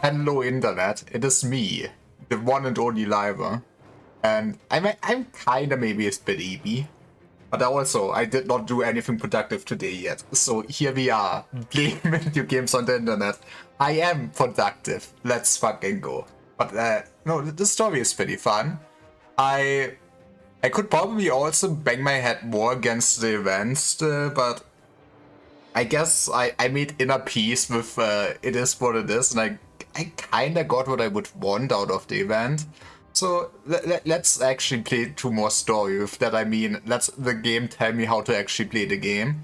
Hello Internet, it is me, the one and only Liver. And I'm kinda maybe a bit eepy, but also I did not do anything productive today yet. So here we are, playing video games on the internet. I am productive, let's fucking go. But no, the story is pretty fun. I could probably also bang my head more against the events, but I guess I made inner peace with it is what it is, and I kinda got what I would want out of the event. So let's actually play 2 more story. With that I mean, let's the game tell me how to actually play the game.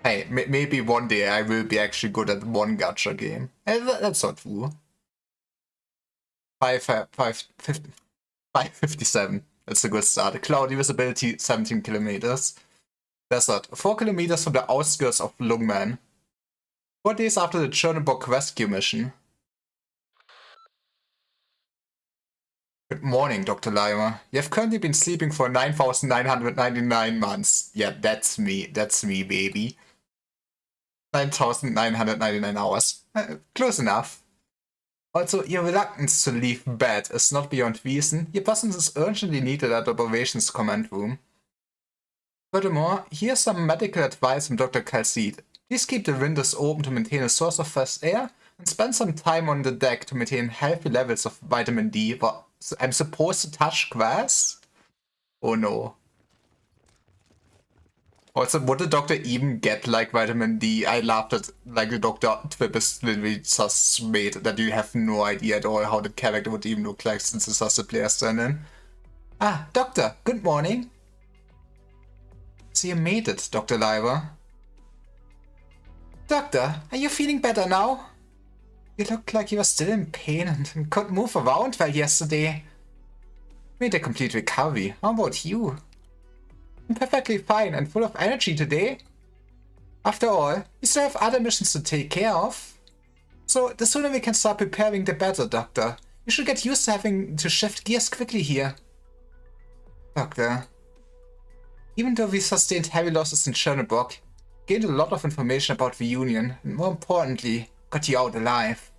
Hey, maybe one day I will be actually good at one gacha game. That's not true. 557. That's a good start. Cloudy visibility 17 kilometers. Desert 4 kilometers from the outskirts of Lungmen. 4 days after the Chernobog rescue mission. Good morning, Dr. Lima. You have currently been sleeping for 9,999 months. Yeah, that's me, baby. 9,999 hours. Close enough. Also, your reluctance to leave bed is not beyond reason. Your presence is urgently needed at the operations command room. Furthermore, here's some medical advice from Dr. Calcid. Please keep the windows open to maintain a source of fresh air, and spend some time on the deck to maintain healthy levels of vitamin D. But I'm supposed to touch grass? Oh no. Also, would the doctor even get like vitamin D? I laughed at like the doctor Twip is literally just made that you have no idea at all how the character would even look like since it's just a player standing. Ah, doctor, good morning. So you made it, Dr. Liver. Doctor, are you feeling better now? You looked like you were still in pain and couldn't move around well yesterday. Made a complete recovery. How about you? I'm perfectly fine and full of energy today. After all, we still have other missions to take care of. So, the sooner we can start preparing, the better, Doctor. You should get used to having to shift gears quickly here. Doctor. Even though we sustained heavy losses in Chernobog, gained a lot of information about the Union, and more importantly, got you out alive.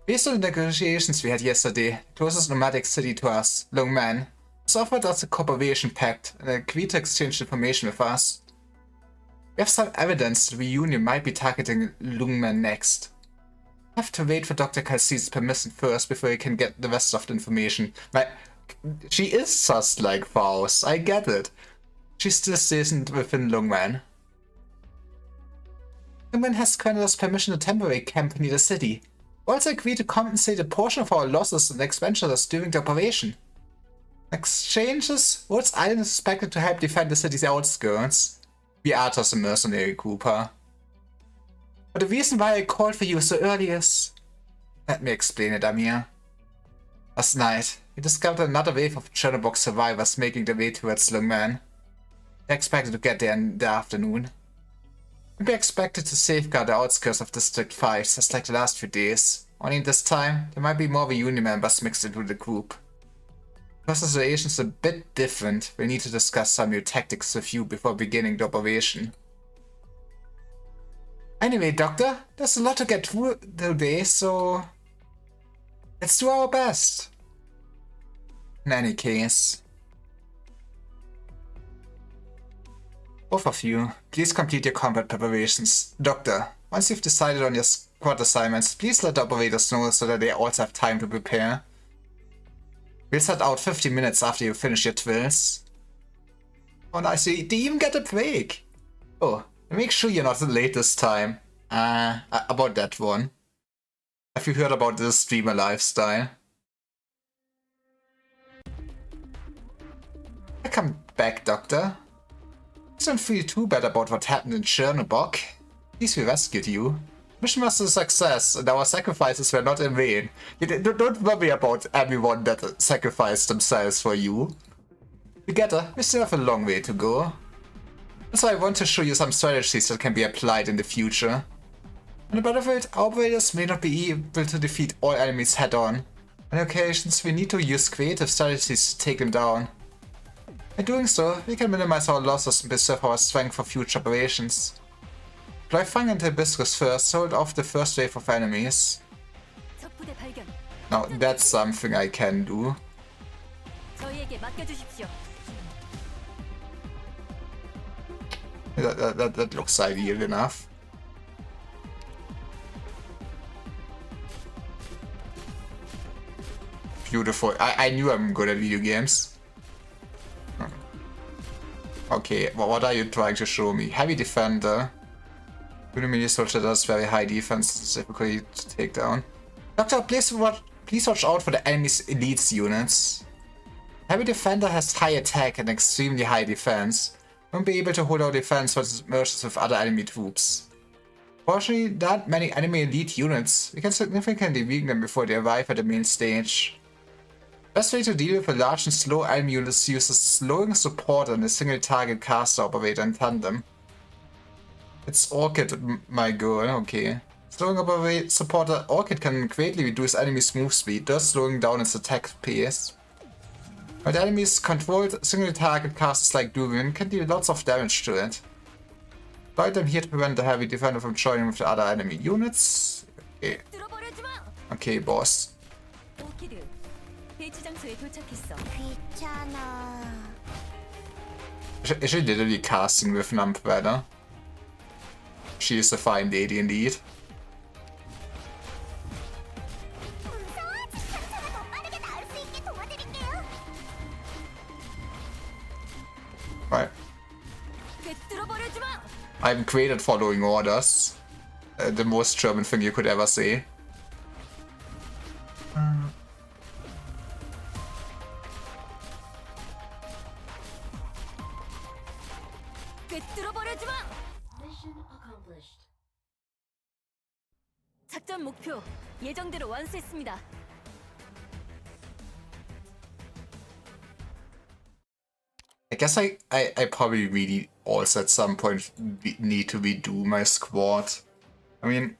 Based on the negotiations we had yesterday, the closest nomadic city to us, Lungmen, has offered us a cooperation pact and agreed to exchange information with us. We have some evidence that the Union might be targeting Lungmen next. We have to wait for Dr. Calci's permission first before we can get the rest of the information. She is just like Faust, I get it. She's still stationed within Lungmen. Lungmen has granted us permission to temporarily camp near the city. We also agreed to compensate a portion of our losses and expenditures during the operation. Exchanges, Rhodes Island is expected to help defend the city's outskirts. We are just a mercenary group, huh? But the reason why I called for you so early is... Let me explain it, Amir. Last night, we discovered another wave of Chernobog survivors making their way towards Lungmen. They expected to get there in the afternoon. We expected to safeguard the outskirts of District 5, just like the last few days. Only this time, there might be more Union members mixed into the group. Because the situation is a bit different, we'll need to discuss some new tactics with you before beginning the operation. Anyway, Doctor, there's a lot to get through today, so... let's do our best. In any case... both of you, please complete your combat preparations. Doctor, once you've decided on your squad assignments, please let the operators know so that they also have time to prepare. We'll set out 15 minutes after you finish your drills. Oh nice, they even get a break! Oh, make sure you're not late this time. About that one. Have you heard about this streamer lifestyle? Welcome back, Doctor. Please don't feel too bad about what happened in Chernobog. At least we rescued you. Mission was a success, and our sacrifices were not in vain. Don't worry about everyone that sacrificed themselves for you. Together, we still have a long way to go. So I want to show you some strategies that can be applied in the future. On the battlefield, our operators may not be able to defeat all enemies head-on. On occasions, we need to use creative strategies to take them down. By doing so, we can minimize our losses and preserve our strength for future operations. Deploy Fang and Hibiscus first, hold off the first wave of enemies. Now that's something I can do. That looks ideal enough. Beautiful. I knew I'm good at video games. Okay, well, what are you trying to show me? Heavy defender. Enemy soldier does very high defense, it's difficult to take down. Doctor, please watch out for the enemy's elites units. Heavy defender has high attack and extremely high defense. Won't be able to hold our defense when it merges with other enemy troops. Fortunately, not many enemy elite units. We can significantly weaken them before they arrive at the main stage. Best way to deal with a large and slow enemy unit is uses slowing support and a single target caster operator in tandem. It's Orchid, my girl, okay. Slowing supporter Orchid can greatly reduce enemy's move speed, thus slowing down its attack pace. While the enemy's controlled single target casters like Durian can deal lots of damage to it. Deploy them here to prevent the heavy defender from joining with the other enemy units. Okay. Okay, boss. Is she literally casting with an umbrella? She is a fine lady indeed. Right. I'm great at following orders. The most German thing you could ever say. 작전 목표 예정대로 완수했습니다. I guess I probably really also at some point need to redo my squad. I mean,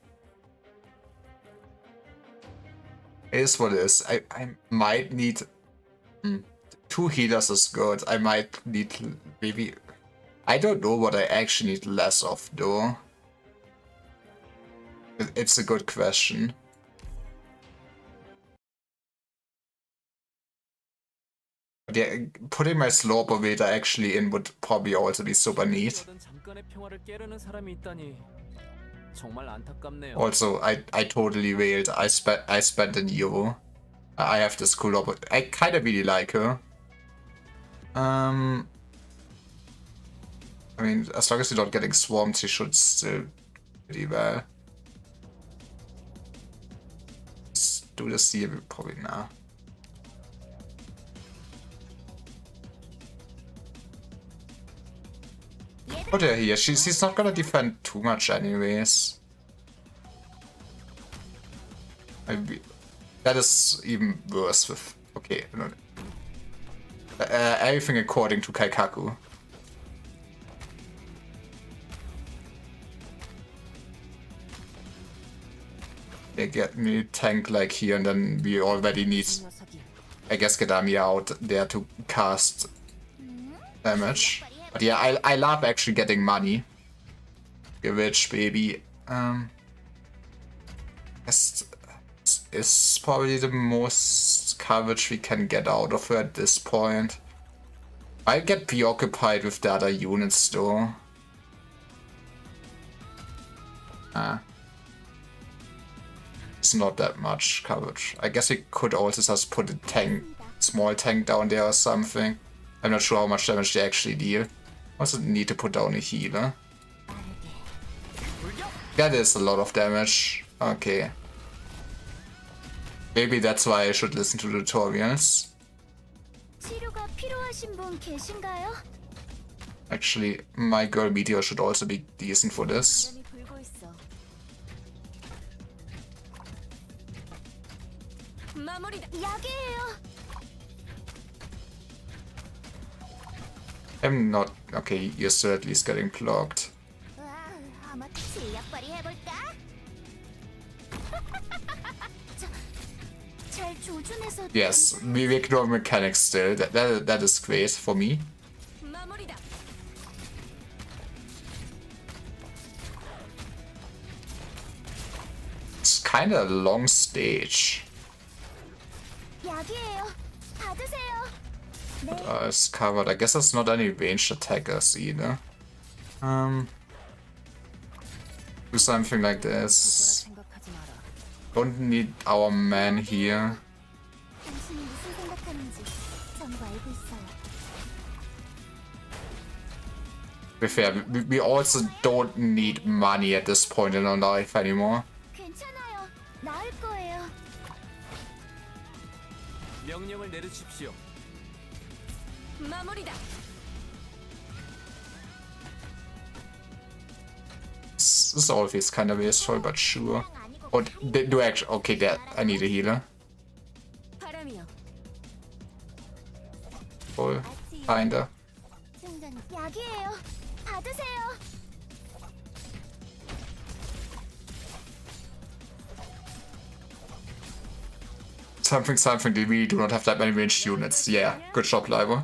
it is what it is. I might need... 2 healers is good. I might need maybe... I don't know what I actually need less of though. It's a good question. But yeah, putting my Slaughter Vader actually in would probably also be super neat. Also, I totally wailed. I spent an euro. I have this cool but I kind of really like her. I mean, as long as you're not getting swarmed, she should still do pretty well. Let's do this here, probably now. Put her here. She's not gonna defend too much anyways. That is even worse with... Okay, no. Everything according to Kaikaku. They get me tank like here, and then we already need, I guess, Gedami out there to cast damage. But yeah, I love actually getting money. Get rich, baby. This is probably the most coverage we can get out of her at this point. I get preoccupied with the other units though. It's not that much coverage. I guess we could also just put a tank, small tank down there or something. I'm not sure how much damage they actually deal. Also need to put down a healer. That is a lot of damage. Okay. Maybe that's why I should listen to the tutorials. Actually, my girl Meteor should also be decent for this. I'm not... Okay, you're still at least getting blocked. Yes, we ignore mechanics still. That is great for me. It's kind of a long stage. But it's covered. I guess there's not any ranged attackers either. Do something like this. Don't need our man here. To be fair, we also don't need money at this point in our life anymore. This is always kind of wasteful, but sure. Oh, they do actually. Okay, that I need a healer. Full, kinda. Something, they really do not have that many ranged units. Yeah, good job, Liver.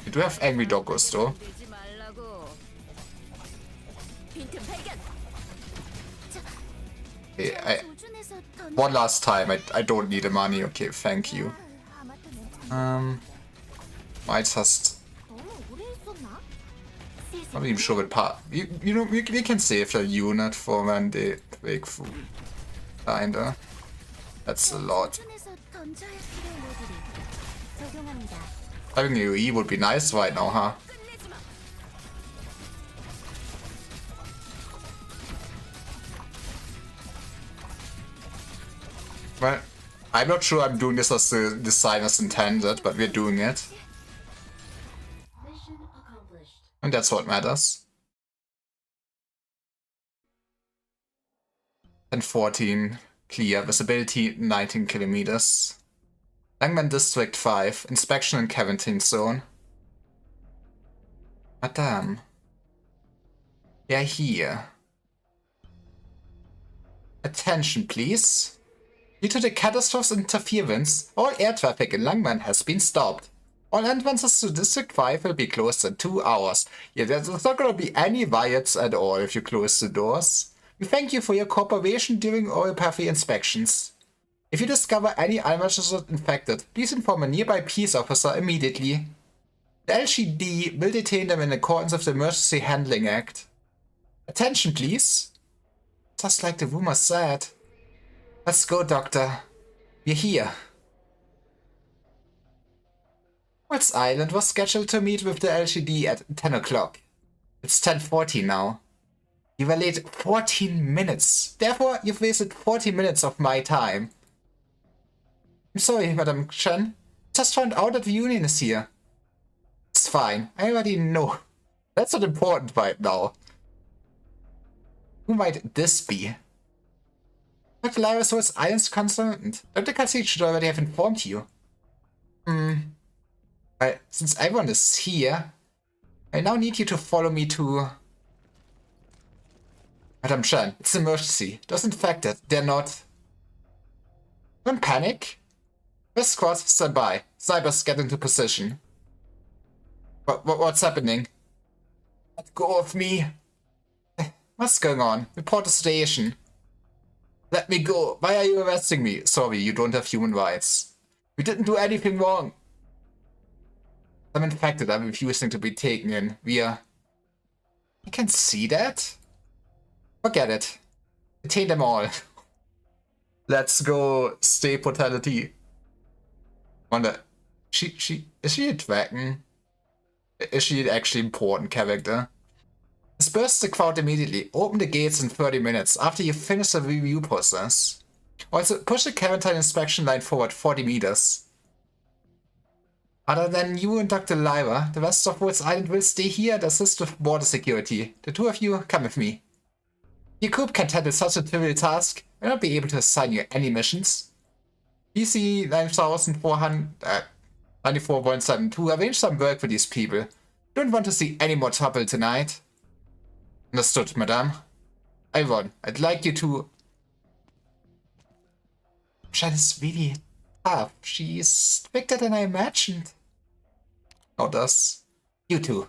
We do have Angry Doggos though. Okay, one last time, I don't need the money, okay, thank you. Might just... I'm not even sure what part... You know, we can save the unit for when they break through. Kinda. That's a lot. Having AoE would be nice right now, huh? Well, I'm not sure I'm doing this as the designers intended, but we're doing it. And that's what matters. And 14 clear, visibility 19 kilometers. Langman District 5. Inspection in Quarantine Zone. Madame. Yeah, here. Attention, please. Due to the catastrophe's interference, all air traffic in Langman has been stopped. All entrances to District 5 will be closed in 2 hours. Yeah, there's not gonna be any riots at all if you close the doors. We thank you for your cooperation during oropathy inspections. If you discover any unregistered infected, please inform a nearby peace officer immediately. The LGD will detain them in accordance with the Emergency Handling Act. Attention, please. Just like the rumor said. Let's go, Doctor. We're here. Waltz Island was scheduled to meet with the LGD at 10 o'clock. It's 10:40 now. You were late 14 minutes. Therefore, you've wasted 40 minutes of my time. I'm sorry, Madame Chen. Just found out that the Union is here. It's fine. I already know. That's not important right now. Who might this be? Dr. Lyra Waltz Island's consultant. Dr. Calcid should already have informed you. Since everyone is here, I now need you to follow me to... Madame Chen, it's an emergency. Those infected, they're not... Don't panic. West squad, stand by. Cybers, get into position. What's happening? Let go of me. What's going on? Report the station. Let me go. Why are you arresting me? Sorry, you don't have human rights. We didn't do anything wrong. I'm infected. I'm refusing to be taken in. I can see that? Forget it. Detain them all. Let's go. Stay brutality. Wonder, is she a dragon? Is she an actually important character? Disperse the crowd immediately. Open the gates in 30 minutes after you finish the review process. Also, push the quarantine inspection line forward 40 meters. Other than you and Dr. Lyra, the rest of Waltz Island will stay here and assist with border security. The two of you, come with me. Your group can't handle such a trivial task. I will not be able to assign you any missions. PC 94.72, arrange some work for these people. Don't want to see any more trouble tonight. Understood, madame. Ivan, I'd like you to... Shan is really tough. She's stricter than I imagined. Not us. You two.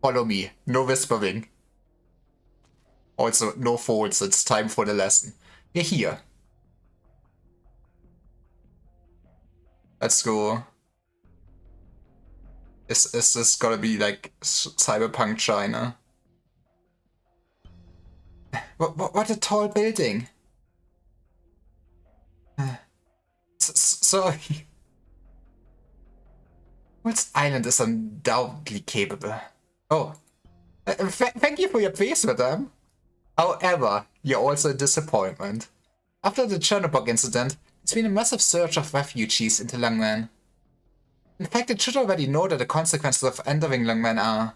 Follow me. No whispering. Also, no faults. It's time for the lesson. We're here. Let's go. Is this gonna be like Cyberpunk China? What a tall building. Sorry. Waltz Island is undoubtedly capable. Oh. Thank you for your praise, madame. However, you're also a disappointment. After the Chernobog incident, there's been a massive surge of refugees into Langman. In fact, it should already know that the consequences of entering Langman are...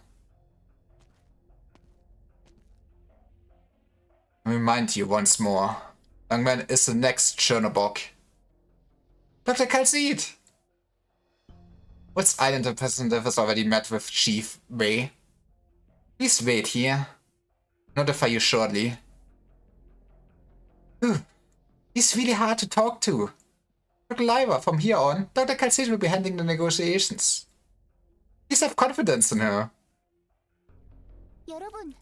I remind you once more, Langman is the next Chernobog. Dr. Calcid! Waltz Island representative has already met with Chief Wei. Please wait here. Notify you shortly. He's really hard to talk to. Dr. Lyra, from here on, Dr. Calcid will be handling the negotiations. Please have confidence in her. 여러분,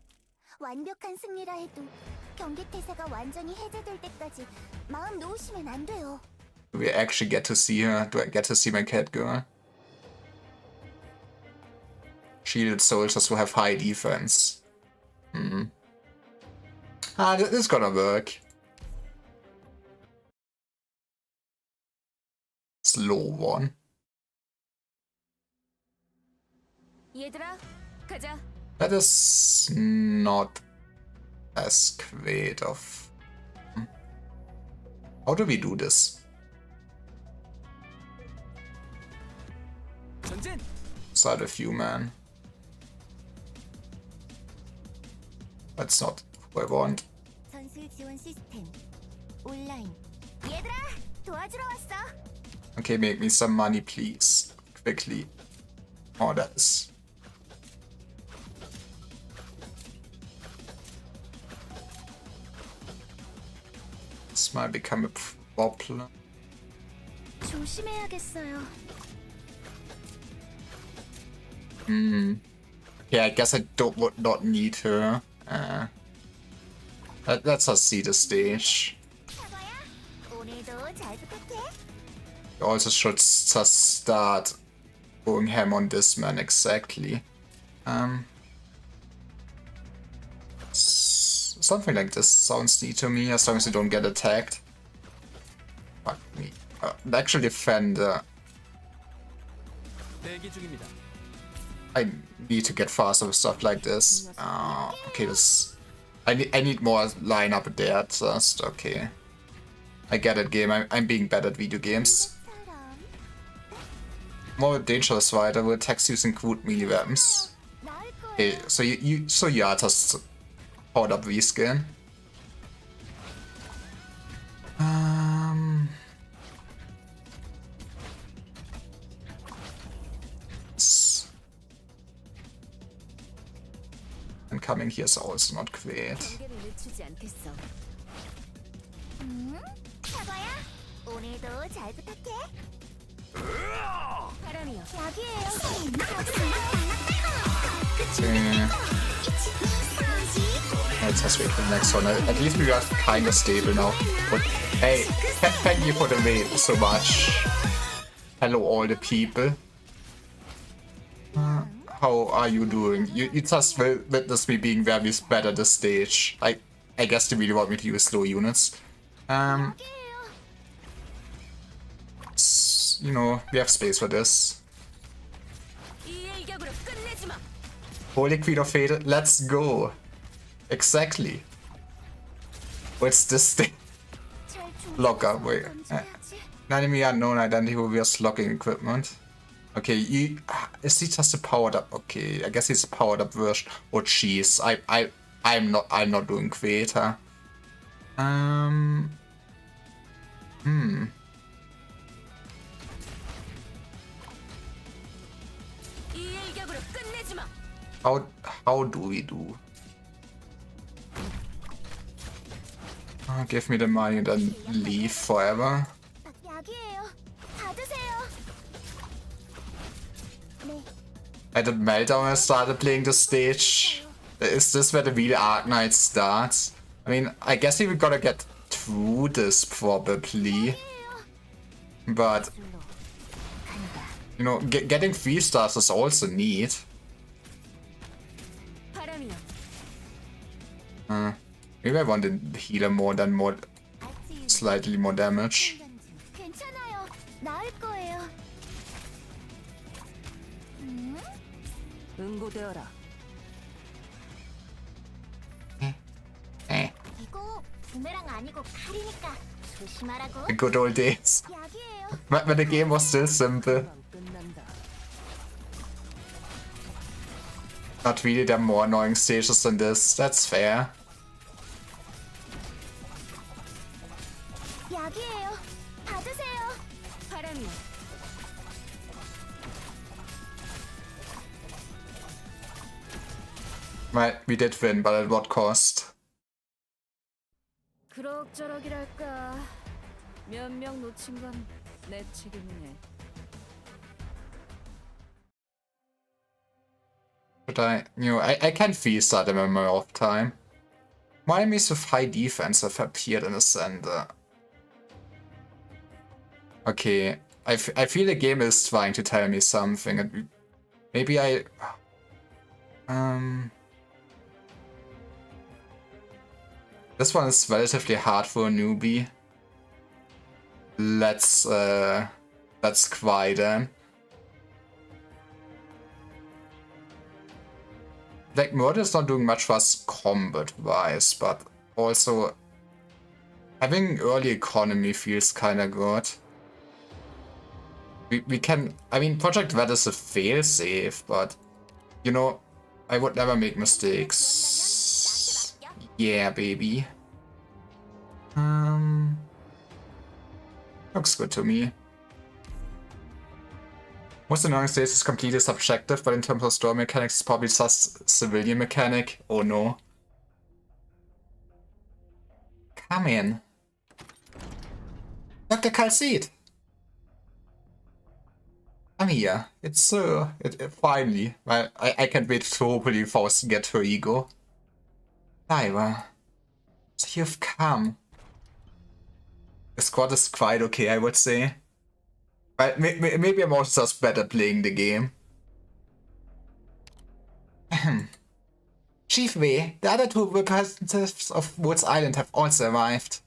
완벽한 승리라 해도 경계 태세가 완전히 해제될 때까지 마음 놓으시면 안 돼요. Do we actually get to see her? Do I get to see my cat girl? Shielded soldiers who have high defense. This is gonna work. Slow one. 얘들아, 가자. That is not as great of... How do we do this? Start with you, man. That's not who I want. 전술 지원 시스템 온라인. 얘들아, 도와주러 왔어. Okay, make me some money, please. Quickly. Orders. This might become a problem. 조심해야겠어요. Okay, I guess I would not need her. Let's just see the stage. 사과야, 오늘도 잘 부탁해. You also should just start going ham on this man, exactly. Something like this sounds neat to me, as long as you don't get attacked. Fuck me. Actually, defender. 대기 중입니다. I need to get faster with stuff like this. Okay, this. I need more lineup there just. Okay, I get it, game. I'm being bad at video games. 사람, More dangerous fighter will attacks using crude melee weapons. 나을 거예요. Okay, so you are just powered up V-skin. And coming here is also not great. 경계를 늦추지 않겠어. 사과야, 오늘도 잘 부탁해. 바람이여. 약이에요. Okay. Let's just wait for the next one. At least we are kind of stable now. But hey, thank you for the raid so much. Hello, all the people. How are you doing? You just witnessed me being very bad at this stage. I guess they really want me to use slow units. You know, we have space for this. 이 일격으로 끝내지 마. Holy Queen of Fate, let's go. Exactly. What's this thing? Locker, wait. Enemy unknown identity will be locking equipment. Okay, is he just a powered up? Okay, I guess he's a powered up version. Oh jeez, I'm not doing great, huh? 이 일격으로 끝내지 마. How do we do? Give me the money and then leave forever. 약이에요. 받으세요. 네, At the meltdown I started playing the stage. Is this where the real Arknight starts? I mean, I guess we gotta get through this probably. But, you know, getting 3 stars is also neat. 바람이여. Maybe I want the healer more than slightly more damage. 괜찮아요. 나을 거예요. 응고되어라. 이거 부메랑 아니고 칼이니까 조심하라고. The good old days. 약이에요. When the game was still simple. 끝난다. Not really, there are more annoying stages than this. That's fair. 약이에요. 받으세요. 바람이여. Right, we did win, but at what cost? 그럭저럭이랄까. 몇 명 놓친 건 내 책임이네. But I can feast that in my off time. More enemies with high defense have appeared in the center. Okay, I feel the game is trying to tell me something. And maybe this one is relatively hard for a newbie. Let's try then. Like, Murder is not doing much for us combat-wise, but also having early economy feels kinda good. We can... I mean, Project Red is a failsafe, but, you know, I would never make mistakes. Yeah, baby. Looks good to me. Most annoying stage is completely subjective, but in terms of story mechanics, it's probably just civilian mechanic. Oh no. Come in. Dr. Calcid! I'm here. It's finally. I can't wait to hopefully Faust get her ego. Lyra. So you've come. The squad is quite okay, I would say. But maybe I'm also just better playing the game. Chief Wei, the other two representatives of Woods Island have also arrived.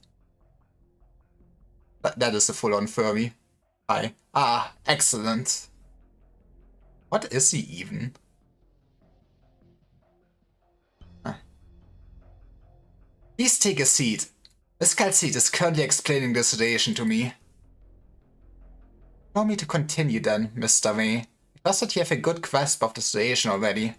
That is a full-on furry. Hi. Ah, excellent. What is he even? Huh. Please take a seat. Miss Calcid is currently explaining the situation to me. Allow me to continue then, Mr. Wei. It does that you have a good grasp of the situation already.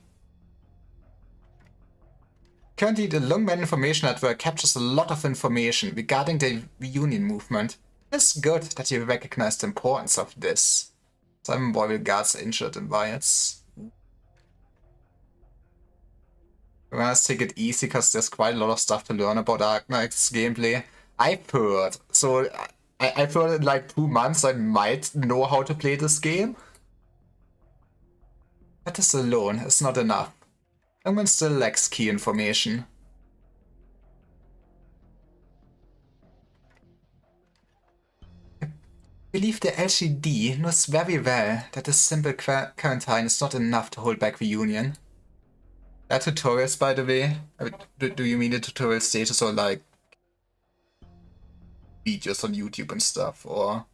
Currently, the Lungmen Information Network captures a lot of information regarding the reunion movement. It's good that you recognize the importance of this. Some royal guards injured in riots. Let's take it easy because there's quite a lot of stuff to learn about Arknight's gameplay. I've heard. So I've heard in like 2 months I might know how to play this game. But this alone is not enough. Lungmen still lacks key information. I believe the LGD knows very well that this simple quarantine is not enough to hold back reunion. There are tutorials, by the way. Do you mean the tutorial stages or like videos on YouTube and stuff, or?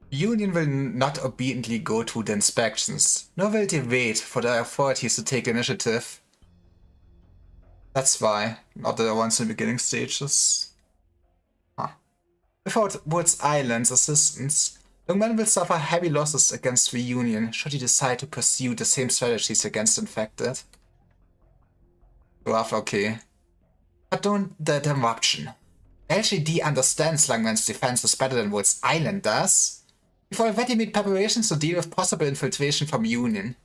Union will not obediently go through the inspections, nor will they wait for the authorities to take the initiative. That's why, not the ones in the beginning stages. Huh. Without Woods Island's assistance, Lungmen will suffer heavy losses against the Union should he decide to pursue the same strategies against infected. Rough, okay. But don't the interruption. LGD understands Lungmen's defenses better than Woods Island does. We've already made preparations to deal with possible infiltration from Union.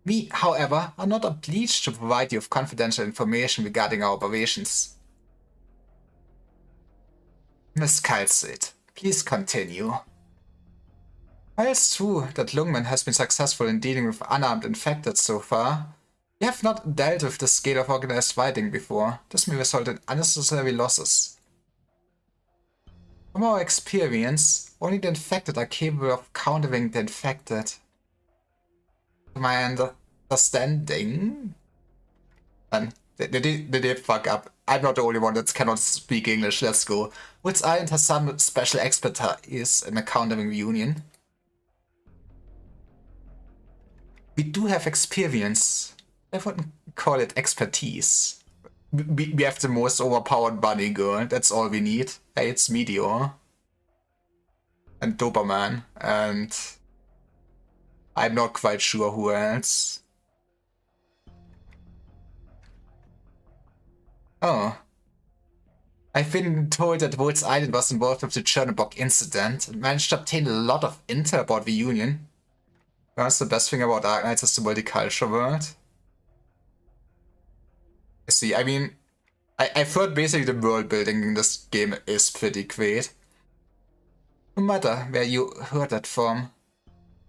We, however, are not obliged to provide you with confidential information regarding our operations. Miss Calcid, please continue. While it's true that Lungmen has been successful in dealing with unarmed infected so far, we have not dealt with this scale of organized fighting before. This may result in unnecessary losses. From our experience, only the infected are capable of countering the infected. To my understanding... And they did fuck up. I'm not the only one that cannot speak English, let's go. Woods Island has some special expertise in countering reunion. We do have experience. I wouldn't call it expertise. We have the most overpowered bunny girl, that's all we need. Hey, it's Meteor. And Doberman, and I'm not quite sure who else. Oh. I've been told that Woods Island was involved with the Chernobog incident and managed to obtain a lot of intel about the Union. That's the best thing about Arknights is the multicultural world. I see, I mean, I've heard basically the world building in this game is pretty great. No matter where you heard that from.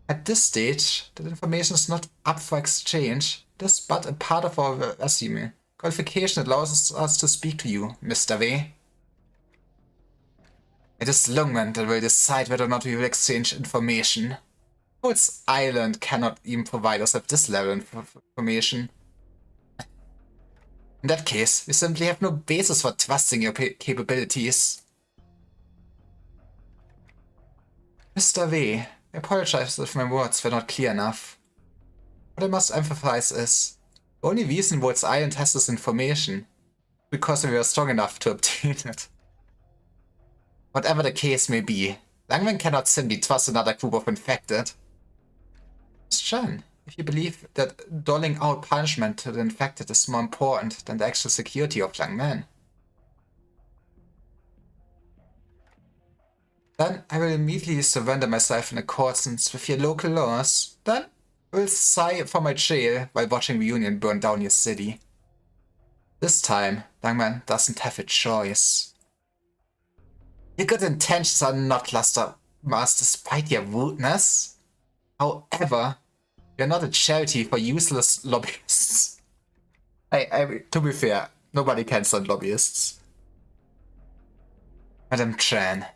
At this stage, that information is not up for exchange. It is but a part of our resume. Qualification allows us to speak to you, Mr. Wei. It is Lungmen that will decide whether or not we will exchange information. Woods Island cannot even provide us with this level of information. In that case, we simply have no basis for trusting your capabilities. Mr. Wei, I apologize if my words were not clear enough. What I must emphasize is, the only reason Woods Island has this information because we were strong enough to obtain it. Whatever the case may be, Lungmen cannot simply trust another group of infected. Question: if you believe that doling out punishment to the infected is more important than the actual security of Lungmen. Then I will immediately surrender myself in accordance with your local laws. Then I will sigh for my jail while watching Reunion burn down your city. This time, Dangman doesn't have a choice. Your good intentions are not lost on Mars despite your rudeness. However, you're not a charity for useless lobbyists. To be fair, nobody can stand lobbyists. Madam Tran.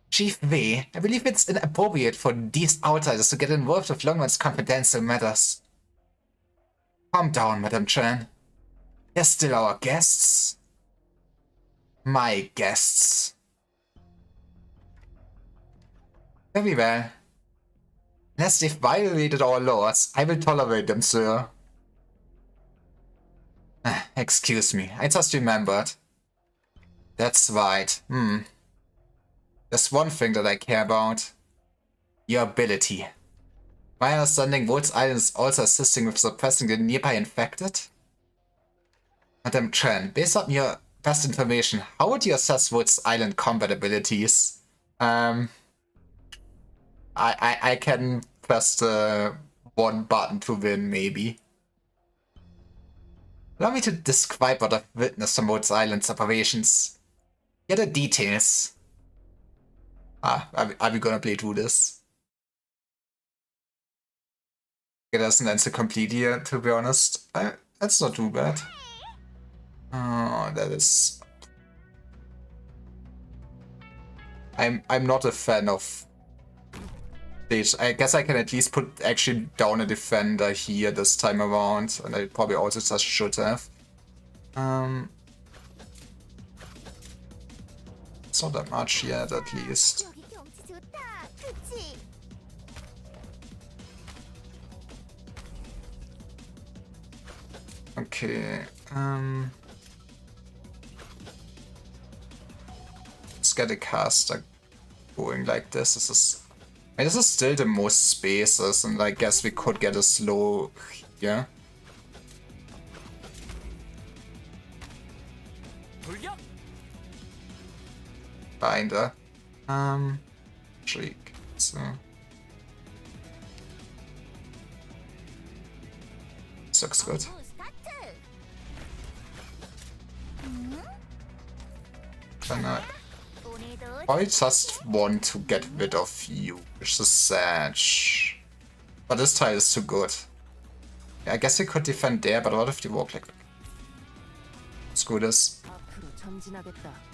Chief V, I believe it's inappropriate for these outsiders to get involved with Longman's confidential matters. Calm down, Madam Tran. They're still our guests. My guests. Very well. Unless they've violated our laws, I will tolerate them, sir. Excuse me, I just remembered. That's right. There's one thing that I care about. Your ability. My understanding, Woods Island is also assisting with suppressing the nearby infected? Madam Tran, based on your best information, how would you assess Woods Island combat abilities? I can press the one button to win, maybe. Allow me to describe what I've witnessed from Woods Island's operations. Here are the details. Are we gonna play through this? It doesn't answer complete here, to be honest. That's not too bad. Oh, that is... I'm not a fan of this. I guess I can at least put actually down a defender here this time around, and I probably also just should have. It's not that much yet, at least. 여기 경치 좋다. 그치? Okay, let's get a caster going like this. This is still the most spaces, and I guess we could get a slow here. Kinda. Shriek. So. This looks good. 스타트. Can I? 오늘도 I just want to get rid of you, which is sad. But this tile is too good. I guess we could defend there, but what if they walk like... Let's do this. 앞으로 전진하겠다.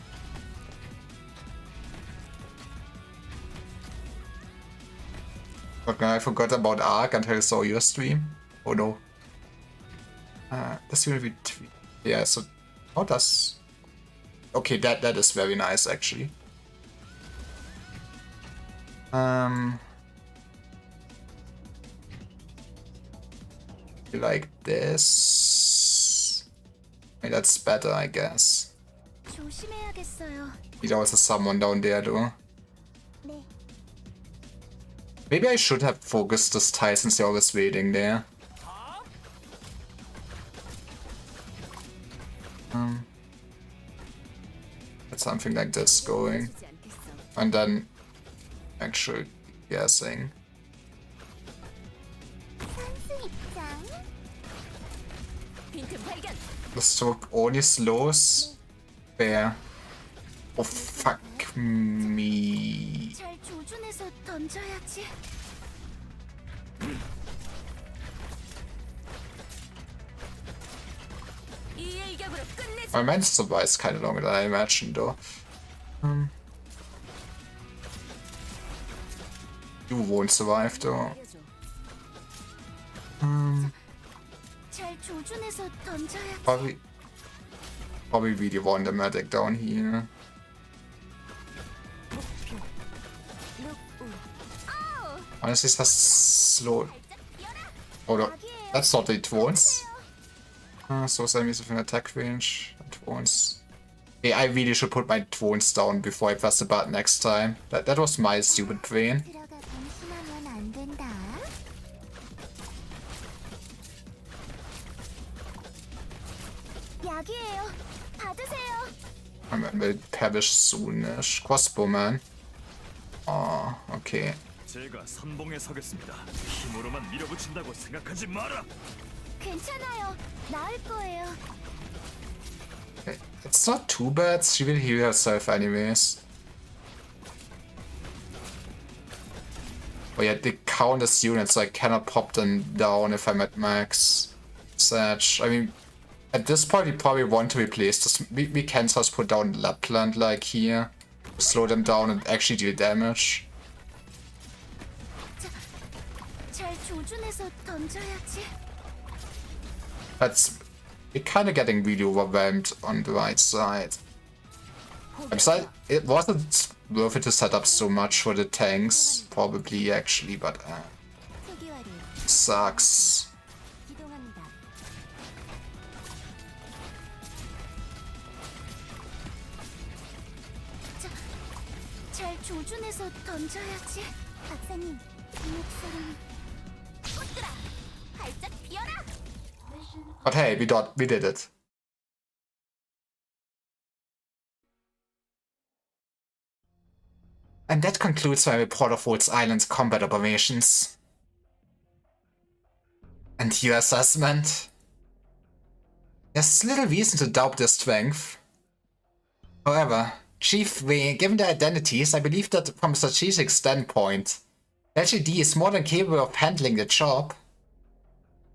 Okay, I forgot about Arc until I saw your stream. Oh no. This will be... Yeah, so... How does... Okay, that is very nice, actually. Like this... I mean, that's better, I guess. 조심해야겠어요. There's also someone down there, though. 네. Maybe I should have focused this tile since they're always waiting there. Get something like this going. And then actually guessing. 선수 입장. 빈틈 발견. This took only slows. There. Oh fuck me. 잘 조준해서 던져야지. 이 일격으로 끝내지. My man survives kind of longer than I imagined, though. You won't survive, though. 잘 조준해서 던져야지. Probably really want the medic down here. Honestly, it's just slow. Oh no, that's not it once. So enemies with an attack range at once. Okay, I really should put my drones down before I press the button next time. That was my stupid brain. 들어가 방심하면 안 된다. 약이에요. 받으세요. I mean, will perish soonish. Crossbowman. Oh, okay. 제가 선봉에 서겠습니다. 힘으로만 밀어붙인다고 생각하지 마라. 괜찮아요. 나을 거예요. It's not too bad. She will heal herself anyways. Oh yeah, they count as units, so I cannot pop them down if I'm at max. Satch. I mean, at this point we probably want to replace this. We can just put down Lapland like here. Slow them down and actually deal damage. 잘 조준해서 던져야지. That's... We're kinda getting really overwhelmed on the right side. I'm sorry, it wasn't worth it to set up so much for the tanks, probably actually, but 세계화를 sucks. 기동합니다. 잘 조준해서 던져야지. 박사님, 이목사랑 꽃들아, 발짝 피어라. But hey, we did it. And that concludes my report of Rhodes Island's combat operations. And your assessment? There's little reason to doubt their strength. However, Chief Wei, given their identities, I believe that from a strategic standpoint, LGD is more than capable of handling the job.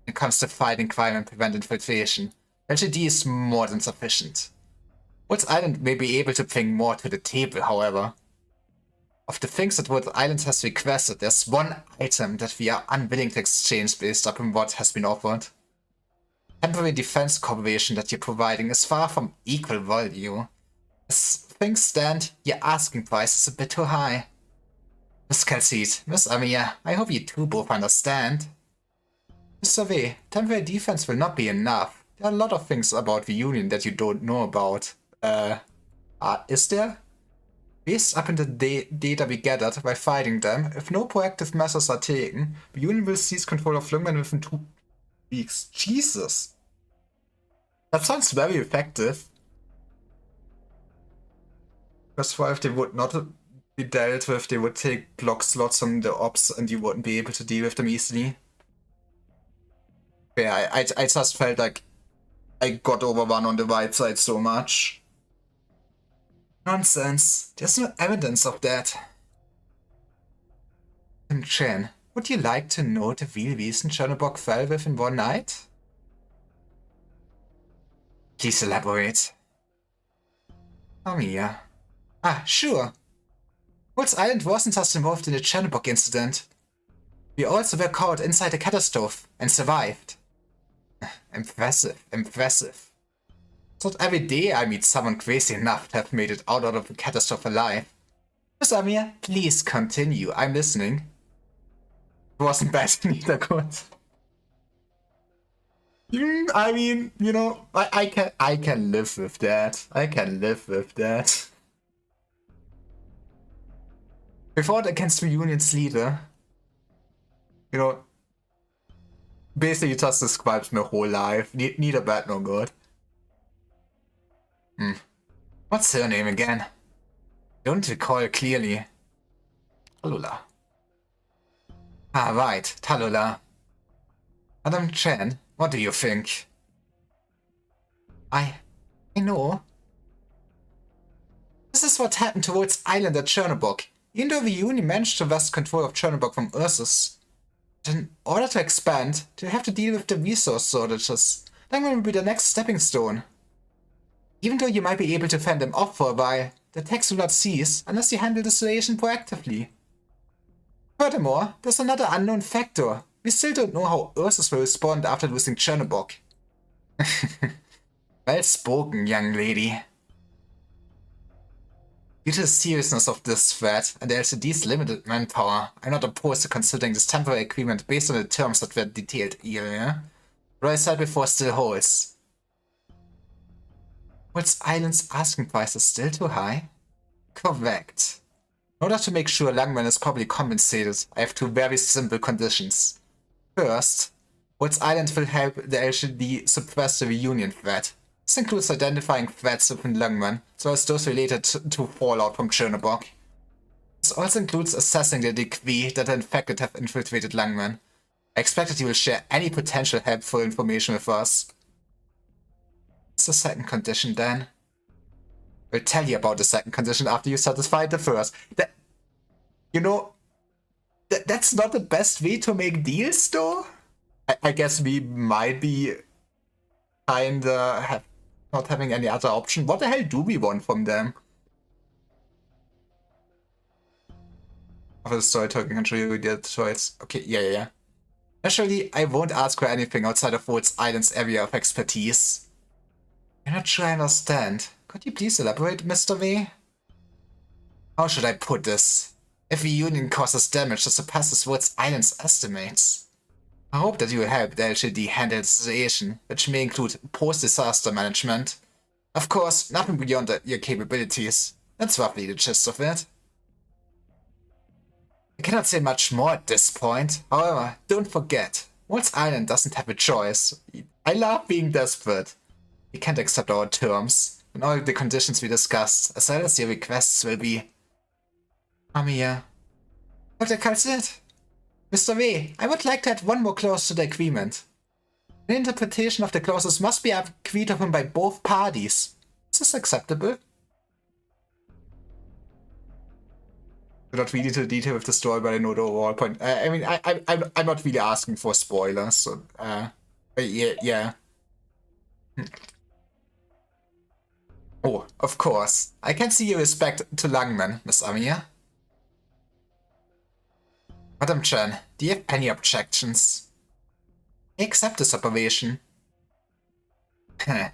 When it comes to fighting crime and prevent infiltration, LGD is more than sufficient. Rhodes Island may be able to bring more to the table, however. Of the things that Rhodes Island has requested, there's one item that we are unwilling to exchange based upon what has been offered. Temporary defense cooperation that you're providing is far from equal value. As things stand, your asking price is a bit too high. Miss Calcite, Miss Amia, I hope you two both understand. Mr. V, temporary defense will not be enough. There are a lot of things about the Union that you don't know about. Is there? Based upon the data we gathered by fighting them, if no proactive measures are taken, the Union will seize control of Lungmen within 2 weeks. Jesus! That sounds very effective. Because if they would not be dealt with, they would take block slots on the ops and you wouldn't be able to deal with them easily. Yeah, I just felt like I got overrun on the right side so much. Nonsense. There's no evidence of that. And Chen, would you like to know the real reason Chernobog fell within one night? Please elaborate. Amiya. Sure. Rhodes Island wasn't just involved in the Chernobog incident. We also were caught inside a catastrophe and survived. Impressive, impressive. It's not every day I meet someone crazy enough to have made it out of a catastrophe alive. Miss Amir, please continue. I'm listening. It wasn't bad neither, good. I mean, you know, I can live with that. I can live with that. We fought against the Union's leader. You know, basically just describes my whole life. Neither bad nor good. What's her name again? Don't recall clearly. Tallulah. Right, Tallulah. Madam Chen, what do you think? I know. This is what happened to Rhodes Island at Chernobog. Even though the Union managed to wrest control of Chernobog from Ursus, in order to expand, they have to deal with the resource shortages. That will be the next stepping stone. Even though you might be able to fend them off for a while, the attacks will not cease unless you handle the situation proactively. Furthermore, there's another unknown factor. We still don't know how Ursus will respond after losing Chernobog. Well spoken, young lady. Due to the seriousness of this threat and the LCD's limited manpower, I'm not opposed to considering this temporary agreement based on the terms that were detailed earlier. What I said before still holds. Rhodes Island's asking price is still too high? Correct. In order to make sure Lungmen is properly compensated, I have two very simple conditions. First, Rhodes Island will help the LGD suppress the reunion threat. This includes identifying threats within Lungmen, as well as those related to fallout from Chernobog. This also includes assessing the degree that the infected have infiltrated Lungmen. I expect that you will share any potential helpful information with us. What's the second condition then? We'll tell you about the second condition after you satisfy the first. You know, that's not the best way to make deals, though? I guess we might be kinda not having any other option. What the hell do we want from them? After the story talking and show you the choice. Okay, yeah. Actually, I won't ask for anything outside of Rhodes Island's area of expertise. I'm not sure I understand. Could you please elaborate, Mr. V? How should I put this? If the Union causes damage that surpasses Rhodes Island's estimates, I hope that you will help the LGD handle the situation, which may include post-disaster management. Of course, nothing beyond your capabilities. That's roughly the gist of it. I cannot say much more at this point. However, don't forget, Rhodes Island doesn't have a choice. I love being desperate. We can't accept our terms, and all the conditions we discussed, as well as your requests, will be... Amiya. Dr. Calcit? Mr. V, I would like to add one more clause to the agreement. An interpretation of the clauses must be agreed upon by both parties. Is this acceptable? We're not really into detail with the story, but I know the overall point. I mean, I'm not really asking for spoilers, so, yeah. Oh, of course. I can see your respect to Lungmen, Miss Amiya. Madam Chen, do you have any objections? I accept this operation. It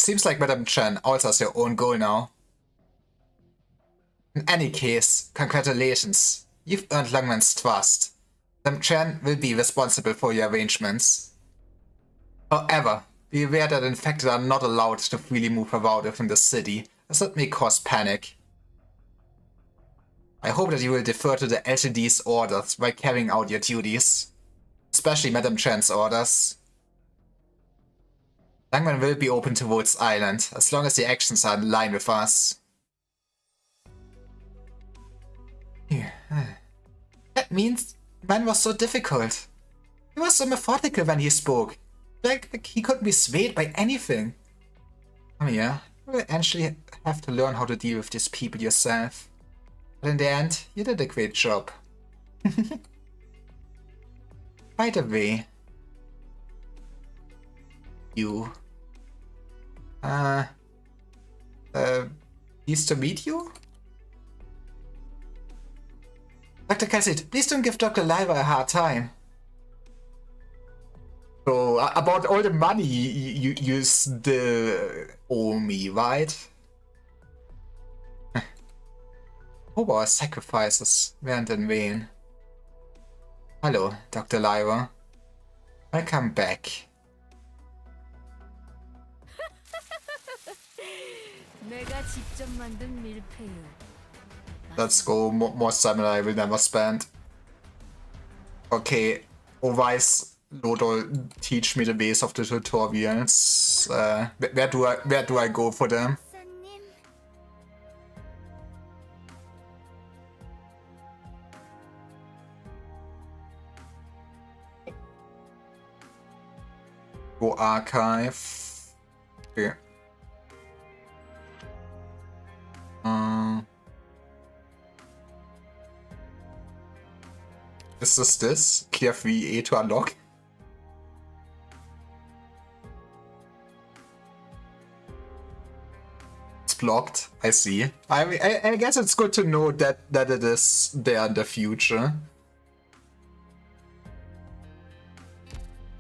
seems like Madam Chen also has your own goal now. In any case, congratulations. You've earned Lungmen's trust. Madam Chen will be responsible for your arrangements. However, be aware that infected are not allowed to freely move about within the city, as that may cause panic. I hope that you will defer to the LGD's orders while carrying out your duties, especially Madam Chan's orders. Lungmen will be open to Rhodes Island, as long as the actions are in line with us. That means man was so difficult. He was so methodical when he spoke. Like he couldn't be swayed by anything. Oh yeah, you will eventually have to learn how to deal with these people yourself. But in the end, you did a great job. By the way, you... pleased to meet you? Dr. Cassid, please don't give Dr. Lyra a hard time. So, about all the money you still owe me, right? Hope our sacrifices weren't in vain. Hello, Dr. Lyra. Welcome back. 내가 직접 만든 밀푀유. Let's go, more stamina I will never spend. Okay, Ovice, Lodol, teach me the ways of the tutorials. Where do I go for them? 박사님, Go archive. Okay. Is this? Clear 3A to unlock? It's blocked. I see. I guess it's good to know that it is there in the future.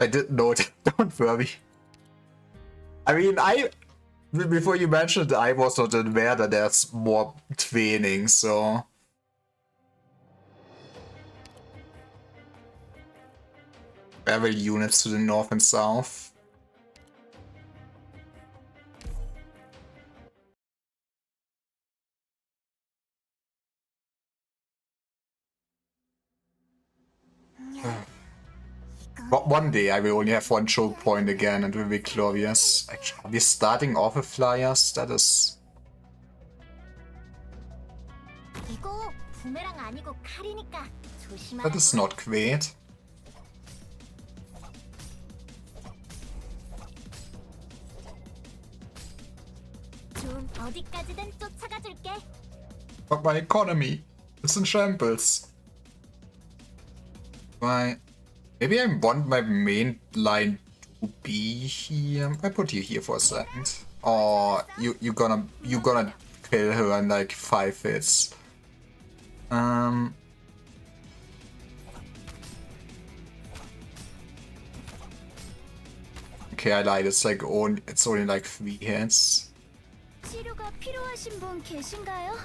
I didn't know it. Don't worry. I mean, before you mentioned, I was not aware that there's more training, so... Rebel units to the north and south. 이건 One day I will only have one choke point again and it will be glorious. Actually, are we starting off with flyers? That is... 이거 부메랑 아니고 칼이니까 조심하라고. That is not great. 좀 어디까지든 쫓아가 줄게. But my economy is in shambles. Why? Maybe I want my main line to be here. I put you here for a second. Or you gonna kill her in like 5 hits. Okay, I lied. It's only like 3 hits. 치료가 필요하신 분 계신가요?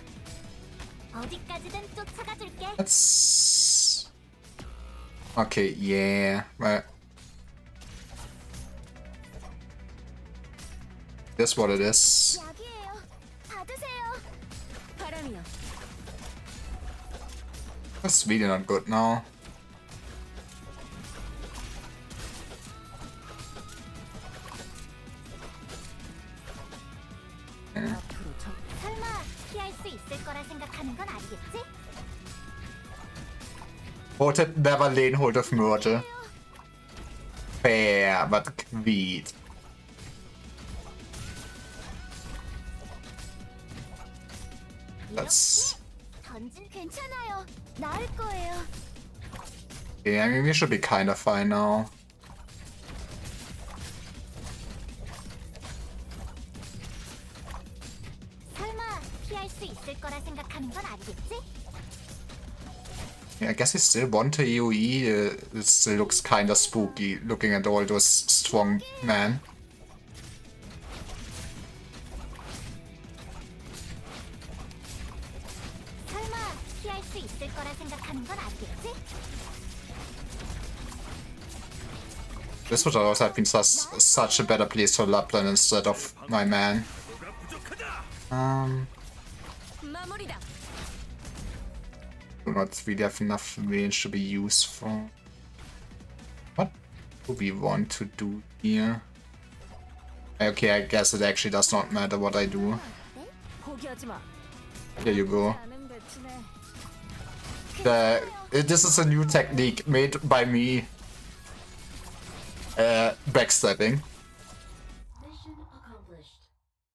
어디까지든 쫓아가 줄게. That's okay. Yeah, well, that's what it is. 약이에요. 받으세요. 바람이요. That's really not good now. 앞으로 저 설마 피할 수 있을 거라 생각하는 건 아니겠지? Voted never lane hold of murder. Fair, but greed. That's... 던진 괜찮아요. 나을 거예요. Yeah, I mean, we should be kind of fine now. 설마 피할 수 있을 거라 생각하는 건 아니겠지? Yeah, I guess he still want to AoE. It still looks kinda spooky looking at all those strong men. 설마 피할 수 있을 거라 생각하는 건 아니겠지? This would also have been such a better place for Lapland instead of my man. 뭐가 부족하다. 마무리다. Do not really have enough range to be useful. What do we want to do here? Okay, I guess it actually does not matter what I do. 포기하지 마. Here you go. 나는 대충해. This is a new technique made by me. Backstabbing.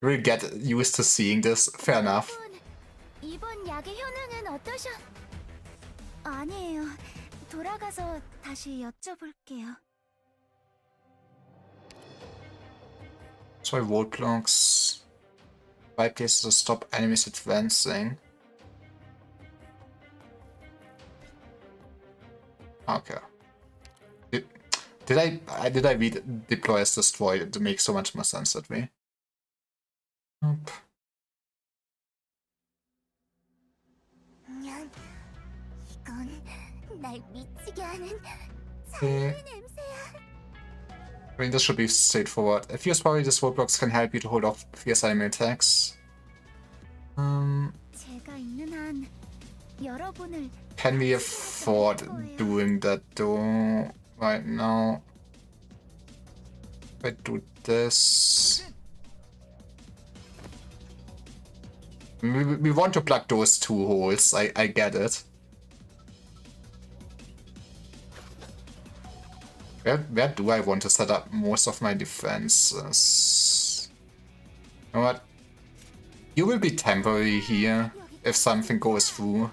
We'll get used to seeing this. Fair enough. 이번 약의 효능은 어떠셔? 아니에요. 돌아가서 다시 여쭤볼게요. Try wall blocks. Right places to stop enemies advancing. Okay. Did I read deploy as destroy? It makes so much more sense that way. Nope. 이건 날 미치게 하는 Okay. 자유의 냄새야. I mean, this should be straightforward. If you worry, these roadblocks can help you to hold off fierce enemy attacks. 제가 있는 한 여러분을 Can we afford doing that though? Right now. If I do this. We want to plug those 2 holes, I get it. Where do I want to set up most of my defenses? You know what? You will be temporary here if something goes through.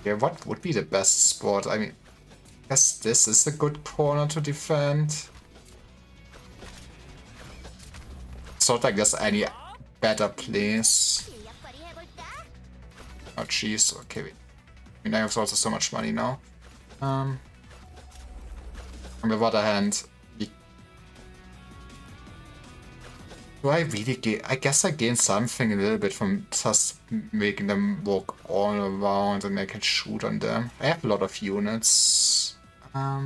Yeah, what would be the best spot? I mean, I guess this is a good corner to defend. It's not like there's any better place. 실력발휘 해볼까? Oh jeez, okay. I mean, I have also so much money now. On the other hand, do I really gain? I guess I gain something a little bit from just making them walk all around and I can shoot on them. I have a lot of units. I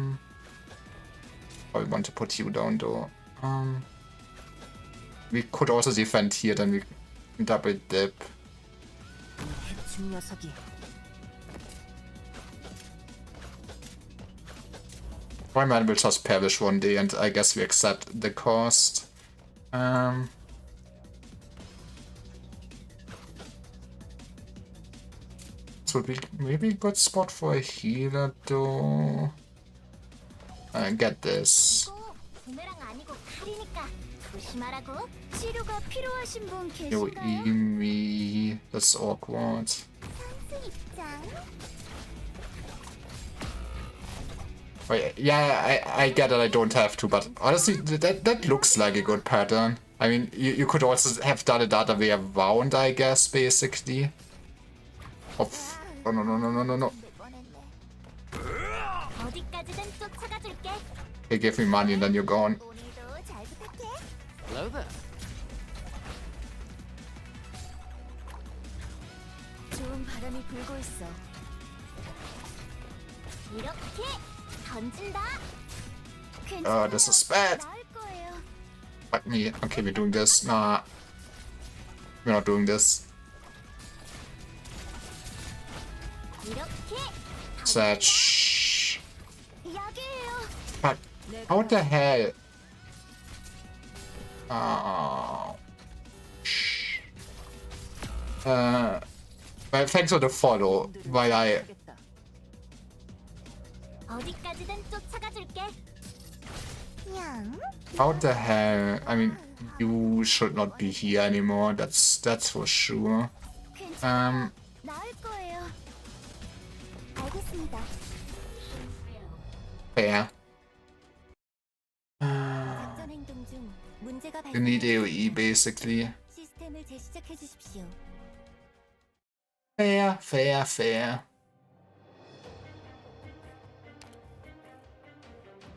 want to put you down though. We could also defend here, then we double dip. 이 해충 녀석이 My man will just perish one day, and I guess we accept the cost. This would be maybe a good spot for a healer, though. Get this. 이거 부메랑 아니고 칼이니까 조심하라고. 치료가 필요하신 분 No 계신가요? Emi. That's awkward. 선수 입장. Wait, yeah, I get that I don't have to, but honestly, that looks like a good pattern. I mean, you could also have done it the other way around, I guess, basically. Oh, oh no, no, no, no, no, no. 어디까지든 쫓아가 줄게. Hey, give me money and then you're gone. 오늘도 잘 부탁해. Hello there. 좋은 바람이 불고 있어. 이렇게 던진다. Oh, this is bad. 나을 거예요. Fuck me. Okay, we're doing this. Nah. We're not doing this. 이렇게 Such. 약이에요. Fuck. What the hell? Oh. Well, thanks for the follow. While I. 어디까지든 쫓아가 줄게. 냥. How the hell? I mean, you should not be here anymore. That's for sure. 괜찮아. 나을 거예요. 알겠습니다. Fair. 작전 행동 중 문제가 You need 발생하면 AOE basically. 시스템을 재시작해 주십시오. Fair, fair, fair.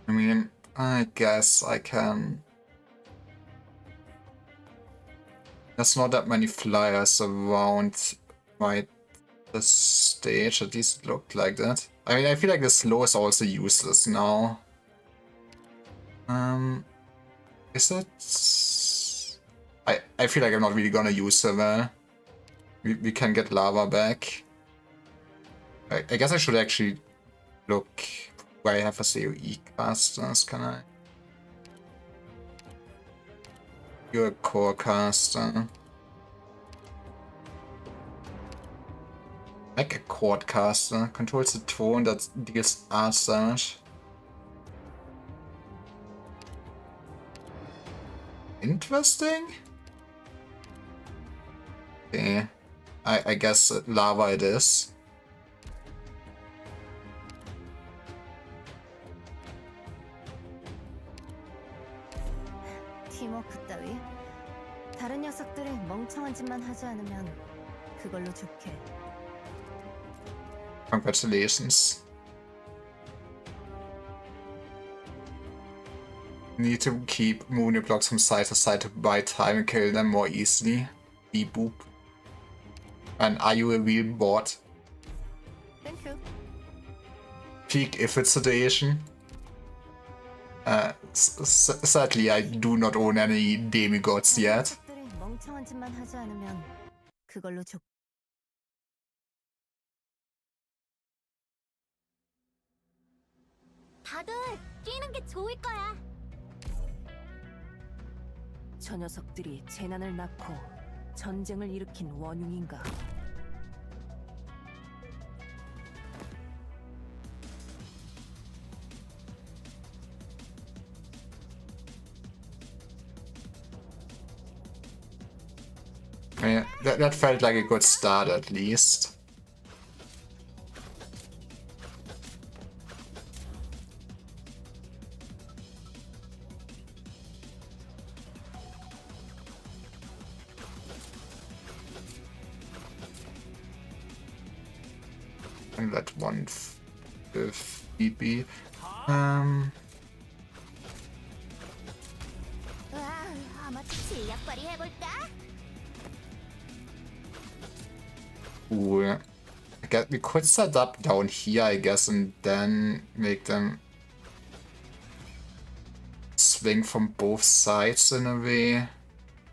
I mean, I guess I can. There's not that many flyers around right this stage, at least it looked like that. I mean, I feel like the slow is also useless now. Is it? I feel like I'm not really gonna use her well. We can get lava back. I guess I should actually look where I have a COE casters, can I? You're a core caster. Like a quad caster. Controls the tone that deals art damage. Interesting? Okay. I guess lava it is. 팀워크 따위? 다른 녀석들이 멍청한 짓만 하지 않으면 그걸로 좋게. Congratulations. Need to keep moving blocks from side to side to buy time and kill them more easily. Beep boop. And are you a real bot? 땡큐. Peak if it's situation. Sadly, I do not own any demigods yet. 녀석들이 멍청한 짓만 하지 않으면 그걸로 좋. 다들 뛰는 게 좋을 거야. 저 녀석들이 재난을 낳고 전쟁을 일으킨 원흉인가? I mean, that felt like a good start at least. And let one if need be. 와, 아마 실력 발휘해볼까? Ooh. I guess we could set up down here, I guess, and then make them swing from both sides in a way.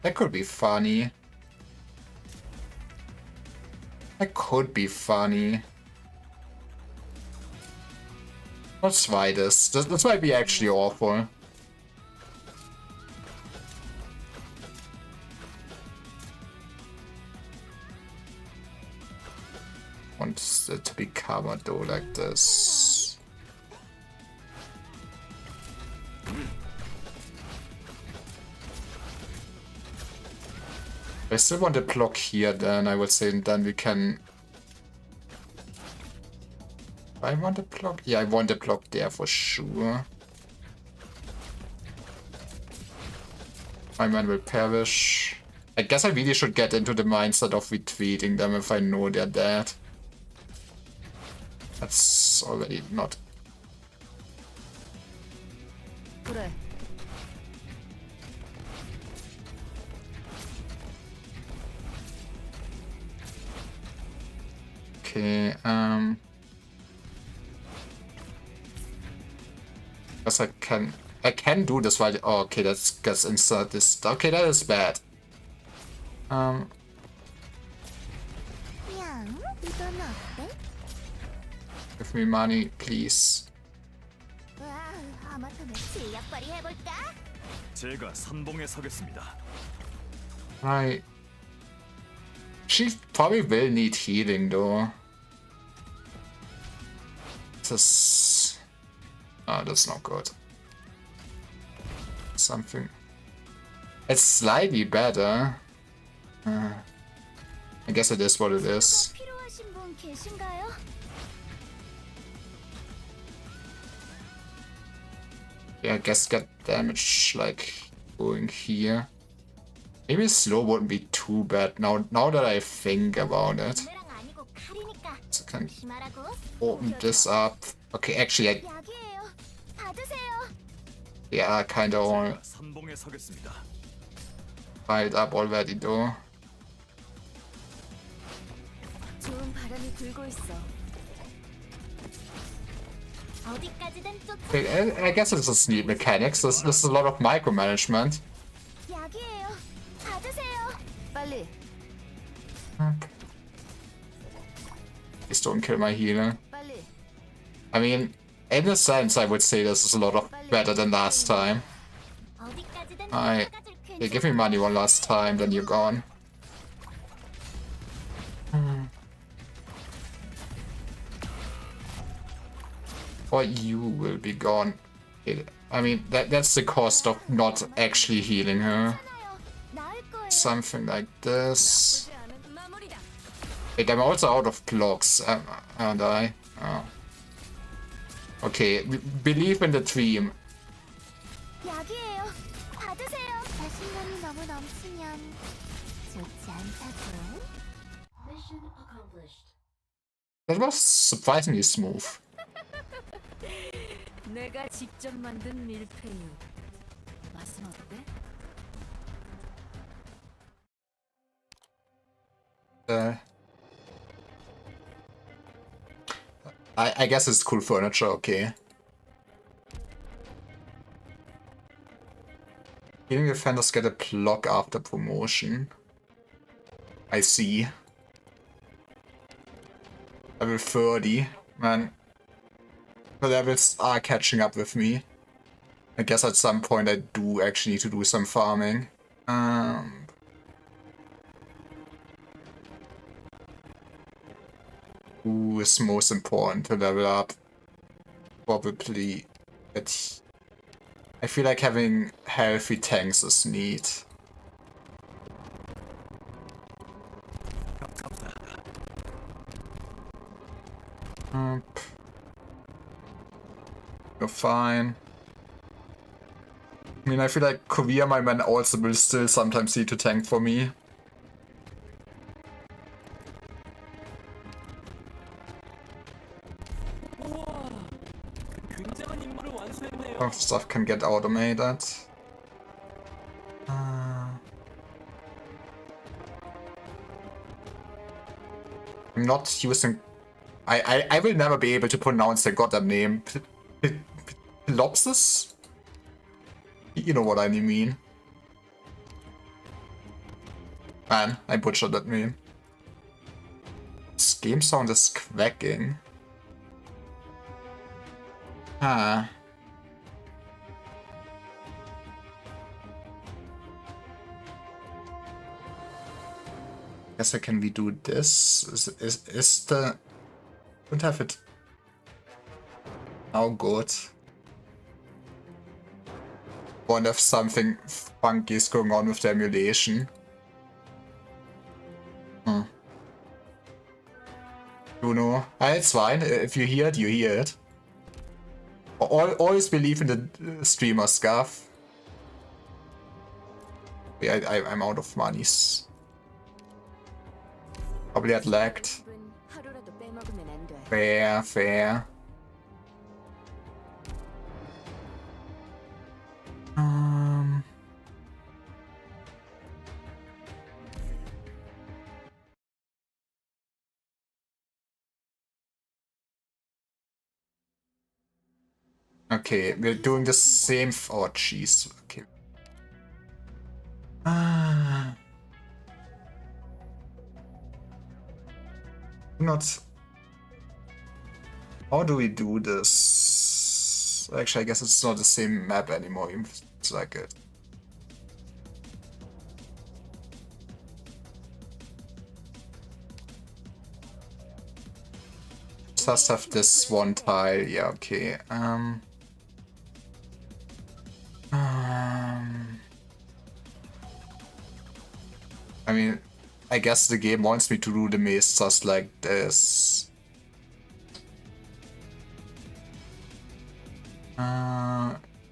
That could be funny. That could be funny. Let's try this. This might be actually awful. Want it to be covered though, like this. I still want a block here, then I would say then we can... I want a block? Yeah, I want a block there for sure. My man will perish. I guess I really should get into the mindset of retweeting them if I know they're dead. That's already not... 그래. Okay, guess I can do this while... Oh, okay, let's insert this. Okay, that is bad. 냥, 이건 어때? Give me money, please. 와, 하마터면 실력 발휘해볼까? 제가 선봉에 서겠습니다. Right. She probably will need healing though. This... Oh, that's not good. Something... It's slightly better. I guess it is what it is. 필요하신 분 계신가요? Yeah, I guess get damage like going here. Maybe slow wouldn't be too bad now that I think about it. 부메랑 아니고 칼이니까 So I can 조심하라고. open this up. Okay, actually I 약이에요. 받으세요. yeah, kinda all 제가 선봉에 서겠습니다. piled up already though. 좋은 바람이 불고 있어. 어디까지든 쫓아. I guess it's just neat mechanics. This is a lot of micromanagement. 약이에요. 받으세요. 빨리. Please don't kill my healer. 빨리. I mean, in a sense, I would say this is a lot of better than last time. 어디까지든 I 쫓아가줄 yeah, give me money one last time, then you're gone. Or you will be gone. I mean, that's the cost of not actually healing her. 괜찮아요. 나을 거예요. Something like this. 나쁘지 않은 마무리다. Wait, I'm also out of blocks, aren't I? Oh. Okay, believe in the dream. 약이에요. 받으세요. 자신감이 너무 넘치면 좋지 않다고. That was surprisingly smooth. 내가 직접 만든 밀푀유. 맛은 어때? I guess it's cool furniture, okay. Healing defenders get a block after promotion. I see. Level 30. Man. The levels are catching up with me. I guess at some point I do actually need to do some farming. Who is most important to level up? Probably it. I feel like having healthy tanks is neat. You're fine. I mean, I feel like Korea, my man, also will still sometimes need to tank for me. Of stuff can get automated. I'm not using... I will never be able to pronounce the goddamn name. Pelopsis? You know what I mean. Man, I butchered that name. game sound is quacking. Ah. Guess I can redo this. Is the don't have it. Oh good. Wonder if something funky is going on with the emulation. You know, it's fine. If you hear it, you hear it. Always believe in the streamer stuff. Yeah, I'm out of monies. Probably had lagged. 하루라도 빼먹으면 안 돼. Fair, fair. Okay, we're doing the same. Oh, jeez. Okay. Not. How do we do this? Actually, I guess it's not the same map anymore. It's like it. Just have this one tile. Yeah, okay. I mean, I guess the game wants me to do the maze just like this.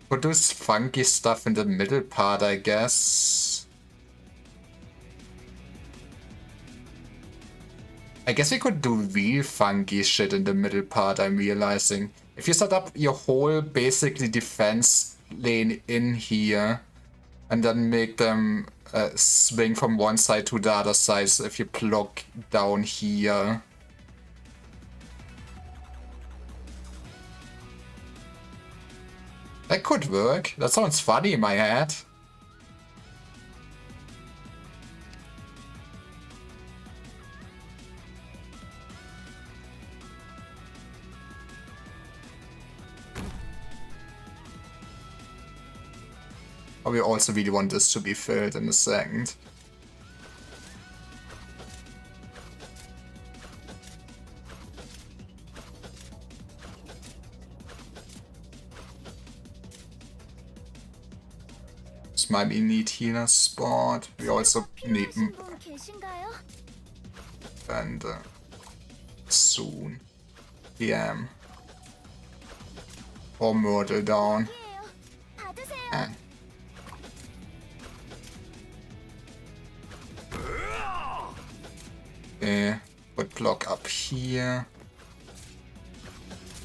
Put this funky stuff in the middle part, I guess. I guess we could do real funky shit in the middle part, I'm realizing. If you set up your whole basically defense lane in here and then make them swing from one side to the other side if you block down here. That could work. That sounds funny in my head. But we also really want this to be filled in a second. This might be need healer spot. We also need 분 계신가요? and soon. PM or murder down. 이에요. 받으세요. And put block up here.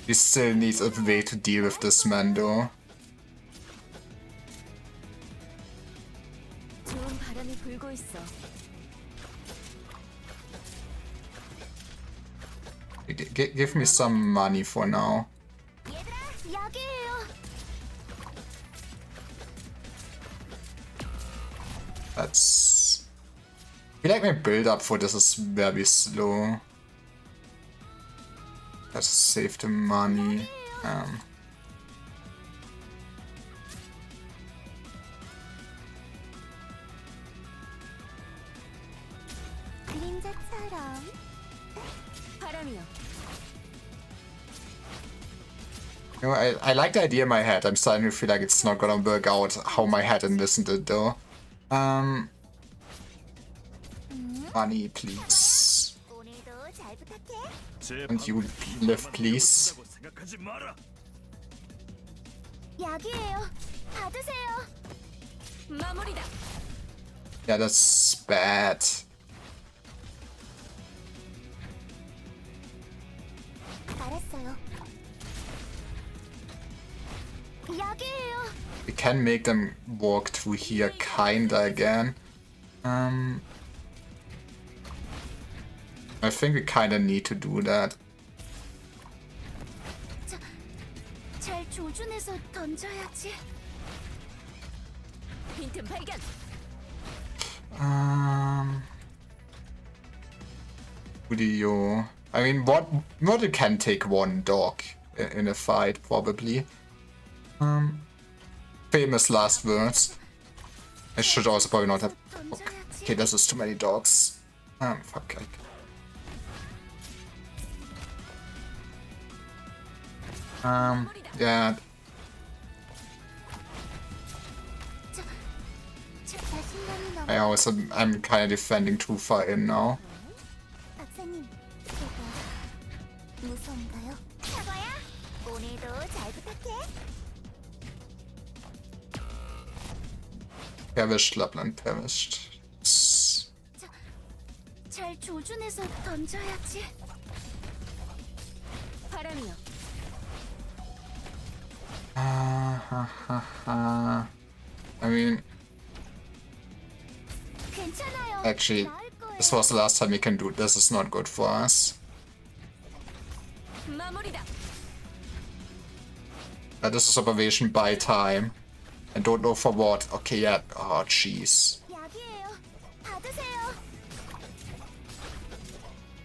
We still need a way to deal with this man though. 좋은 바람이 불고 있어. Give me some money for now. 얘들아, 여기에요. That's... I feel like my build up for this is very slow. Let's save the money. 그림자처럼. 바람이요. You know, I like the idea in my head. I'm starting to feel like it's not gonna work out how my head envisioned it though. Money, please. 오늘도 잘 부탁해. 제 And you 방법이 live, 힘으로만 please. 밀어붙인다고 생각하지 마라. 약이에요. 받으세요. 마무리다. Yeah, that's bad. 알았어요. 약이에요. We can make them walk through here kinda again. I think we kinda need to do that. 잘 조준해서 던져야지. 빈틈 발견. Video. I mean, what you can take one dog in a fight, probably. Famous last words. I should also probably not have... Okay, this is too many dogs. Fuck. Yeah. I'm kind of defending too far in now. 박사님, 제가 무서운가요? 사과야, 오늘도 잘 부탁해. Perished, Lapland perished. 잘 조준해서 던져야지. 바람이요. I mean, 괜찮아요. actually, 나을 거예요. this was the last time we can do this. Is not good for us. 마무리다. This is observation by time. I don't know for what. Okay, yeah. Oh, jeez. 약이에요. 받으세요.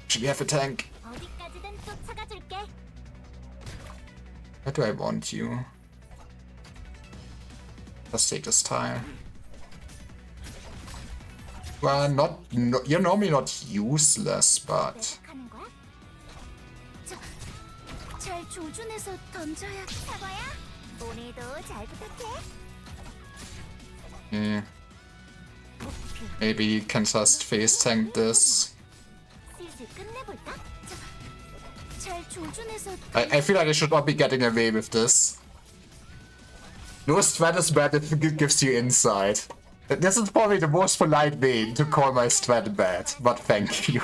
Should we have a tank? 어디까지든 쫓아가줄게. Where do I want you? Let's take this time. Well, you're normally not useless, but 하는 거야? 잘 조준해서 던져야. 사과야, 오늘도 잘 부탁해. yeah. Maybe you can just face tank this. 슬슬 끝내볼까? 잘 조준해서. I feel like I should not be getting away with this. No strat is bad if it gives you insight. This is probably the most polite way to call my strat bad, but thank you.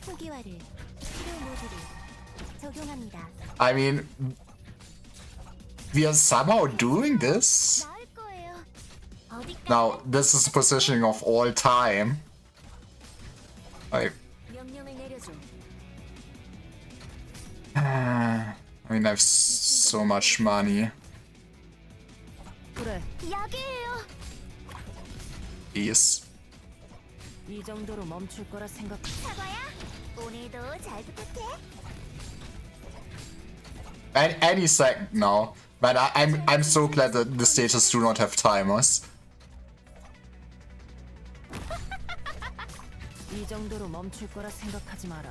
초기화를 치료 모드를 적용합니다. I mean, we are somehow doing this. 나을 거예요. 어디까지? Now, this is the positioning of all time. 명령을 내려줘. I mean, I have so much money. 그래, 약이에요. Please. 이 정도로 멈출 거라 생각. 사과야, 오늘도 잘 부탁해. Any second now. But I'm so glad that the stages do not have timers. 이 정도로 멈출 거라 생각하지 마라.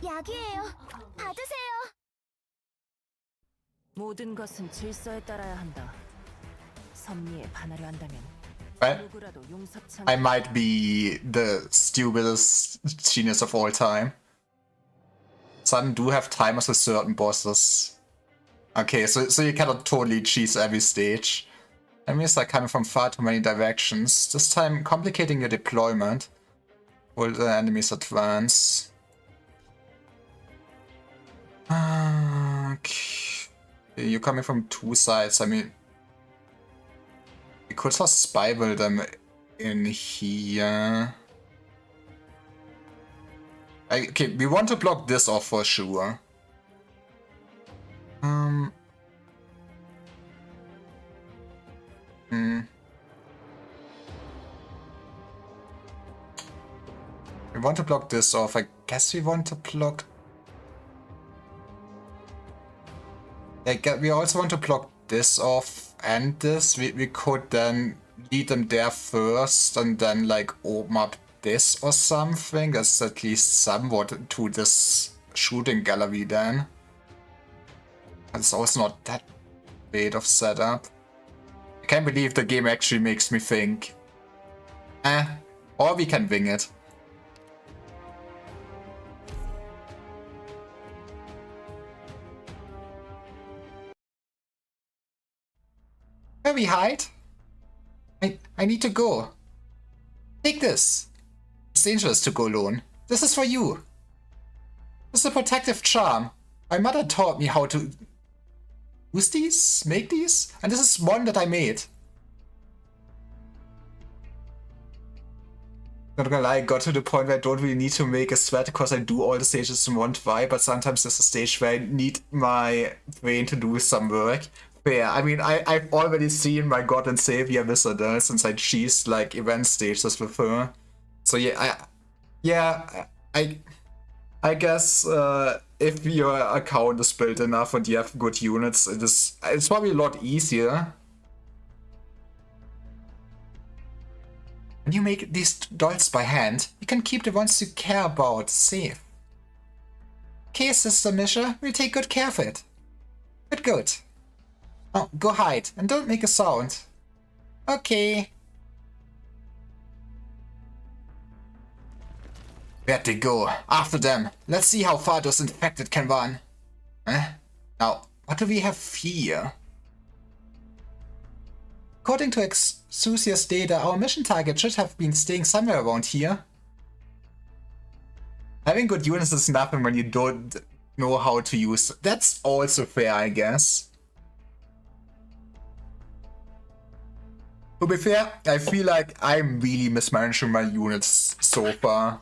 약이에요. 받으세요. 모든 것은 질서에 따라야 한다. 섭리에 반하려 한다면 Right? 누구라도 용서치 I 않. might be the stupidest genius of all time. Some do have timers with certain bosses. Okay, so you cannot totally cheese every stage. Enemies are coming from far too many directions. This time complicating your deployment. Will the enemies advance? Okay. You're coming from two sides. I mean, we could just spiral them in here. Okay, we want to block this off for sure. We want to block this off. I guess we want to block... we also want to block this off and this. We could then lead them there first and then like open up this or something. That's at least somewhat to this shooting gallery then. It's also not that bad of setup. I can't believe the game actually makes me think. Or we can wing it. Where we hide? I need to go. Take this. It's dangerous to go alone. This is for you. This is a protective charm. My mother taught me how to use these, make these, and this is one that I made. Not gonna lie, I got to the point where I don't really need to make a strat because I do all the stages in one try, but sometimes there's a stage where I need my brain to do some work. fair. I mean, I've already seen my God and Savior Visada since I cheesed like event stages with her. So I guess if your account is built enough and you have good units, it's probably a lot easier. When you make these dolls by hand, you can keep the ones you care about safe. Okay, Sister Misha, we'll take good care of it. Good. Oh, go hide and don't make a sound. Okay. Where'd they go? After them. Let's see how far those infected can run. Now, what do we have here? According to Exousia's data, our mission target should have been staying somewhere around here. Having good units is nothing when you don't know how to use. That's also fair, I guess. To be fair, I feel like I'm really mismanaging my units so far.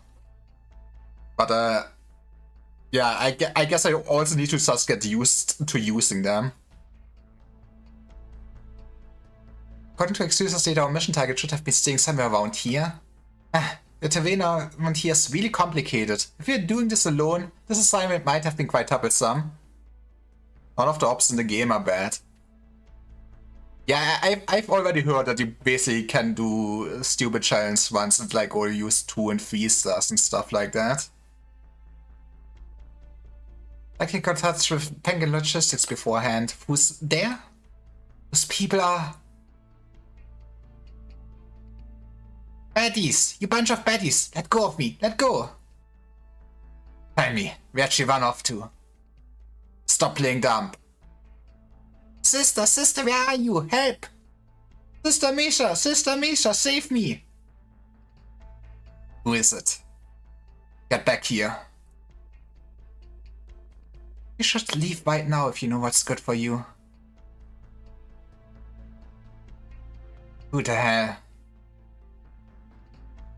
But yeah, I guess I also need to just get used to using them. According to Exousia's data, our mission target should have been staying somewhere around here. The terrain around here is really complicated. If you're doing this alone, this assignment might have been quite troublesome. None of the ops in the game are bad. Yeah, I've already heard that you basically can do stupid challenge runs and like only use 2 and 3 stars and stuff like that. I can contact with Penguin Logistics beforehand. Who's there? Those people are... Baddies! You bunch of baddies! Let go of me! Let go! Tell me, where'd she run off to? Stop playing dumb. Sister, where are you? Help! Sister Misha, save me! Who is it? Get back here. You should leave right now if you know what's good for you. Who the hell?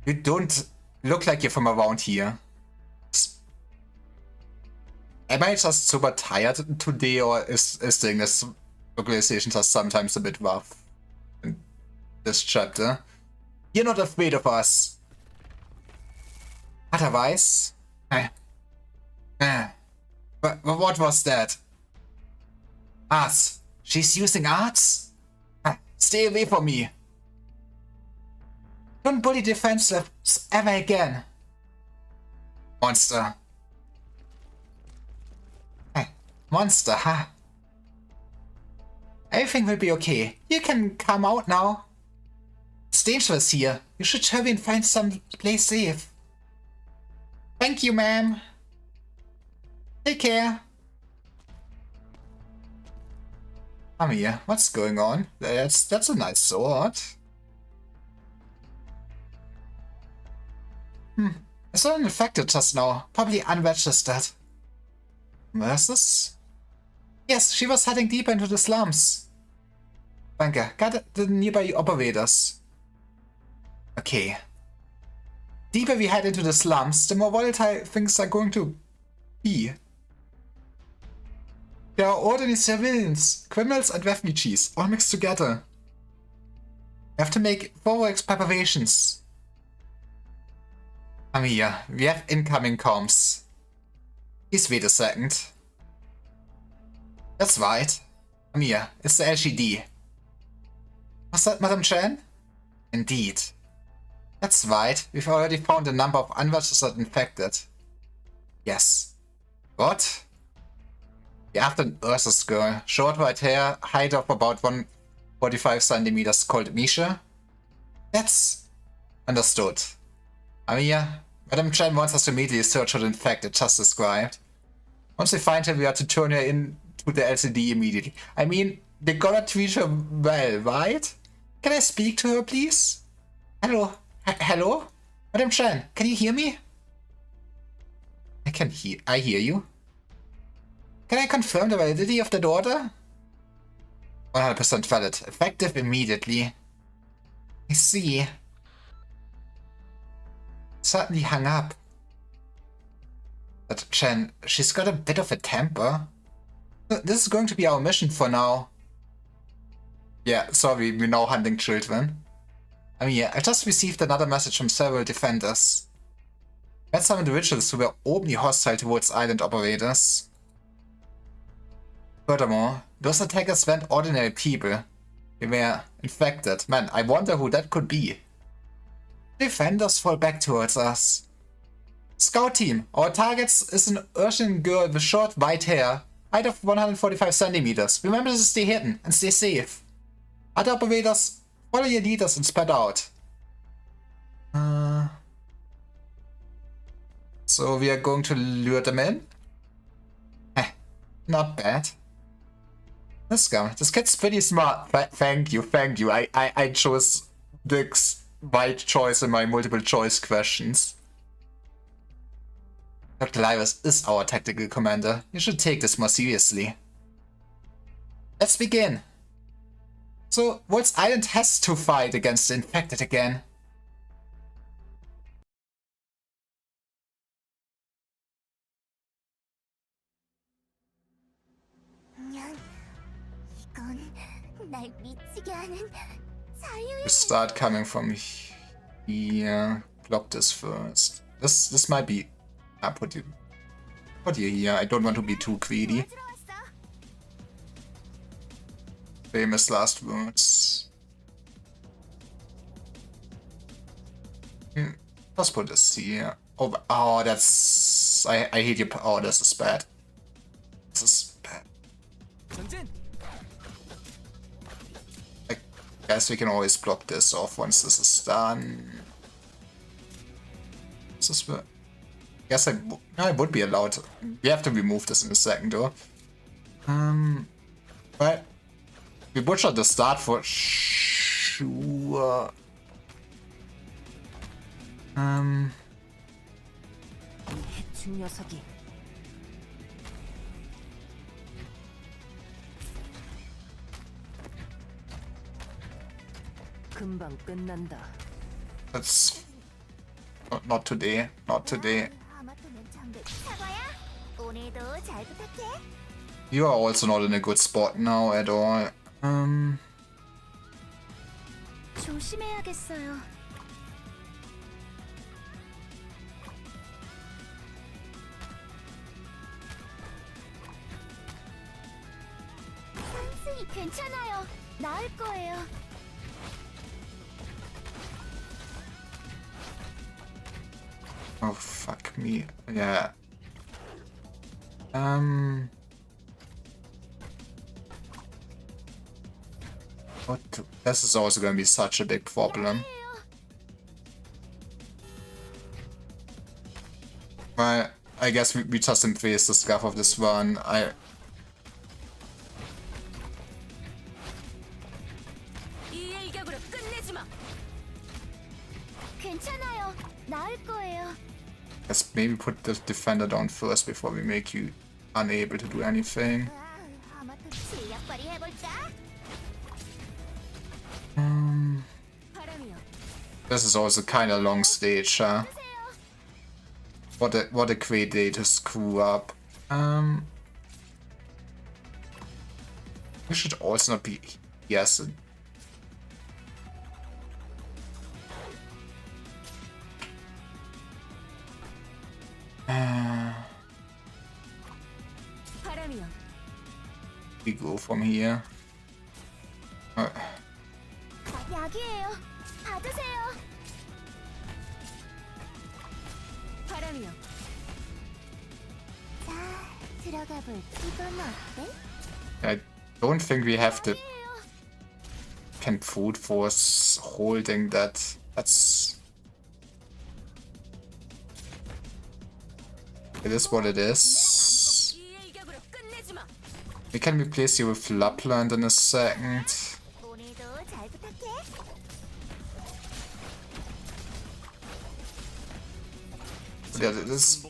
You don't look like you're from around here. Am I just super tired today, or is this localization just sometimes a bit rough in this chapter? You're not afraid of us. Otherwise... What was that? Arts. She's using arts? Stay away from me. Don't bully defenseless ever again. Monster. Monster, huh? Everything will be okay. You can come out now. It's dangerous here. You should hurry and find some place safe. Thank you, ma'am. Take care. Amir, what's going on? That's a nice sword. I saw an infected just now. Probably unregistered. Versus? Yes, she was heading deeper into the slums. Danke. Got the nearby operators. Okay. Deeper we head into the slums, the more volatile things are going to be. There are ordinary civilians, criminals and refugees, all mixed together. We have to make forward preparations. Amir, we have incoming comms. Please wait a second. That's right. Amir, it's the LGD. Was that Madame Chen? Indeed. That's right, we've already found a number of unregistered infected. Yes. What? The after Ursus girl, short white hair, height of about 145 centimeters, called Misha? That's understood. Amir, Madame Chen wants us to immediately search for the infected just described. Once we find her, we are to turn her into the LCD immediately. I mean, they gotta treat her well, right? Can I speak to her, please? Hello? Hello? Madame Chen, can you hear me? I hear you. Can I confirm the validity of the order? 100% valid. Effective immediately. I see. Suddenly hung up. But Chen, she's got a bit of a temper. This is going to be our mission for now. Yeah, sorry, we're now hunting children. I mean, yeah, I just received another message from several defenders. Met some individuals who were openly hostile towards island operators. Furthermore, those attackers weren't ordinary people. They were infected. Man, I wonder who that could be. Defenders fall back towards us. Scout team, our target is an Urchin girl with short white hair, height of 145 centimeters. Remember to stay hidden and stay safe. Other operators, follow your leaders and spread out. So we are going to lure them in? Not bad. This guy, this kid's pretty smart. Thank you. I chose Dick's right choice in my multiple choice questions. Dr. Lyris is our tactical commander. You should take this more seriously. Let's begin. So, Waltz Island has to fight against the infected again. 이건 날 미치게 하는 자유의 We start coming from here. Block this first. This might be. Put you here. I don't want to be too greedy. Famous last words. Let's put this here. Oh, that's. I hate you. Oh, this is bad. This is bad. I guess we can always block this off once this is done. This is where. Guess I would be allowed to. We have to remove this in a second, though. But we butchered the start for sure. 해충 녀석이 금방 끝난다. That's not today. Not today. 하마터면 잠들 사과야. 오늘도 잘 부탁해. You are also not in a good spot now at all. 조심해야겠어요. 상승이 괜찮아요. 나을 거예요. Oh fuck me. Yeah. This is also gonna be such a big problem. Well, I guess we just face the scuff of this one. 괜찮아요. 나을 거예요. Let's maybe put the defender down first before we make you unable to do anything. 하마터면 실력 발휘해볼까? This is also kind of long stage, huh? What a great day to screw up. We should also not be. Yes. We go from here. 약이에요. 받으세요. 자, 들어가 볼게. 이건 어때? I don't think we have the can brute force holding that. That's. It is what it is. We can replace you with Lapland in a second. 오늘도 잘 부탁해. Yeah, this.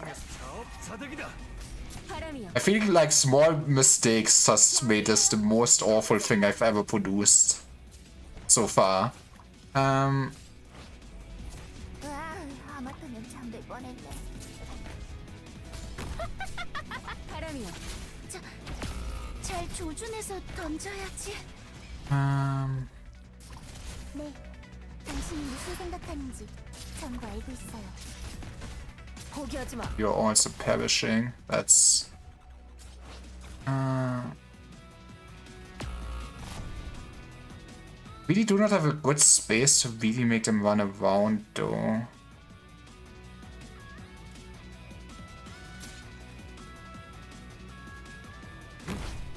I feel like small mistakes just made this the most awful thing I've ever produced so far. 하마터면 잠들 뻔했네. 잘 조준해서 던져야지. 네, 당신이 무슨 생각하는지 전부 알고 있어요. 포기하지 마. You're also perishing. That's. Really do not have a good space to really make them run around though.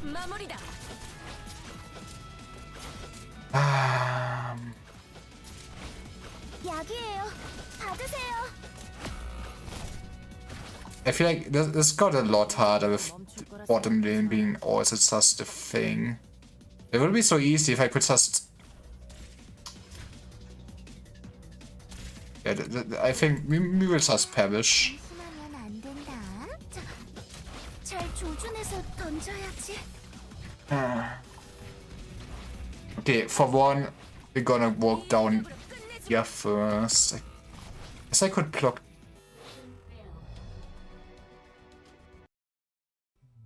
마무리다. 약이에요. 받으세요. I feel like this got a lot harder with bottom lane being also just a thing. It would be so easy if I could just. Yeah, I think we will just perish. 심하면 안 된다. 자, 잘 조준해서 던져야지. Okay, for one, we're gonna walk down here first. I guess I could block.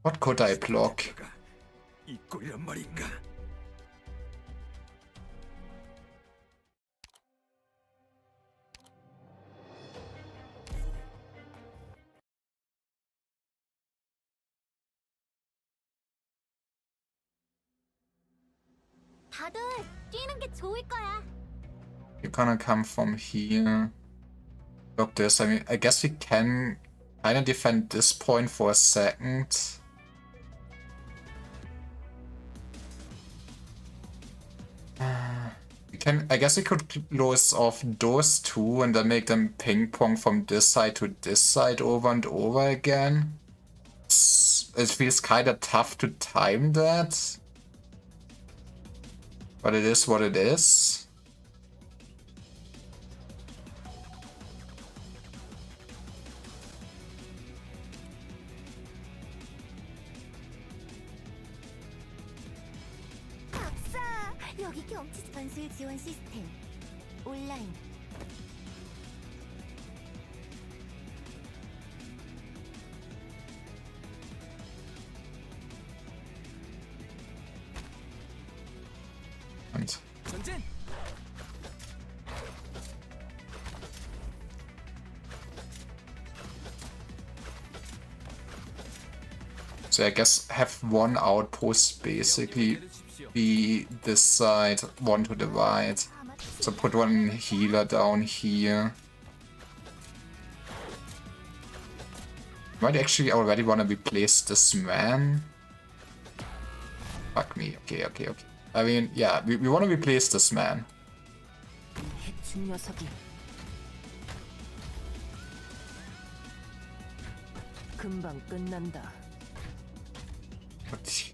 What could I block? 이 꼴이란 말인가? 다들 뛰는 게 좋을 거야. You're gonna come from here. Block this. I mean, I guess we can kind of defend this point for a second. We can. I guess we could close off those two and then make them ping pong from this side to this side over and over again. It feels kind of tough to time that. But it is what it is. 박사, 여기 경치 전술 지원 시스템 온라인. And 전진! so I guess have one outpost basically be this side, one to the right. So put one healer down here. Might actually already want to replace this man. Fuck me. Okay. I mean, yeah, we want to replace this man. 해충 녀석이. 금방 끝난다. But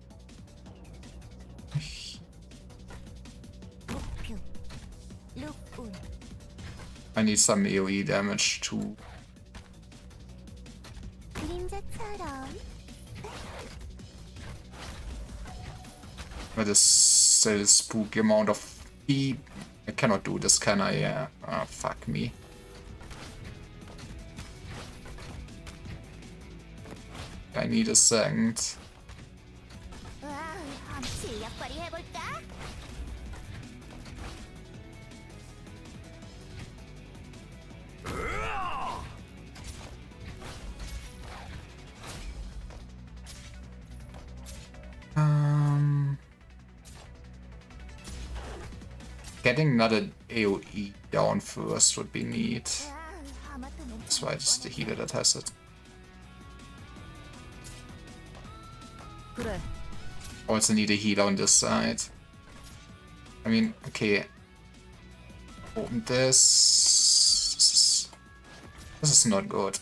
목표 룩온. I need some AoE damage too. 그림자처럼. With a still spooky amount of E. I cannot do this, can I? Yeah. Ah, fuck me. I need a second. 와, 실력발휘 해볼까? Getting another AoE down first would be neat. 와, 하마터면 That's why it's the healer that has it. 그래. Also need a healer on this side. I mean, okay. Open this. This is not good.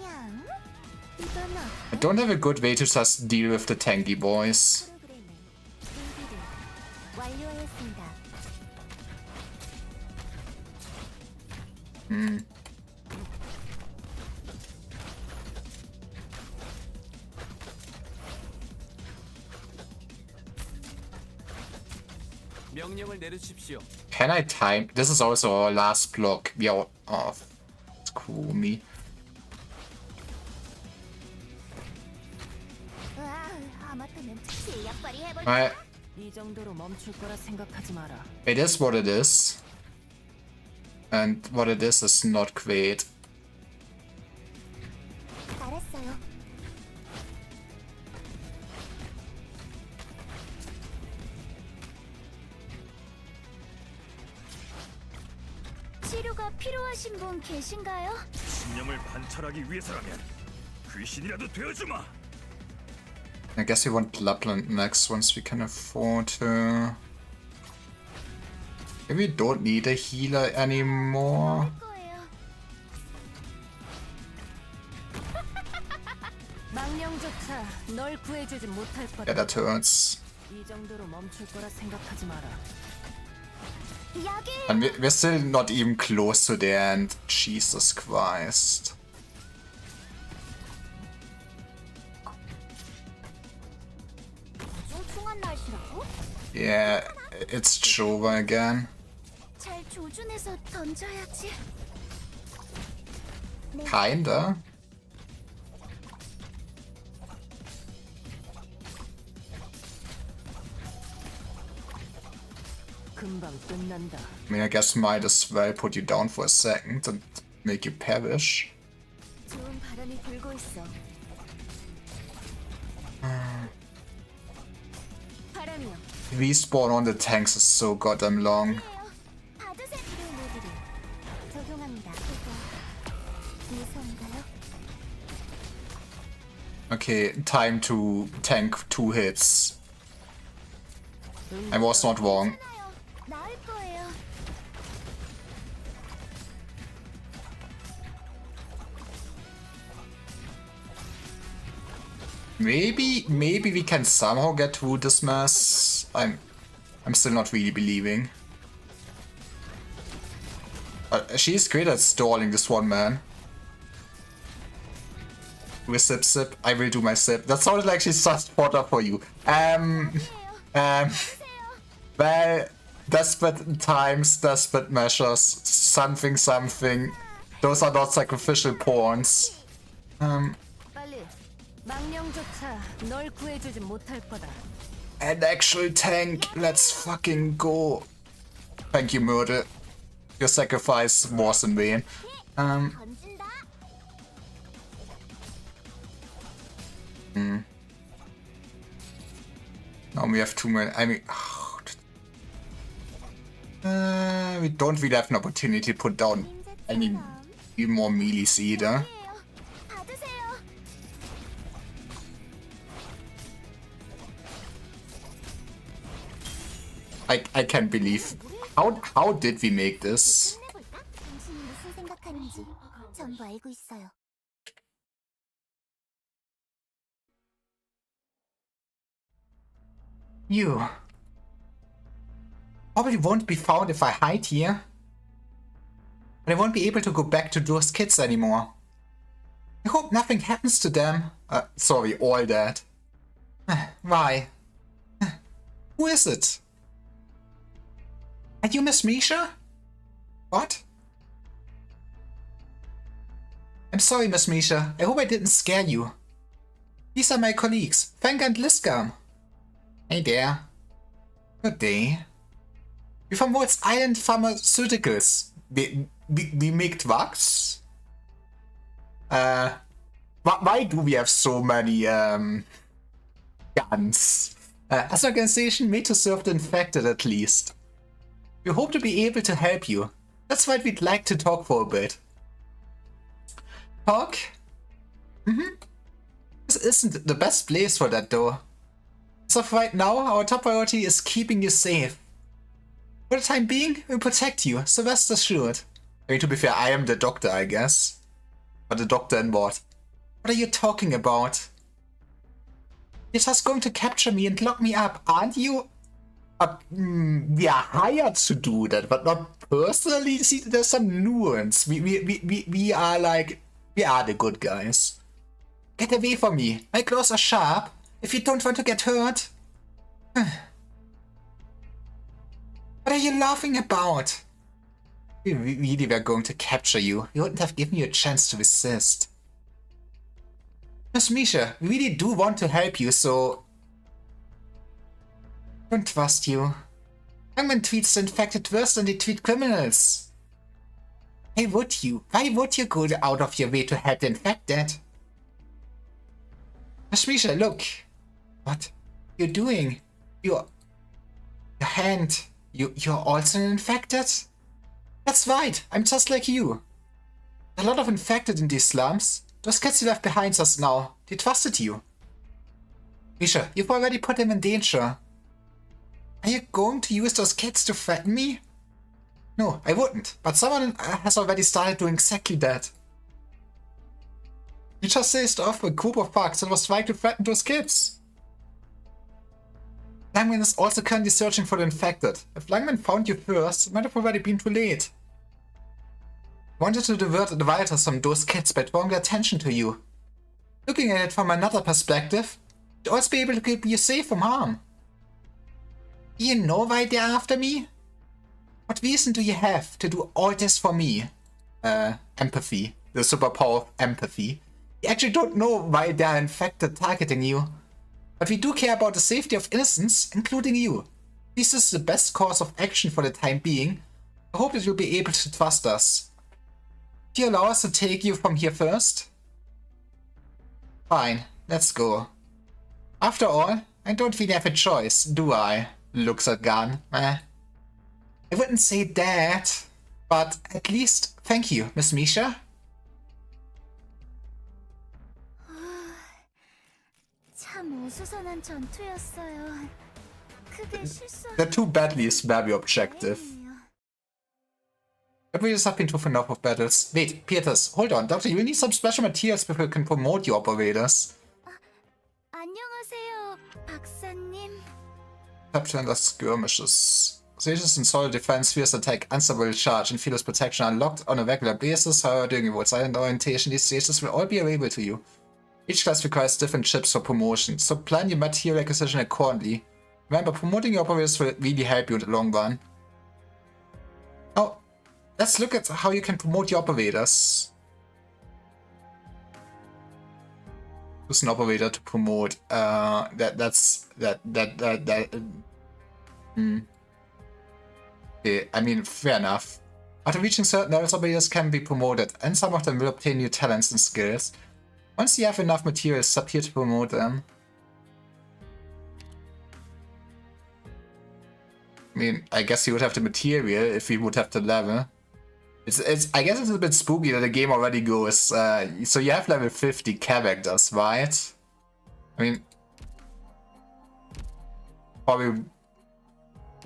냥. 이건 I don't have a good way to just deal with the tanky boys. 프로그램을 준비를 완료하였습니다. 명령을 내려주십시오. Can I time? This is also our last block. We are off. Screw me. 와, 하마터면 실력발휘 해볼까? I 이 정도로 멈출 거라 생각하지 마라. It is what it is. And what it is not great. 알았어요. 치료가 필요하신 분 계신가요? 신념을 관찰하기 위해서라면 귀신이라도 되어주마. I guess we want Lapland next once we can afford to. Maybe we don't need a healer anymore. 거예요. 망령조차 널 구해주지 못할 거다. Yeah, that hurts. 이 정도로 멈출 거라 생각하지 마라. 여기 And we're still not even close to the end. Jesus Christ. 퉁퉁한 날씨라고? Yeah, it's Jova again. 잘 조준해서 던져야지. Kinda. 금방 끝난다. I mean, I guess might as well put you down for a second and make you perish. 좋은 바람이 불고 있어. 바람이요. Respawn on the tanks is so goddamn long. 받으세요. 치료 모드를 적용합니다. 무서운가요? Okay, time to tank 2 hits. I was not wrong. 괜찮아요. 나을 거예요. Maybe we can somehow get through this mess. I'm still not really believing. She's great at stalling this one man. Do a sip sip. I will do my sip. That sounded like she's just fodder for you. Well, desperate times, desperate measures, something something. Those are not sacrificial pawns. 빨리. 망령조차 널 구해주지 못할 거다. An actual tank. Let's fucking go. Thank you, Myrtle. Your sacrifice was in vain. 던진다. Now we have too many. I mean, we don't really have an opportunity to put down any more melees either. 받으세요. I can't believe. How did we make this? 끝내볼까? 당신이 무슨 생각하는지 전부 알고 있어요. You probably won't be found if I hide here. But I won't be able to go back to those kids anymore. I hope nothing happens to them. Sorry, all that. Why? Who is it? Are you Miss Misha? What? I'm sorry, Miss Misha. I hope I didn't scare you. These are my colleagues, Fang and Liscam. Hey there. Good day. We're from Woods Island Pharmaceuticals. We make drugs? Why do we have so many, guns? As an organization made to serve the infected at least. We hope to be able to help you. That's why we'd like to talk for a bit. Talk? This isn't the best place for that though. As of right now, our top priority is keeping you safe. For the time being, we'll protect you, so rest assured. I mean, to be fair, I am the doctor, I guess. But the doctor in what? What are you talking about? You're just going to capture me and lock me up, aren't you? We are hired to do that, but not personally. See, there's some nuance. We are like, we are the good guys. Get away from me. My claws are sharp. If you don't want to get hurt. What are you laughing about? We really were going to capture you. We wouldn't have given you a chance to resist. Miss Misha, we really do want to help you, so... Don't trust you. Youngman treats the infected worse than they treat criminals. Why would you? Why would you go out of your way to help the infected? Ashmisha, look. What you're doing? Your hand. You're also an infected? That's right. I'm just like you. A lot of infected in these slums. Those kids you left behind us now. They trusted you. Misha, you've already put them in danger. Are you going to use those kids to threaten me? No, I wouldn't. But someone has already started doing exactly that. You just chased off a group of thugs and was trying to threaten those kids. Langman is also currently searching for the infected. If Langman found you first, it might have already been too late. Wanted to divert the rioters from those kids by drawing their attention to you. Looking at it from another perspective, you'd also be able to keep you safe from harm. Do you know why they're after me? What reason do you have to do all this for me? Empathy. The superpower of empathy. We actually don't know why they're infected targeting you. But we do care about the safety of innocents, including you. This is the best course of action for the time being. I hope that you'll be able to trust us. Do you allow us to take you from here first? Fine, let's go. After all, I don't really have a choice, do I? Looks at Gun. I wouldn't say that, but at least thank you, Miss Misha. 참 어수선한 전투였어요. 크게 실수한 The two badly is very objective. But we just have been through enough of battles. Wait, Peters, hold on. Doctor, you need some special materials before you can promote your operators. 안녕하세요, 박사님. Captain the skirmishes. Stages in solid defense, fierce attack, unstoppable charge, and fearless protection are unlocked on a regular basis. However, during your silent orientation, these stages will all be available to you. Each class requires different chips for promotion, so plan your material acquisition accordingly. Remember, promoting your operators will really help you in the long run. Now, let's look at how you can promote your operators. Use an operator to promote. Okay, I mean, fair enough. After reaching certain levels, operators can be promoted, and some of them will obtain new talents and skills. Once you have enough materials, stop here to promote them. I mean, I guess you would have the material if you would have the level. I guess it's a bit spooky that the game already goes. So you have level 50 characters, right? I mean, probably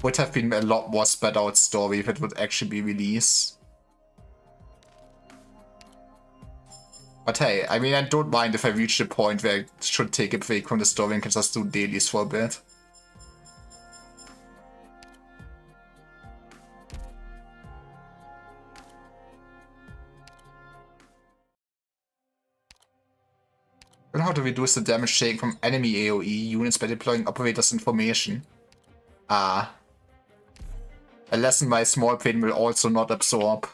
would have been a lot more spread out story if it would actually be released. But hey, I mean, I don't mind if I reach the point where I should take a break from the story and can just do dailies for a bit. Learn how to reduce the damage taken from enemy AoE units by deploying operators information. Ah. A lesson my small brain will also not absorb.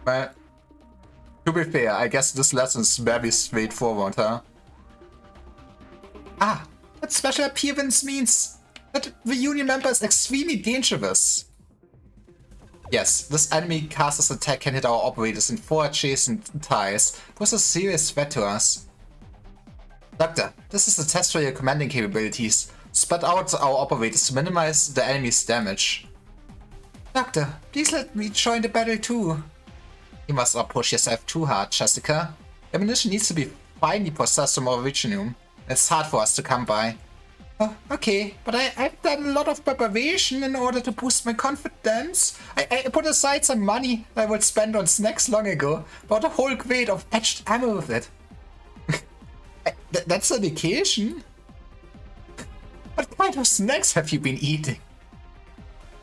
Well, to be fair, I guess this lesson is very straightforward, huh? Ah, that special appearance means that the Union member is extremely dangerous. Yes, this enemy caster's attack can hit our operators in 4 adjacent tiles, pose a serious threat to us. Doctor, this is a test for your commanding capabilities. Spread out our operators to minimize the enemy's damage. Doctor, please let me join the battle too. You must not push yourself too hard, Jessica. Ammunition needs to be finely processed from Originium. It's hard for us to come by. Oh, okay, but I've done a lot of preparation in order to boost my confidence. I put aside some money I would spend on snacks long ago. Bought a whole crate of etched ammo with it. That's a vacation? What kind of snacks have you been eating?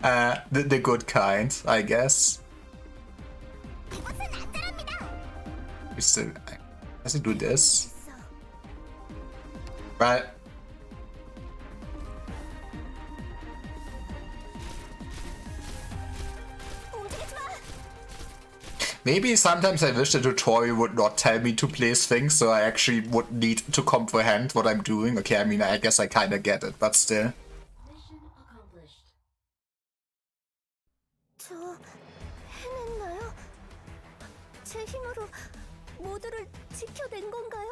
The good kind, I guess. We still... Does it do this? Right. Maybe sometimes I wish the tutorial would not tell me to place things, so I actually would need to comprehend what I'm doing. Okay, I mean, I guess I kinda get it, but still. 저 해냈나요? 제 힘으로 모두를 지켜낸 건가요?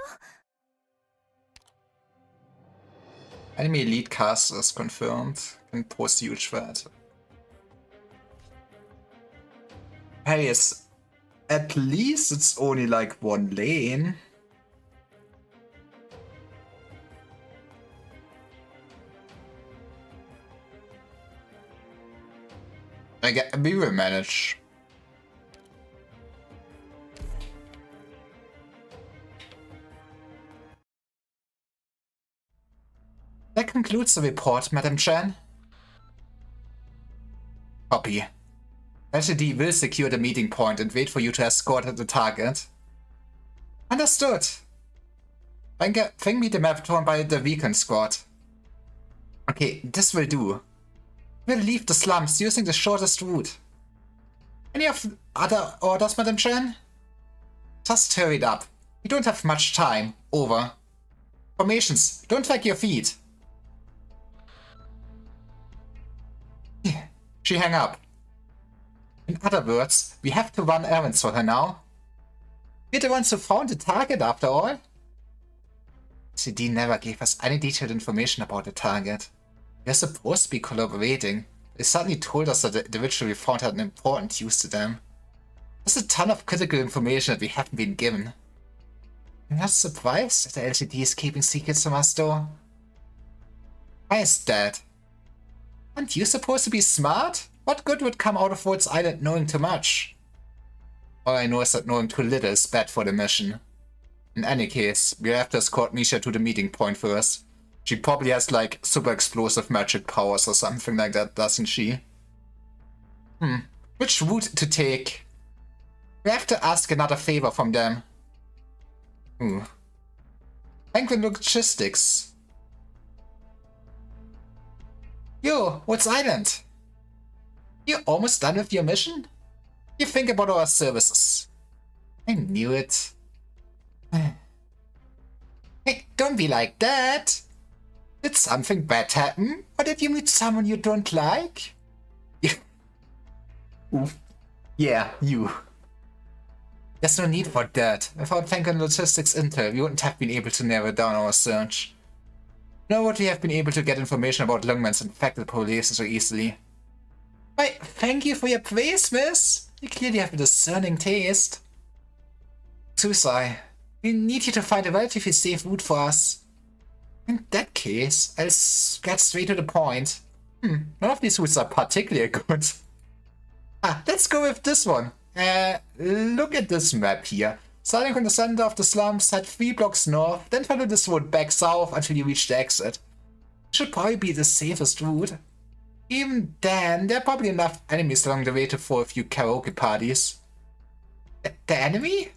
Enemy elite casters confirmed. Can pose huge threat. Hey, at least it's only like one lane. We will manage. That concludes the report, Madam Chan. Copy. LCD will secure the meeting point and wait for you to escort the target. Understood. Bring me the map torn by the Weekend Squad. Okay, this will do. We'll leave the slums using the shortest route. Any of other orders, Madam Chan? Just hurry it up. We don't have much time. Over. Formations, don't drag your feet. She hung up. In other words, we have to run errands for her now. We're the ones who found the target after all. CD never gave us any detailed information about the target. We're supposed to be collaborating. They suddenly told us that the individual we found had an important use to them. There's a ton of critical information that we haven't been given. I'm not surprised that the LCD is keeping secrets from us though. Why is that? Aren't you supposed to be smart? What good would come out of Rhodes Island knowing too much? All I know is that knowing too little is bad for the mission. In any case, we'll have to escort Misha to the meeting point first. She probably has like super explosive magic powers or something like that, doesn't she? Which route to take? We have to ask another favor from them. Penguin Logistics. Yo, Rhodes Island? You almost done with your mission? You think about our services. I knew it. Hey, don't be like that. Did something bad happen? Or did you meet someone you don't like? Yeah, you. There's no need for that. Without Penguin Logistics intel, we wouldn't have been able to narrow down our search. Nor would we have been able to get information about Lungman's infected population so easily. Why, thank you for your praise, miss. You clearly have a discerning taste. Susai, we need you to find a relatively safe route for us. In that case, I'll get straight to the point. None of these routes are particularly good. Let's go with this one. Look at this map here. Starting from the center of the slums, head 3 blocks north, then follow this road back south until you reach the exit. Should probably be the safest route. Even then, there are probably enough enemies along the way to throw a few karaoke parties. The enemy? It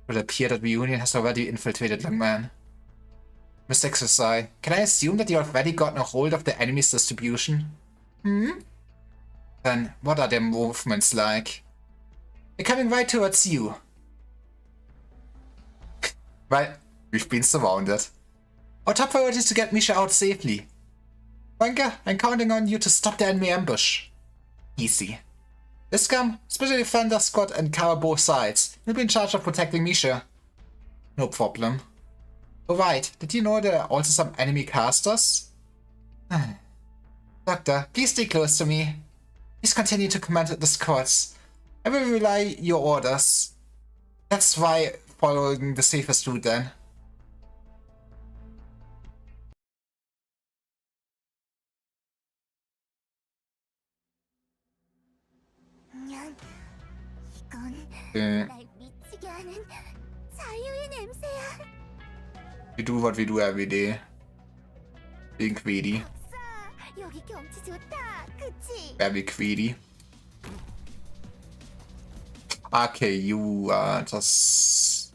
would appear that Reunion has already infiltrated Lungman. Mr. Exercise, can I assume that you have already gotten a hold of the enemy's distribution? Then, what are their movements like? They're coming right towards you. Right, we've been surrounded. Our top priority is to get Misha out safely. Wanker, I'm counting on you to stop the enemy ambush. Easy. Iskam, Special Defender Squad and cover both sides. You'll be in charge of protecting Misha. No problem. Oh right, did you know there are also some enemy casters? Doctor, please stay close to me. Please continue to command the squads. I will relay your orders. That's why following the safest route then. 이건 날 미치게 하는 자유의 냄새야. We do what we do every day. Being greedy. 여기 경치 좋다, 그치? Very greedy. Okay, you just...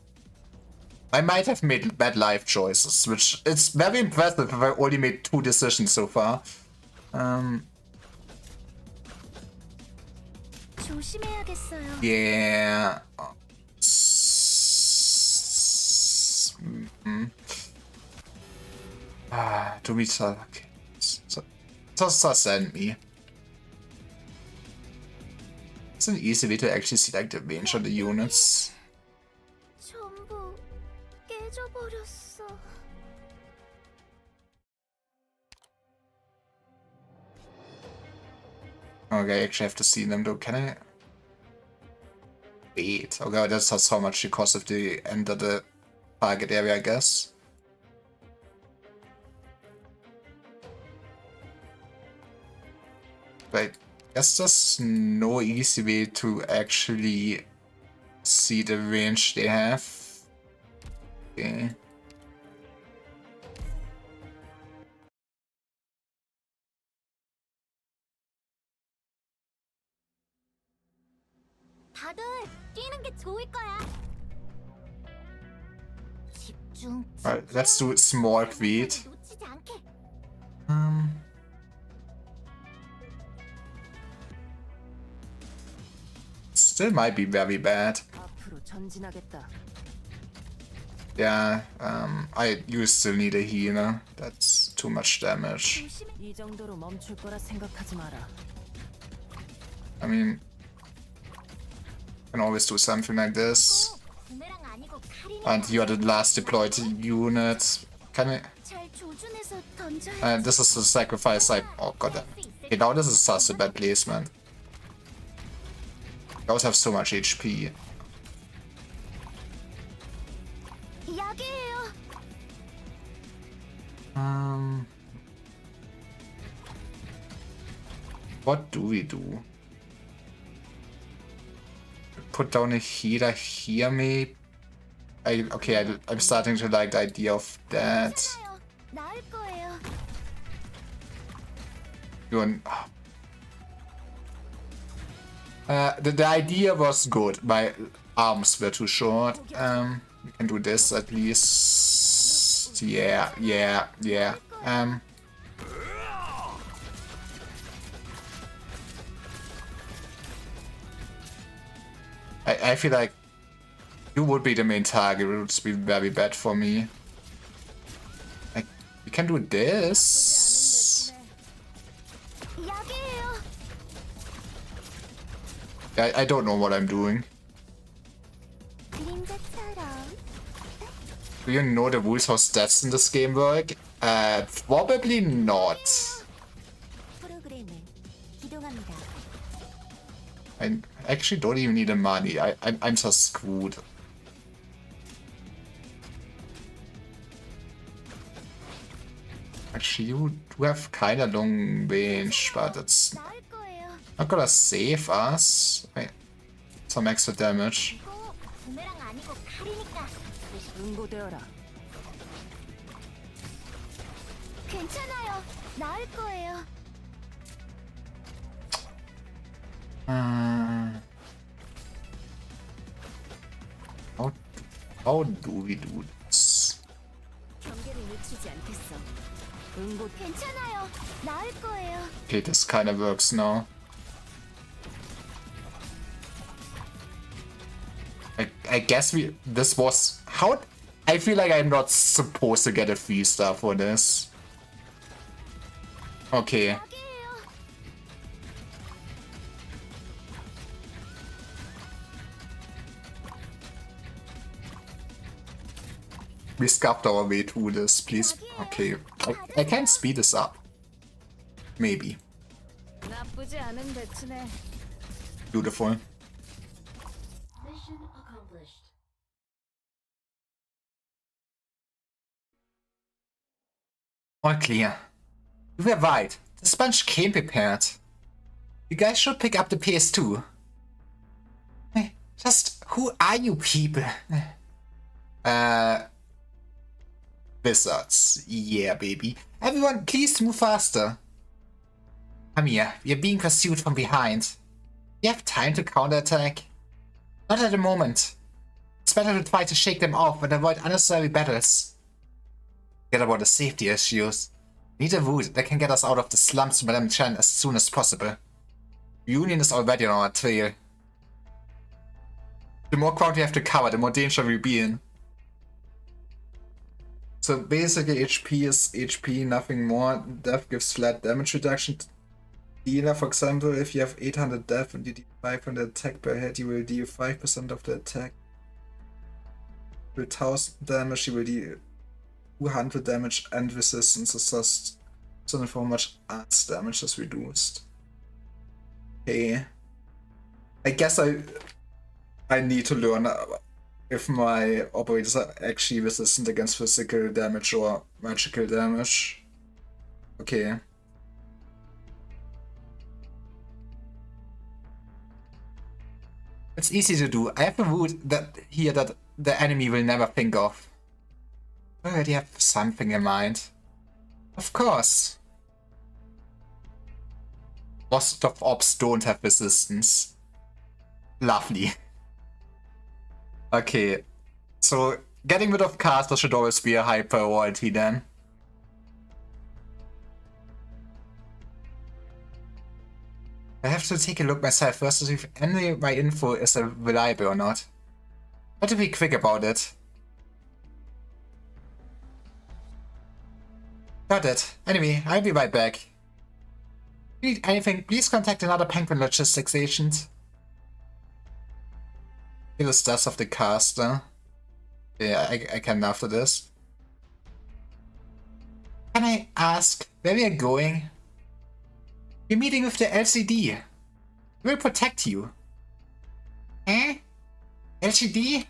I might have made bad life choices, which it's very impressive if I only made 2 decisions so far. 조심해야겠어요. Yeah. Do we okay. Just send me. It's an easy way to actually see like the range of the units. 전부 깨져버렸어. Okay, I actually have to see them though. Can I? Wait. Okay, that's just how much it costs if they enter the target area, I guess. But I guess there's no easy way to actually see the range they have. Okay. 다들 뛰는 게 좋을 거야. 집중. Alright, let's do small speed. 놓치지 않게. Still might be very bad. 앞으로 전진하겠다. Yeah, you still need a healer. That's too much damage. 조심해. 이 정도로 멈출 거라 생각하지 마라. I mean, can always do something like this. 부메랑 아니고 칼이니까. And you are the last deployed unit. Can I? 잘 조준해서 던져야. This is the sacrifice I. Oh god. Okay, now this is such a bad placement. They also have so much HP. 약이에요. What do we do? Put down a healer here, maybe? I'm starting to like the idea of that. 괜찮아요. 나을 거예요. The idea was good. My arms were too short. We can do this at least. Yeah. I feel like you would be the main target. It would be very bad for me. We can do this. 약이에요. I don't know what I'm doing. 그림자처럼. Do you know the rules how stats in this game work? Probably not. 프로그램을 기동합니다. I actually don't even need the money. I'm just screwed. Actually, you do have kind of long range, but it's 나을 거예요. not gonna save us. Wait, some extra damage. 이거 부메랑 아니고 칼이니까. 응고되어라. 괜찮아요. 나을 거예요. How do we do this? 경계를 늦추지 않겠어. 응고 괜찮아요. 나을 거예요. Okay, this kind of works now. I guess this was how. I feel like I'm not supposed to get a 3-star for this. Okay. 약이에요. We scuffed our way through this, please. Okay. I can speed this up. Maybe. 나쁘지 않은 배치네. Beautiful. Mission accomplished. All clear. You were right. The sponge came prepared. You guys should pick up the PS2. Just who are you people? Wizards. Yeah, baby. Everyone, please move faster. Come here. We are being pursued from behind. You have time to counterattack? Not at the moment. It's better to try to shake them off and avoid unnecessary battles. Forget about the safety issues. We need a route that can get us out of the slums to Madame Chen as soon as possible. Union is already on our tail. The more ground you have to cover, the more danger we'll be in. So basically HP is HP, nothing more. Death gives flat damage reduction. Dealer, for example, if you have 800 death and you deal 500 attack per hit, you will deal 5% of the attack. With 1000 damage, you will deal 200 damage and resistance is just so for how much arts damage is reduced. Okay. I guess I need to learn if my operators are actually resistant against physical damage or magical damage. Okay. It's easy to do. I have a route that the enemy will never think of. I already have something in mind. Of course. Most of ops don't have resistance. Lovely. Okay. So getting rid of casters should always be a high priority then. I have to take a look myself first to see if any of my info is reliable or not. I have to be quick about it. Got it. Anyway, I'll be right back. If you need anything, please contact another Penguin Logistics agent. Here the stats of the caster. Yeah, I can after this. Can I ask where we are going? You're meeting with the LCD. We will protect you. Eh? LCD?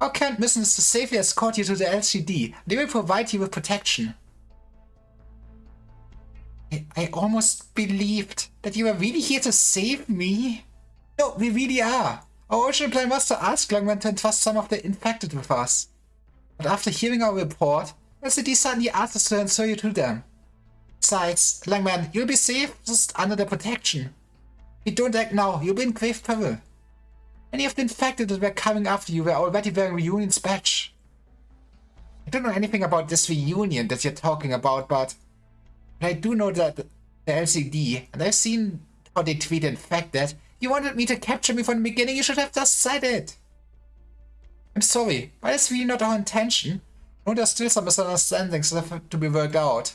Our current mission is to safely escort you to the LCD. They will provide you with protection. I almost believed that you were really here to save me. No, we really are. Our original plan was to ask Langman to entrust some of the infected with us. But after hearing our report, LCD suddenly asked us to transfer you to them. Besides, Langman, you'll be safe just under their protection. If you don't act now, you'll be in grave peril. Any of the infected that were coming after you were already wearing Reunion's badge. I don't know anything about this reunion that you're talking about, but I do know that the LCD, and I've seen how they treat infected. You wanted me to capture me from the beginning, you should have just said it. I'm sorry, but it's really not our intention. No, there's still some misunderstandings that have to be worked out.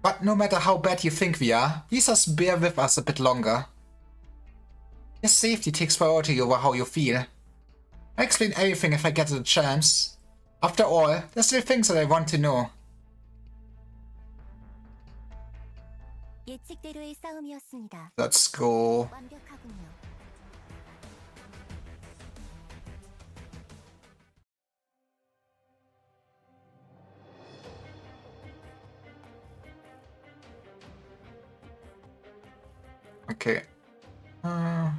But no matter how bad you think we are, please just bear with us a bit longer. Your safety takes priority over how you feel. I'll explain everything if I get the chance. After all, there's still things that I want to know. 예측대로의 싸움이었습니다. Let's go. 완벽하군요. Okay.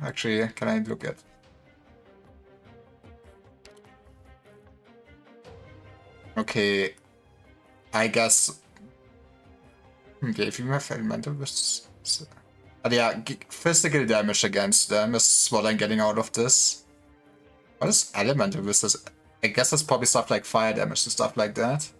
Actually, can I look at? Okay. I guess. Okay, if you have elemental resistance. Yeah, physical damage against them is what I'm getting out of this. What is elemental resistance? I guess it's probably stuff like fire damage and stuff like that.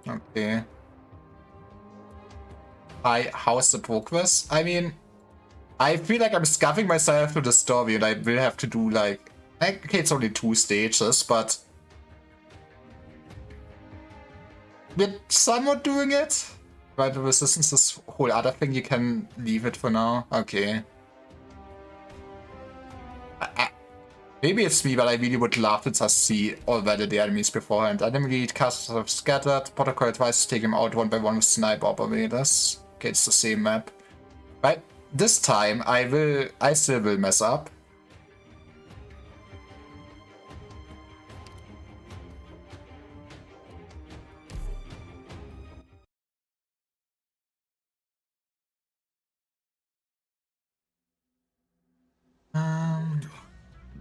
Okay. How's the progress? I mean, I feel like I'm scuffing myself through the story and I will have to do like... Okay, it's only 2 stages, but... we're somewhat doing it. Right, the resistance is a whole other thing, you can leave it for now. Okay. Maybe it's me, but I really would love to just see already the enemies beforehand. Enemy lead casters have scattered. Protocol advises to take them out one by one with sniper operators. Okay, it's the same map. Right, this time I still will mess up.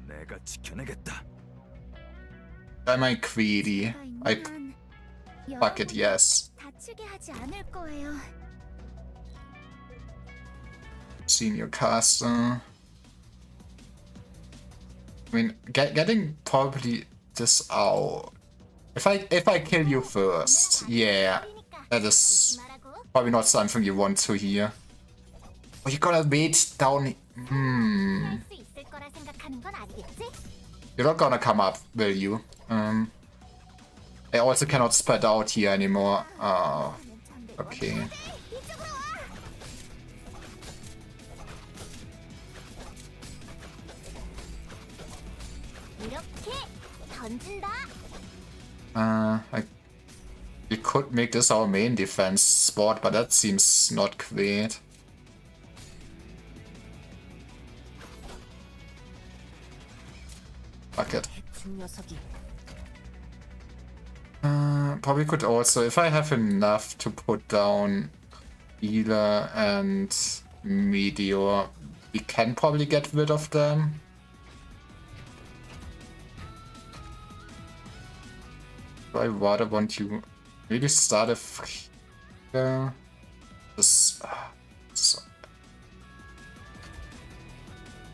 내가 지켜내겠다. Am I greedy? I fuck it, yes. 다치게 하지 않을 거예요. Senior caster. I mean, getting probably this out. If I kill you first, yeah, that is probably not something you want to hear. Oh, you're gonna wait down. 할 수 있을 거라 생각하는 건 아니겠지? You're not gonna come up, will you? I also cannot spread out here anymore. Okay. 이쪽으로 와. 이렇게 던진다. We could make this our main defense spot, but that seems not great. Fuck it. 대충 녀석이. Probably could also, if I have enough to put down Healer and Meteor, we can probably get rid of them. Do I rather want you maybe start a Healer? This, so.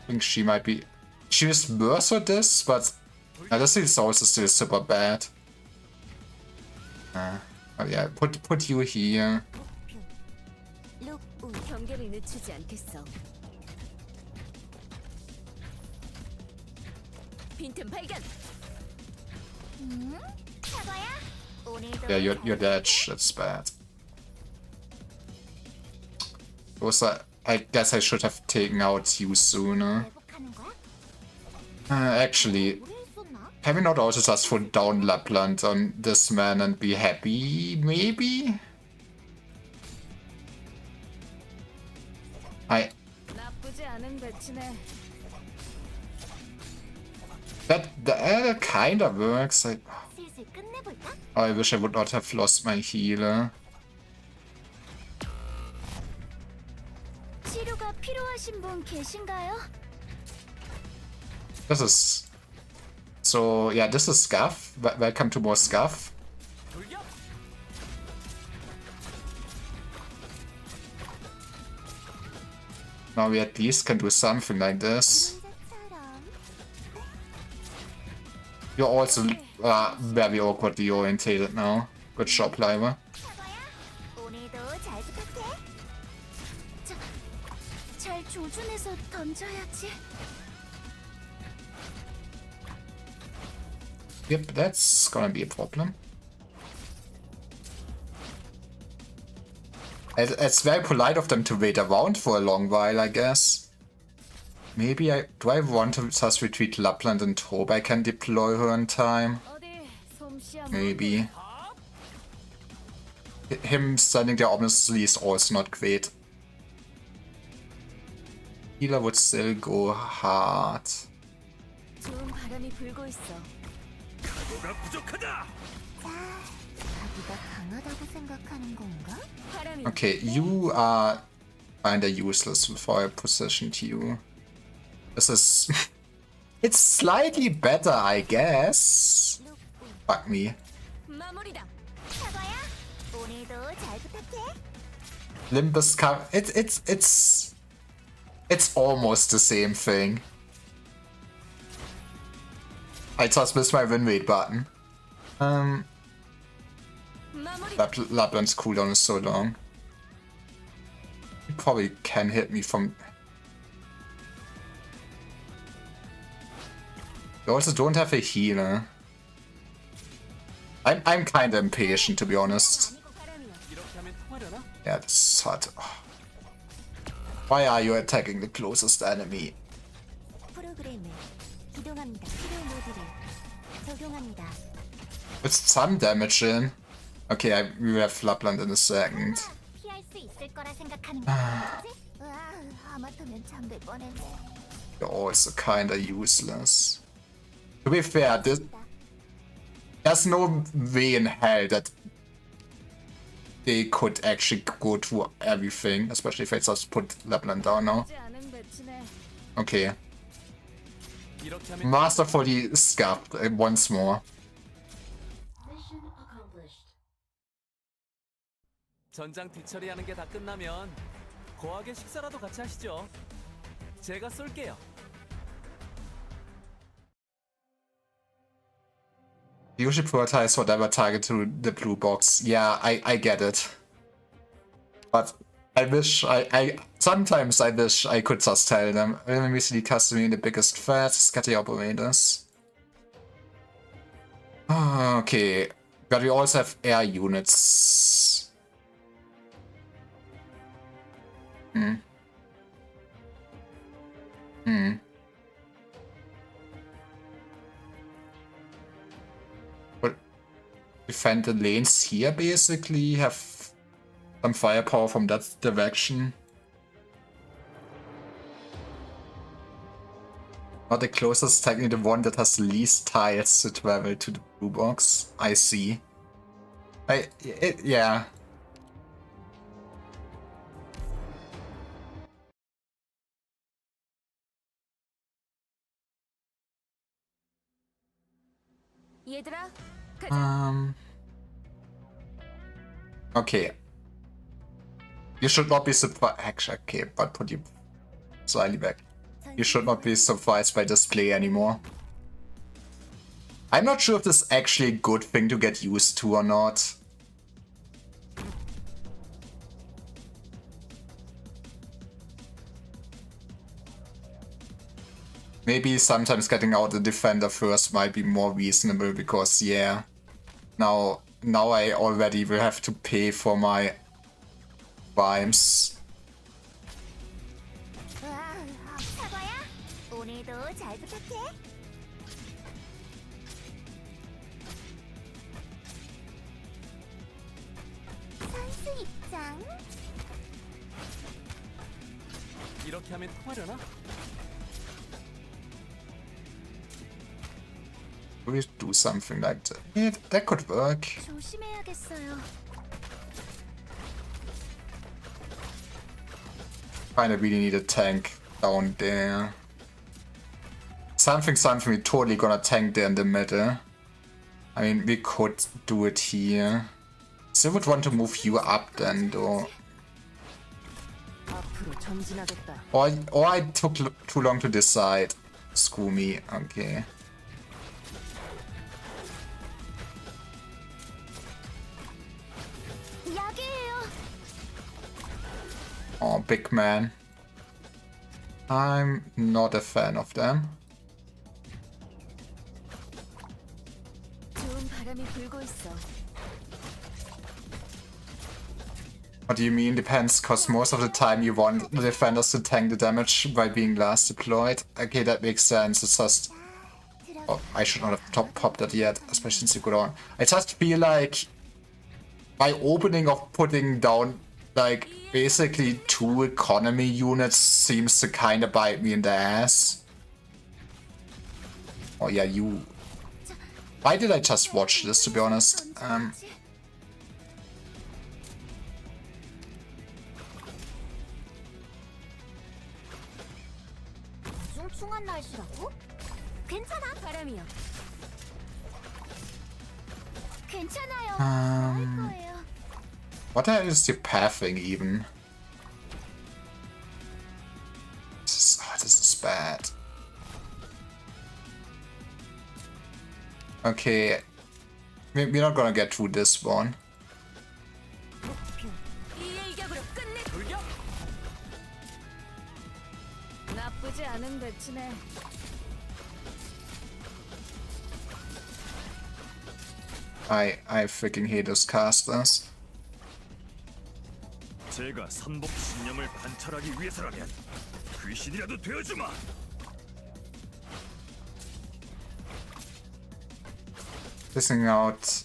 I think she might be. She is worse at this, but this is also still super bad. Oh yeah, put you here. 경계를 늦추지 않겠어. 빈틈 발견. 사과야. 오늘도 Yeah, you're dead. That's bad. Also, I guess I should have taken out you sooner. 회복하는 거야? Actually, 우리 있었나? can we not also just put down Lapland on this man and be happy, maybe? 나쁘지 않은 배치네. That kinda works. 슬슬 끝내볼까? I wish I would not have lost my healer. 치료가 필요하신 분 계신가요? This is... So, yeah, this is Scuff. Welcome to more Scuff. 돌격! Now we at least can do something like this. 혼자처럼. You're also very awkwardly orientated now. Good job, Liver. 사과야. 오늘도 잘 부탁해. 잘 조준해서 던져야지. Yep, that's gonna be a problem. It's very polite of them to wait around for a long while, I guess. Maybe do I want to just retreat Lapland and hope I can deploy her in time? 어디 솜씨야. Maybe. Him standing there obviously is also not great. Healer would still go hard. 좋은 바람이 불고 있어. 각오가 부족하다. 자기가 강하다고 생각하는 건가? 바람이. Okay, you are kinda useless before I positioned you. This is... It's slightly better, I guess. Fuck me. 마무리다. 사과야. 오늘도 잘 부탁해. Limbus it's almost the same thing. I just missed my win rate button. 마무리. Lapland's cooldown is so long. He probably can hit me from... You also don't have a healer. I'm kinda impatient, to be honest. 이렇게 하면 통하려나? Yeah, this is hard. Why are you attacking the closest enemy? 프로그램을 이동합니다. 치료 모드를 적용합니다. With some damage in. Okay, we will have Lapland in a second. 피할 수 있을 거라 생각하는 거지? 으아, 하마터면 잠들 뻔했네. You're also kinda useless. To be fair, there's no way in hell that they could actually go through everything, especially if I just put Lapland down now. 나쁘지 않은 배치네. Okay. 이렇게 하면 Masterfully scuffed once more. 전장 뒤처리하는 게 다 끝나면 거하게 식사라도 같이 하시죠. 제가 쏠게요. You should prioritize whatever target to the blue box. Yeah, I get it. But I wish sometimes I wish I could just tell them. Immediately customing the biggest threat, scatter operators. Okay. But we also have air units. But defend the lanes here basically, have some firepower from that direction. Not the closest, technically the one that has the least tiles to travel to the blue box. I see. Yeah. 얘들아, Okay. You should not be surprised. Actually, okay, but put you slightly back. You should not be surprised by this play anymore. I'm not sure if this is actually a good thing to get used to or not. Maybe sometimes getting out the defender first might be more reasonable because, yeah, now I already will have to pay for my rhymes. 와, 사과야? 오늘도 잘 부탁해. 선수 입장. 이렇게 하면 통하려나? We do something like that. Yeah, that could work. 조심해야겠어요. Kinda really need a tank down there. Something we totally gonna tank there in the middle. I mean, we could do it here. Still would want to move you up then, though. 앞으로 전진하겠다. Or I took too long to decide. Screw me. Okay. 약이에요. Oh, big man. I'm not a fan of them. 좋은 바람이 불고 있어. What do you mean? Depends, because most of the time you want the defenders to tank the damage by being last deployed. Okay, that makes sense. It's just... Oh, I should not have popped that yet, especially since you got on. I just feel like my opening of putting down, like, basically 2 economy units seems to kind of bite me in the ass. Oh yeah, you... Why did I just watch this, to be honest? 숭숭한 날씨라고? 괜찮아. 바람이요. 괜찮아요. 할 거예요. What the hell is the pathing even? This is bad. Okay. We're not gonna get through this one. 이 일격으로 끝내. 돌격! 나쁘지 않은 배치네. I freaking hate those casters. 제가 선복 신념을 관찰하기 위해서라면 귀신이라도 되어주마. Missing out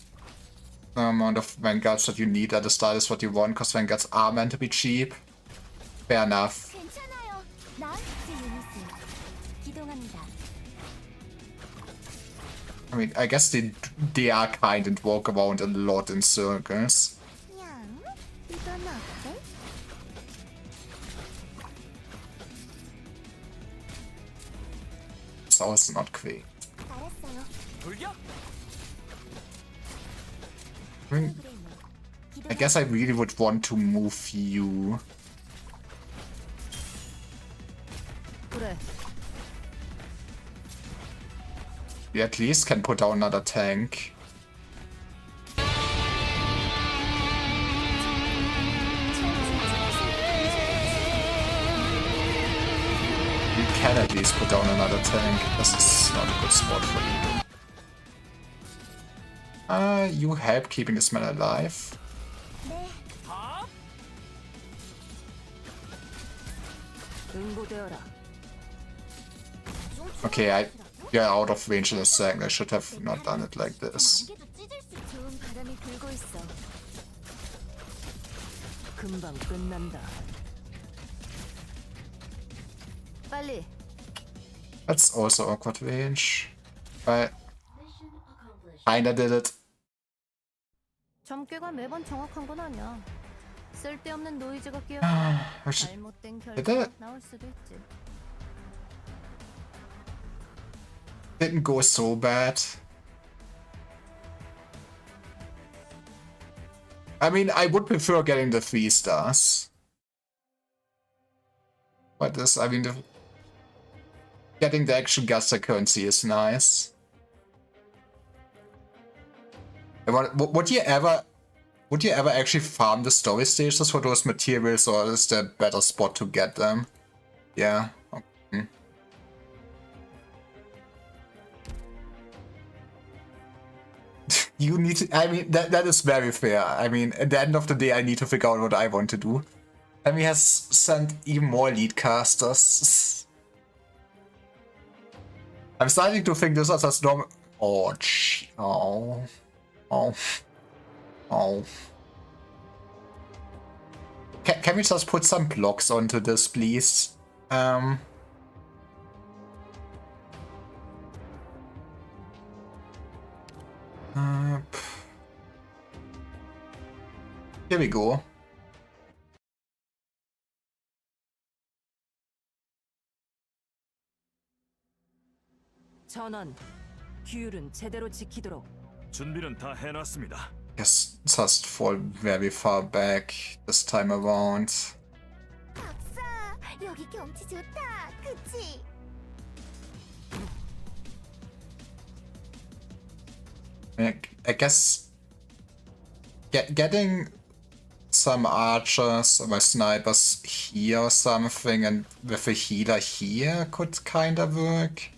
the amount of vanguards that you need at the start is what you want, because vanguards are meant to be cheap. Fair enough. 괜찮아요. 나이스 유니스. 기동합니다. I mean, I guess they are kind and walk around a lot in circles. 냥. 이건 어때? It's also not quick. 알았어요. 돌격! I mean, I guess I really would want to move you. We at least can put down another tank. We can at least put down another tank. This is not a good spot for you. You help keeping this man alive. 응고되어라. Okay, we are out of range in a second. I should have not done it like this. 안개도 찢을 수 좋은 바람이 불고 있어. 금방 끝난다. 빨리. That's also awkward range. But kinda did it. 점괘가 매번 정확한 건 아니야. 쓸데없는 노이즈가 끼어 Actually, 잘못된 did 결과가 it? 나올 수도 있지. Didn't go so bad. I mean, I would prefer getting the 3 stars. But this, I mean, getting the actual Gaster currency is nice. Would you ever actually farm the story stages for those materials, or is there a better spot to get them? Yeah. Okay. You need to, I mean, that is very fair. I mean, at the end of the day, I need to figure out what I want to do. And he has sent even more lead casters. I'm starting to think this is as normal. Oh, oh. Oh. Oh. Can we just put some blocks onto this, please? Here we go. 전원, 규율은 제대로 지키도록. 준비는 다 해놨습니다. Guess just fall very far back this time around. 박사, 여기 경치 좋다. 그치? I guess getting some archers or snipers here or something, and with a healer here could kinda work.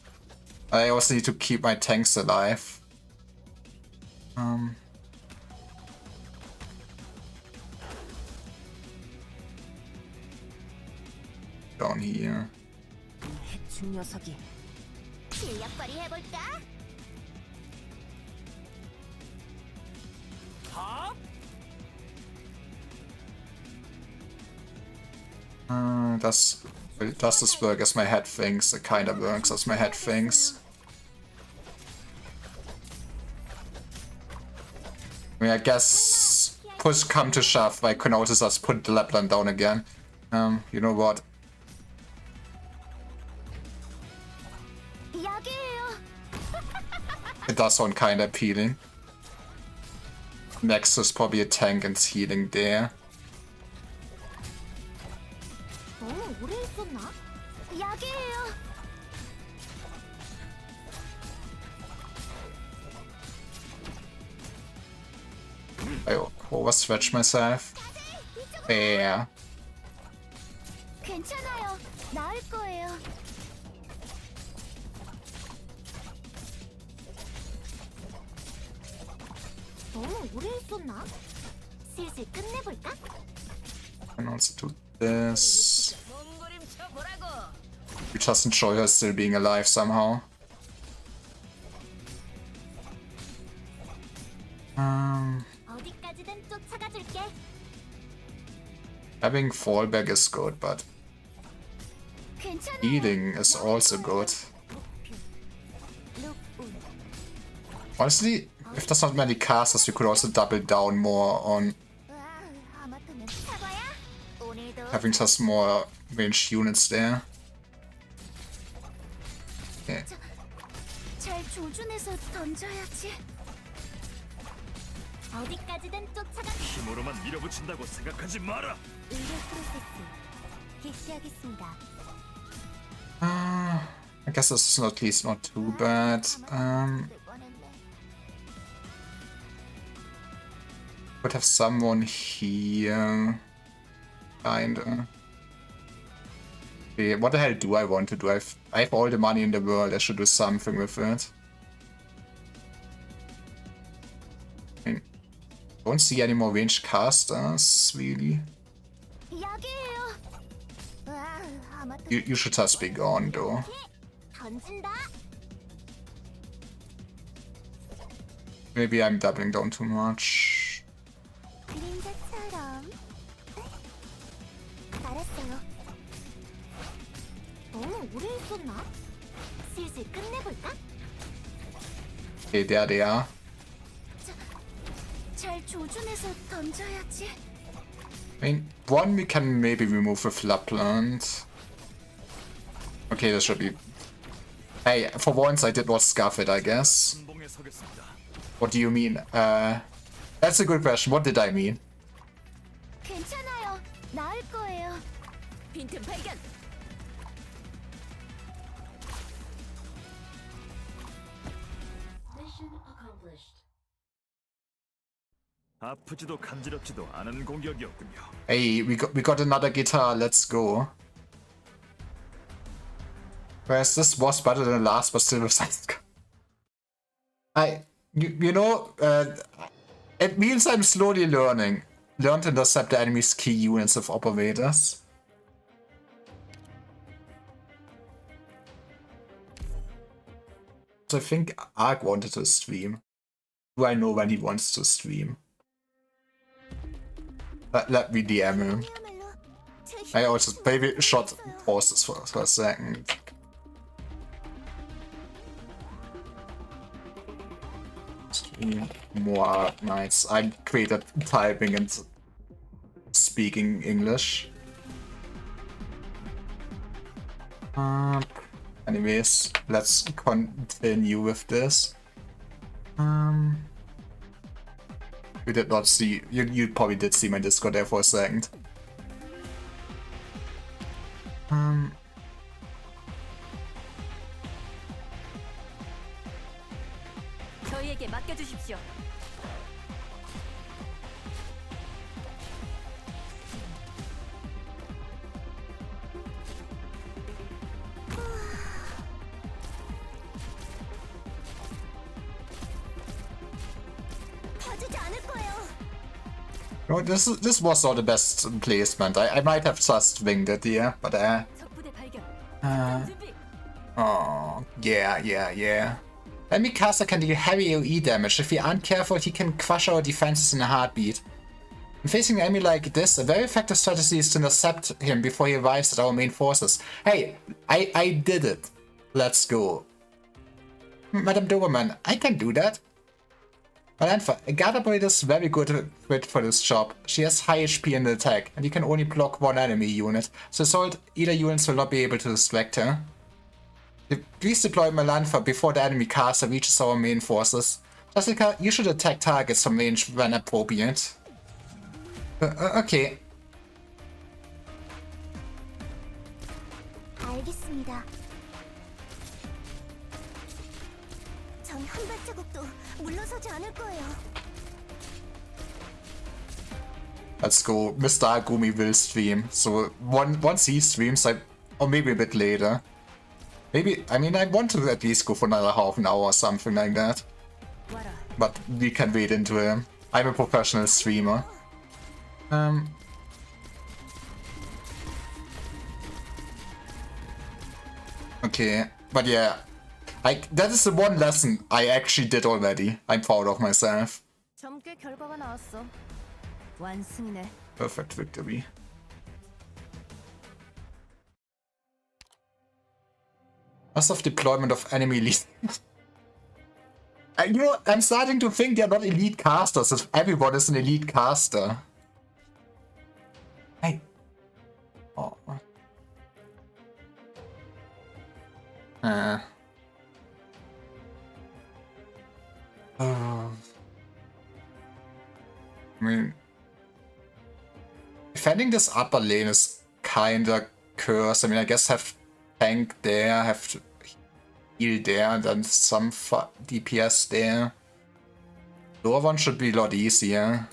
I also need to keep my tanks alive. Down here. 해충 녀석이. 실력 발휘해볼까? Does this work as my head thinks? It kinda works as my head thinks. I mean, I guess push come to shove, I can also just put the Lapland down again. You know what? 약이에요. It does sound kinda appealing. Next is probably a tank and healing there. 너무 오래 있었나? 약이에요. I overstretched myself. There. 괜찮아요. 나을 거예요. 너무 오래 있었나? 슬슬 끝내볼까? And also do this. We just enjoy her still being alive somehow. 어디까지든 쫓아가 줄게. Having fallback is good, but 괜찮아요. healing is also good. Honestly, if there's not many casters, you could also double down more on 아마터면 사과야. 오늘도 having just more ranged units there. Okay. 잘 조준해서 던져야지. 어디까지든 쫓아가. 힘으로만 밀어붙인다고 생각하지 마라. 의료 프로세스 개시하겠습니다. I I guess this is not, at least not too bad. Would have someone here. Kinda. Okay, what the hell do I want to do? I have all the money in the world. I should do something with it. I mean, don't see any more ranged casters, really. 여기에요. 와, 아마도 You should just be gone, though. 던진다. Maybe I'm doubling down too much. 그림자처럼. 알았어요. 너무 오래 있었나? 슬슬 끝내볼까? Okay, there they are. 잘 조준해서 던져야지. I mean, one we can maybe remove with Lapland. Okay, this should be... Hey, for once I did not scuff it, I guess. 선봉에 서겠습니다. What do you mean? That's a good question. What did I mean? 괜찮아요. 나을 거예요. 빈틈 발견. 아프지도 간지럽지도 않은 공격이었군요. Hey, we got another guitar. Let's go. Whereas this was better than the last, but still with you know, it means I'm slowly learn to intercept the enemy's key units of operators. So I think Ark wanted to stream. Do I know when he wants to stream? Let me DM him. I also maybe shot pauses for a second. Stream more nights. I created typing and speaking English. Anyways, let's continue with this. You did not see, you probably did see my Discord there for a second. 저희에게 맡겨주십시오. 봐주지 않을 거예요. No, this was not the best placement. I might have just winged it here, but 적부대 발견. 준비. oh yeah. Enemy caster can deal heavy AoE damage. If we aren't careful, he can crush our defenses in a heartbeat. When facing an enemy like this, a very effective strategy is to intercept him before he arrives at our main forces. Hey, I did it. Let's go. Madame Doberman, I can do that. Malantha, a guard operator is very good fit for this job. She has high HP and attack, and you can only block one enemy unit, so either units will not be able to distract her. Please deploy Malantha before the enemy caster reaches our main forces. Jessica, you should attack targets from range when appropriate. Okay. 알겠습니다. 전 한 발자국도 물러서지 않을 거예요. Let's go. Mr. Agumi will stream. So once he streams, or maybe a bit later. Maybe, I mean, I want to at least go for another half an hour or something like that. 와라. But we can wait into him. I'm a professional streamer. Okay, but yeah. That is the one lesson I actually did already. I'm proud of myself. 점괘 결과가 나왔어. 완승이네. Perfect victory. Massive deployment of enemy elite. You know, I'm starting to think they're not elite casters if everyone is an elite caster. Hey. Oh. I mean, defending this upper lane is kinda cursed. I mean, I guess have tank there, have heal there and then some DPS there. Lower one should be a lot easier.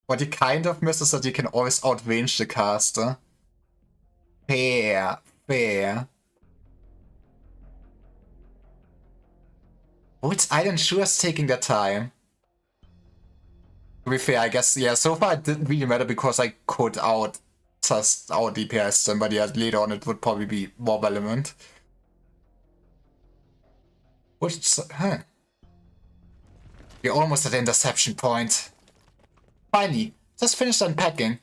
What you kind of miss is that you can always outrange the caster. Fair, fair. Void's Island sure is taking their time. To be fair, I guess, yeah, so far it didn't really matter because I could just out DPS them, but yeah, later on it would probably be more relevant. What's, huh? We're almost at the interception point. Finally, just finished unpacking.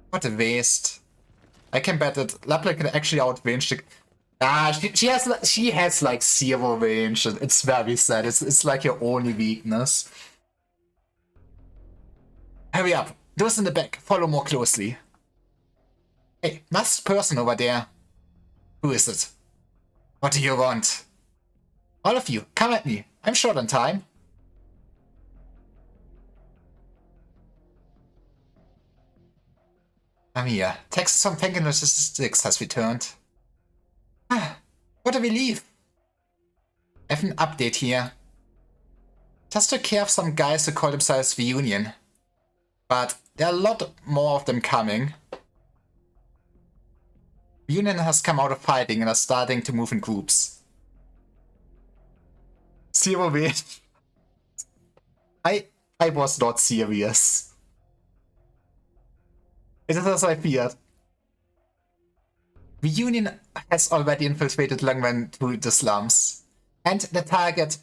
What a waste. I can bet that Lapland can actually outrange the... she has like 0 range. It's very sad. It's like your only weakness. Hurry up. Those in the back. Follow more closely. Hey, masked person over there. Who is it? What do you want? All of you, come at me. I'm short on time. I'm here. Texas from Penguin Logistics has returned. What a relief. I have an update here. Just took care of some guys who call themselves the Union. But there are a lot more of them coming. The Union has come out of fighting and are starting to move in groups. 0 weight. I was not serious. It is as I feared. The Union has already infiltrated Langren to the slums. And the target...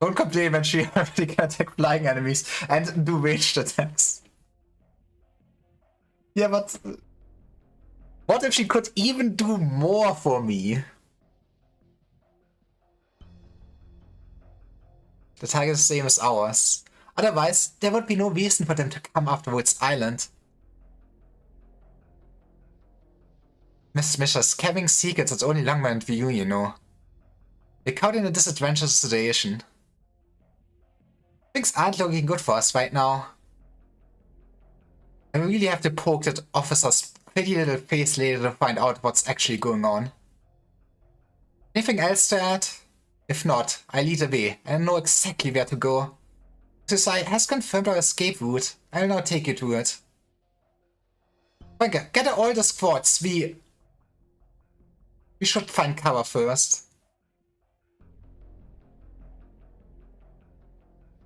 Don't complain when she already can attack flying enemies and do ranged attacks. Yeah, but... What if she could even do more for me? The target is the same as ours. Otherwise, there would be no reason for them to come after Void's Island. Mrs. Mishas, carrying secrets that only Langman and the Union know. We're caught in a disadvantageous situation. Things aren't looking good for us right now. I really have to poke that officer's pretty little face later to find out what's actually going on. Anything else to add? If not, I lead the way and know exactly where to go. Society has confirmed our escape route. I'll now take you to it. Okay, gather all the squads. We should find cover first.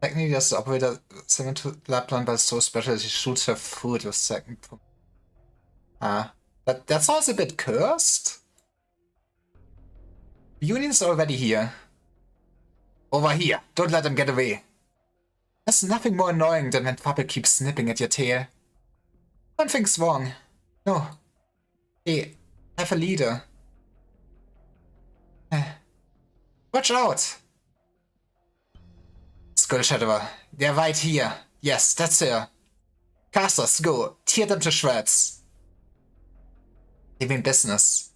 Technically, just the operator sent to Lapland, but it's so special she shoots her foot with second. That sounds a bit cursed. The Union's already here. Over here. Don't let them get away. There's nothing more annoying than when Fabel keeps snipping at your tail. Something's wrong. No. Hey, have a leader. Watch out! Skull Shatterer, they're right here. Yes, that's her. Casters, go. Tear them to shreds. They mean business.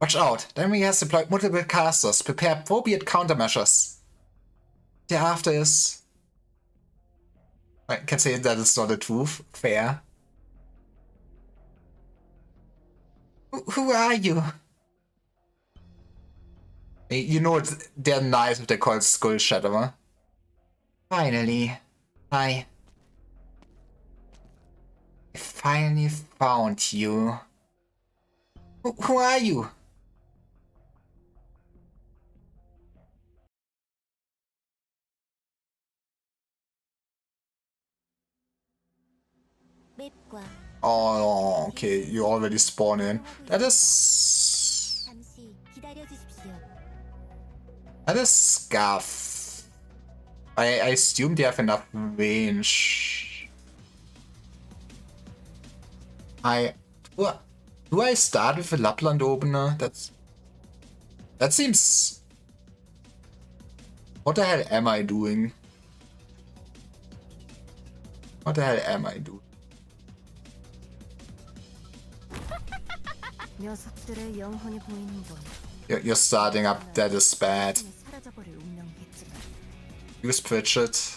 Watch out. The enemy has deployed multiple casters. Prepare appropriate countermeasures. Thereafter is... I can say that it's not the truth. Fair. Who are you? You know they're nice if they're called Skull Shatterer. Finally. I finally found you. Who are you? Oh, okay, you already spawn in. That is scuff. I assume they have enough range. Do I start with a Lapland opener? That seems... What the hell am I doing? What the hell am I doing? You're starting up, that is bad. Use Pritchett.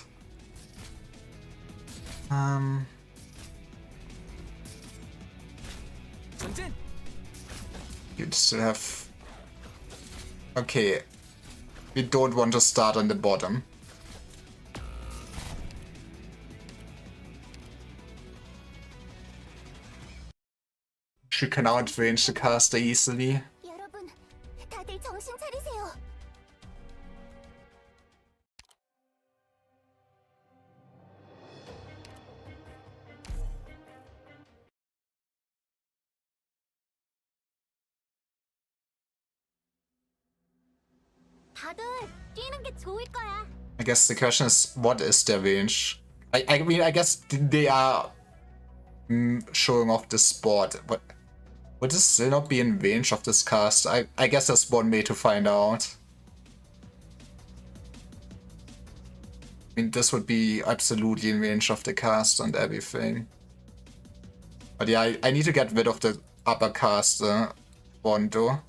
전진. You still have... Okay. We don't want to start on the bottom. She can outrange the caster easily. 여러분, 다들 정신 차리세요. 다들 뛰는 게 좋을 거야. I guess the question is, what is their range? I mean, I guess they are showing off the spot, but would this still not be in range of this cast? I guess there's one way to find out. I mean, this would be absolutely in range of the cast and everything. But yeah, I need to get rid of the upper caster, Bondo.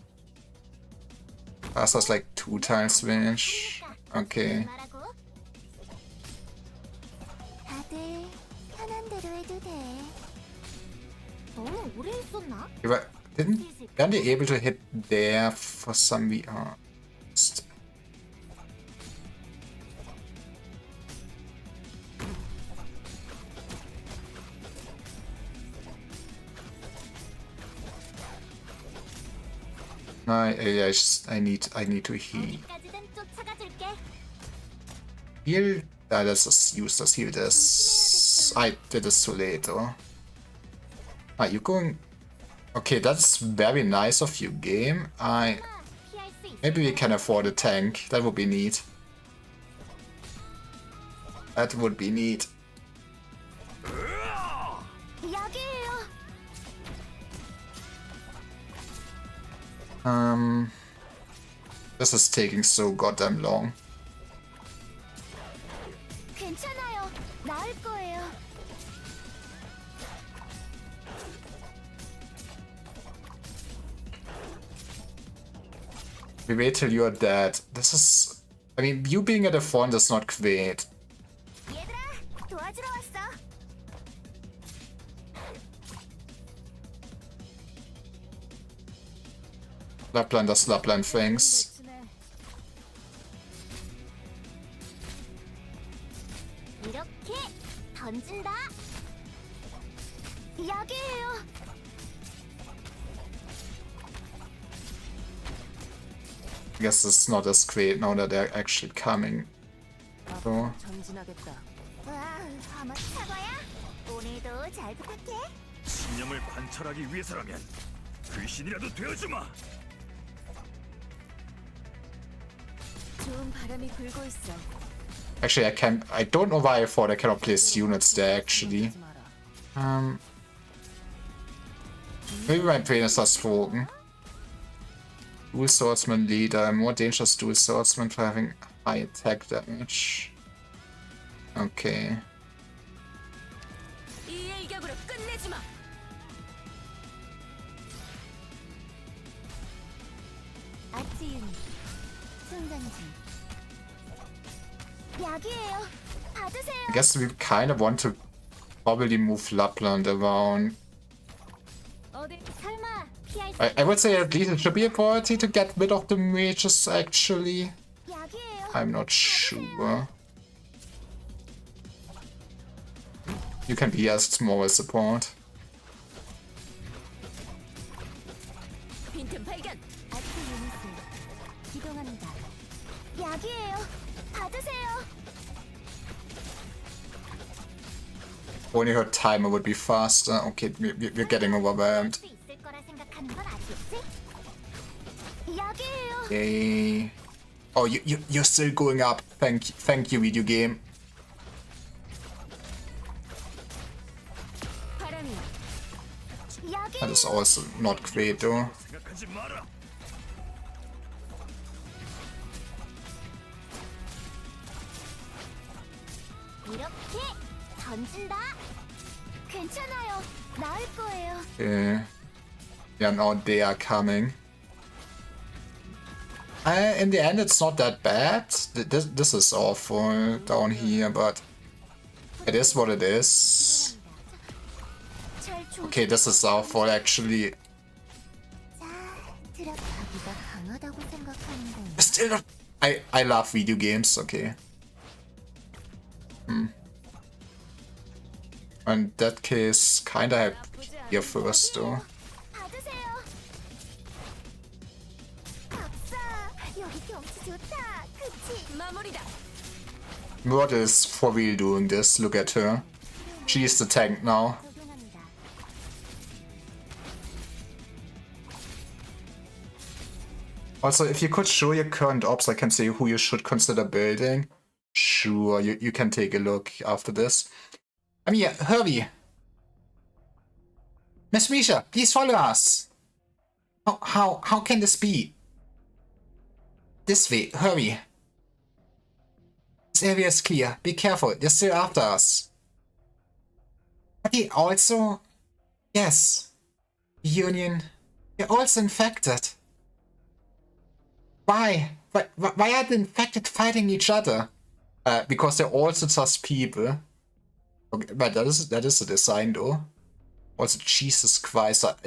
Caster's like 2 times range. Okay. 말하고. 다들 편한 대로 해도 돼. 너무 오래 있었나? Weren't they able to hit there for some reason? I need to heal. 어디까지든 쫓아가 줄게. Heal? Let's just use this. Heal this. I did this too late though. Are you going? Okay, that's very nice of you, game. 피할 수 있어. Maybe we can afford a tank. That would be neat. That would be neat. 여기에요. This is taking so goddamn long. 괜찮아요. 나을 거예요. We wait till you're dead. This is... I mean, you being at the front is not great. 얘들아, 도와주러 왔어. Lapland does Lapland things. 이렇게 던진다. 여기에요. I guess it's not as great now that they're actually coming. So, 전진하겠다. 와, 아마 사과야. 오늘도 잘 부탁해. 신념을 관철하기 위해서라면 귀신이라도 되어주마. 좋은 바람이 불고 있어. actually, I don't know why I thought I cannot place units there actually. Maybe my brain is just broken. Dual swordsman leader, more dangerous dual swordsman for having high attack damage. Okay. 이 일격으로 끝내지 마. 아치윤, 순간지. 여기에요. 받으세요. I guess we kind of want to probably move Lapland around. 어디 설마 피할 수 I would say at least it should be a priority to get rid of the mages actually. 여기에요. I'm not sure. You can be as moral support. 빈틈 발견. 아치 유닛을 기동합니다. 여기에요. 받으세요. Only her timer would be faster. Okay, we're getting overwhelmed. 수 있을 거라 생각하는 건 아니겠지? 여기에요. Yay. Oh, you're still going up. Thank you, video game. 바람이 That is also not great though. 생각하지 마라. 이렇게 던진다. 괜찮아요. 나을 거예요. Okay. Yeah, now they are coming. In the end, it's not that bad. This is awful down here, but It is what it is. 잘 조. Okay, this is our fault actually. 자, 자기가 강하다고 생각하는 건 Still not. I love video games. Okay. In that case, kinda have here first though. 받으세요. 박사, 여기 경치 좋다. 그치? 마무리다. Myrtle is for real doing this. Look at her. She's the tank now. 적용합니다. Also, if you could show your current ops, I can say who you should consider building. Sure, you can take a look after this. I mean, yeah, Herbie. Miss Misha, please follow us. How can this be? This way, hurry. This area is clear. Be careful, they're still after us. But they also... Yes. Union. They're also infected. Why? Why are the infected fighting each other? Because they're also just people. Okay, but that is the design though. Also, Jesus Christ, are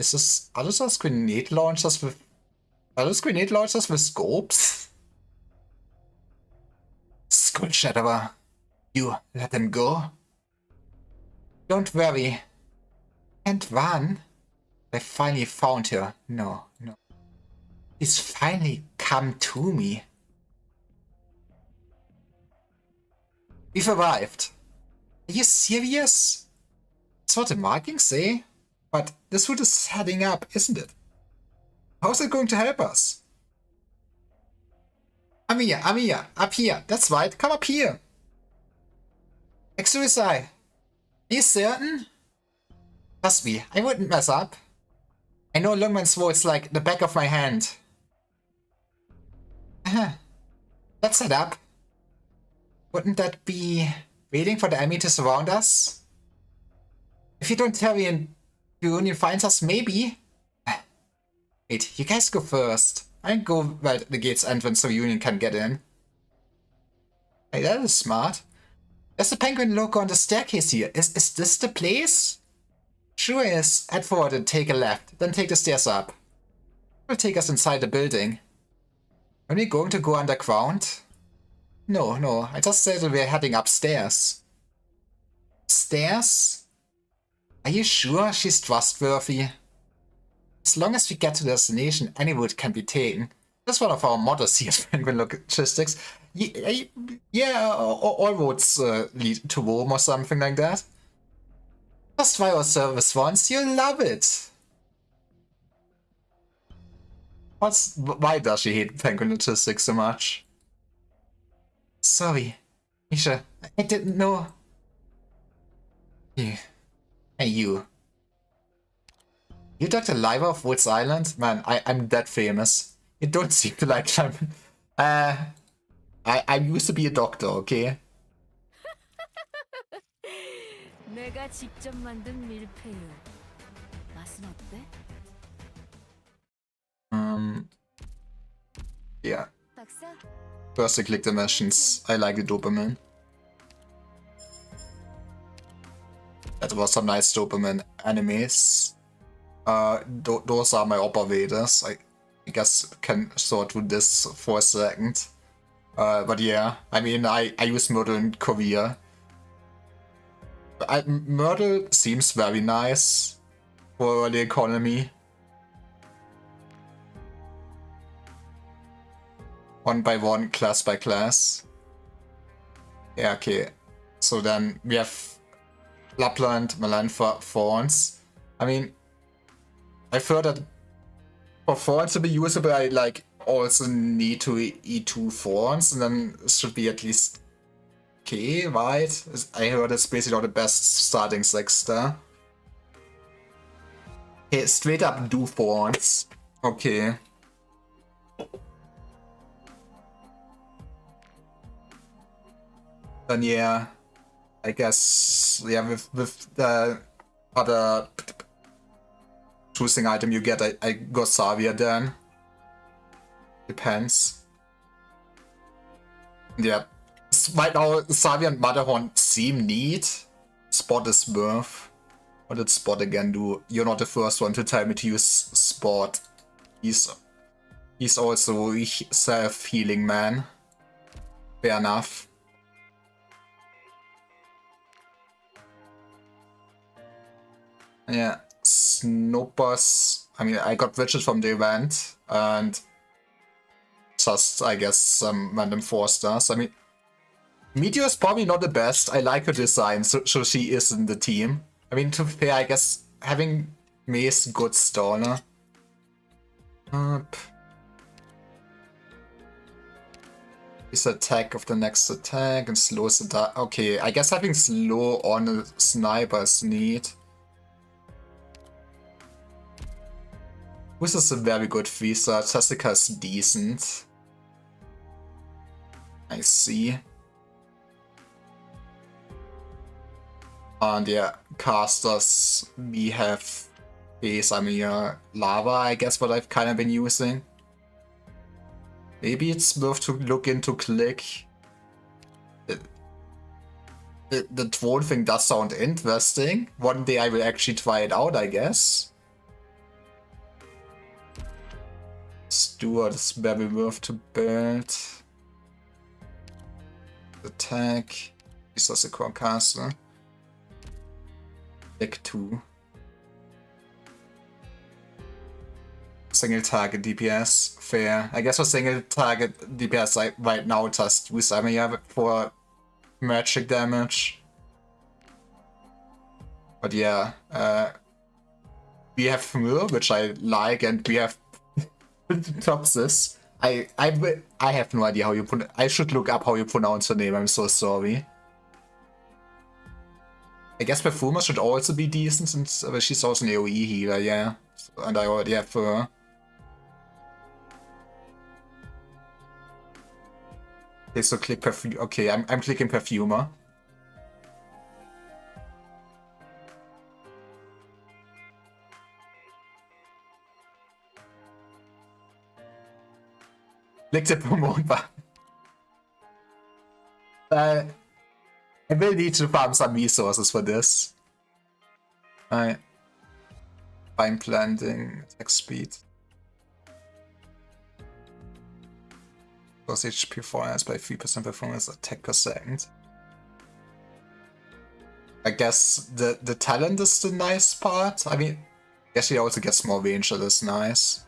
those grenade launchers with scopes? Skull Shatterer, you let them go. Don't worry. And run. I finally found her. No. He's finally come to me. We've arrived. Are you serious? That's what the markings say? But this route is heading up, isn't it? How's it going to help us? Amiya, up here. That's right, come up here. Exuisai, are you certain? Trust me, I wouldn't mess up. I know Lungman's voice like the back of my hand. Let's head up. Wouldn't that be waiting for the enemy to surround us? If you don't hurry and the Union finds us, maybe. Wait, you guys go first. I'll go where the gate's entrance so the Union can get in. Hey, that is smart. There's a penguin logo on the staircase here. Is this the place? Sure is. Head forward and take a left, then take the stairs up. It'll take us inside the building. Are we going to go underground? No, I just said that we're heading upstairs. Stairs? Are you sure she's trustworthy? As long as we get to the destination, any route can be taken. That's one of our mottos here at Penguin Logistics. Yeah, all roads lead to Rome or something like that. Just try our service once, you'll love it. Why does she hate Penguin Logistics so much? Sorry, Misha, I didn't know. Hey, you. You Dr. Liver of Woods Island? Man, I'm that famous. You don't seem to like Simon. I used to be a doctor, okay? 내가 직접 만든 밀푀유. 맛은 어때? Yeah. 박사, First I click the missions. I like the dopamine. That was some nice dopamine animes. Those are my operators. I guess can sort through this for a second. But yeah, I mean, I use Myrtle in Korea. Myrtle seems very nice for the economy. One by one, class by class. Yeah, okay. So then we have Lapland, Melanfa, Thorns. I mean, I've heard that for Thorns to be usable, I like also need to E2 Thorns, and then it should be at least okay, right? I heard it's basically the best starting 6-star. Okay, straight up do Thorns. Okay. Then yeah, I guess yeah with the other choosing item you get, I go Savia then. Depends. Yeah, right now Savia and Matterhorn seem neat. Spot is worth. What did Spot again do? You're not the first one to tell me to use Spot. He's also a self-healing man. Fair enough. Yeah, Snopers. I mean, I got widgets from the event and just, I guess, some random 4-stars. I mean, Meteor is probably not the best. I like her design, so she is in the team. I mean, to be fair, I guess having Mace good staller. Is attack of the next attack and slows it down. Okay, I guess having slow on a sniper is neat. This is a very good 3-star. Jessica is decent. I see. And yeah, casters, we have Phase, I mean, Lava, I guess, what I've kind of been using. Maybe it's worth to look into Click. The drone thing does sound interesting. One day I will actually try it out, I guess. Stuart is very worth to build. Attack. Is this a core caster? Deck 2. Single target DPS. Fair. I guess for single target DPS I right now just use Amiya for magic damage. But yeah, we have Mur, which I like, and we have Topsis. I have no idea how you put. I should look up how you pronounce her name. I'm so sorry. I guess Perfuma should also be decent since she's also an AoE healer, yeah. And I already have her. Okay, so click Perfume. Okay, I'm clicking Perfumer. Click the promote button. I will need to farm some resources for this. Fine planting, attack speed. Plus HP fires by 3% performance attack per second. I guess the talent is the nice part. I mean, I guess she also gets more range, that is nice.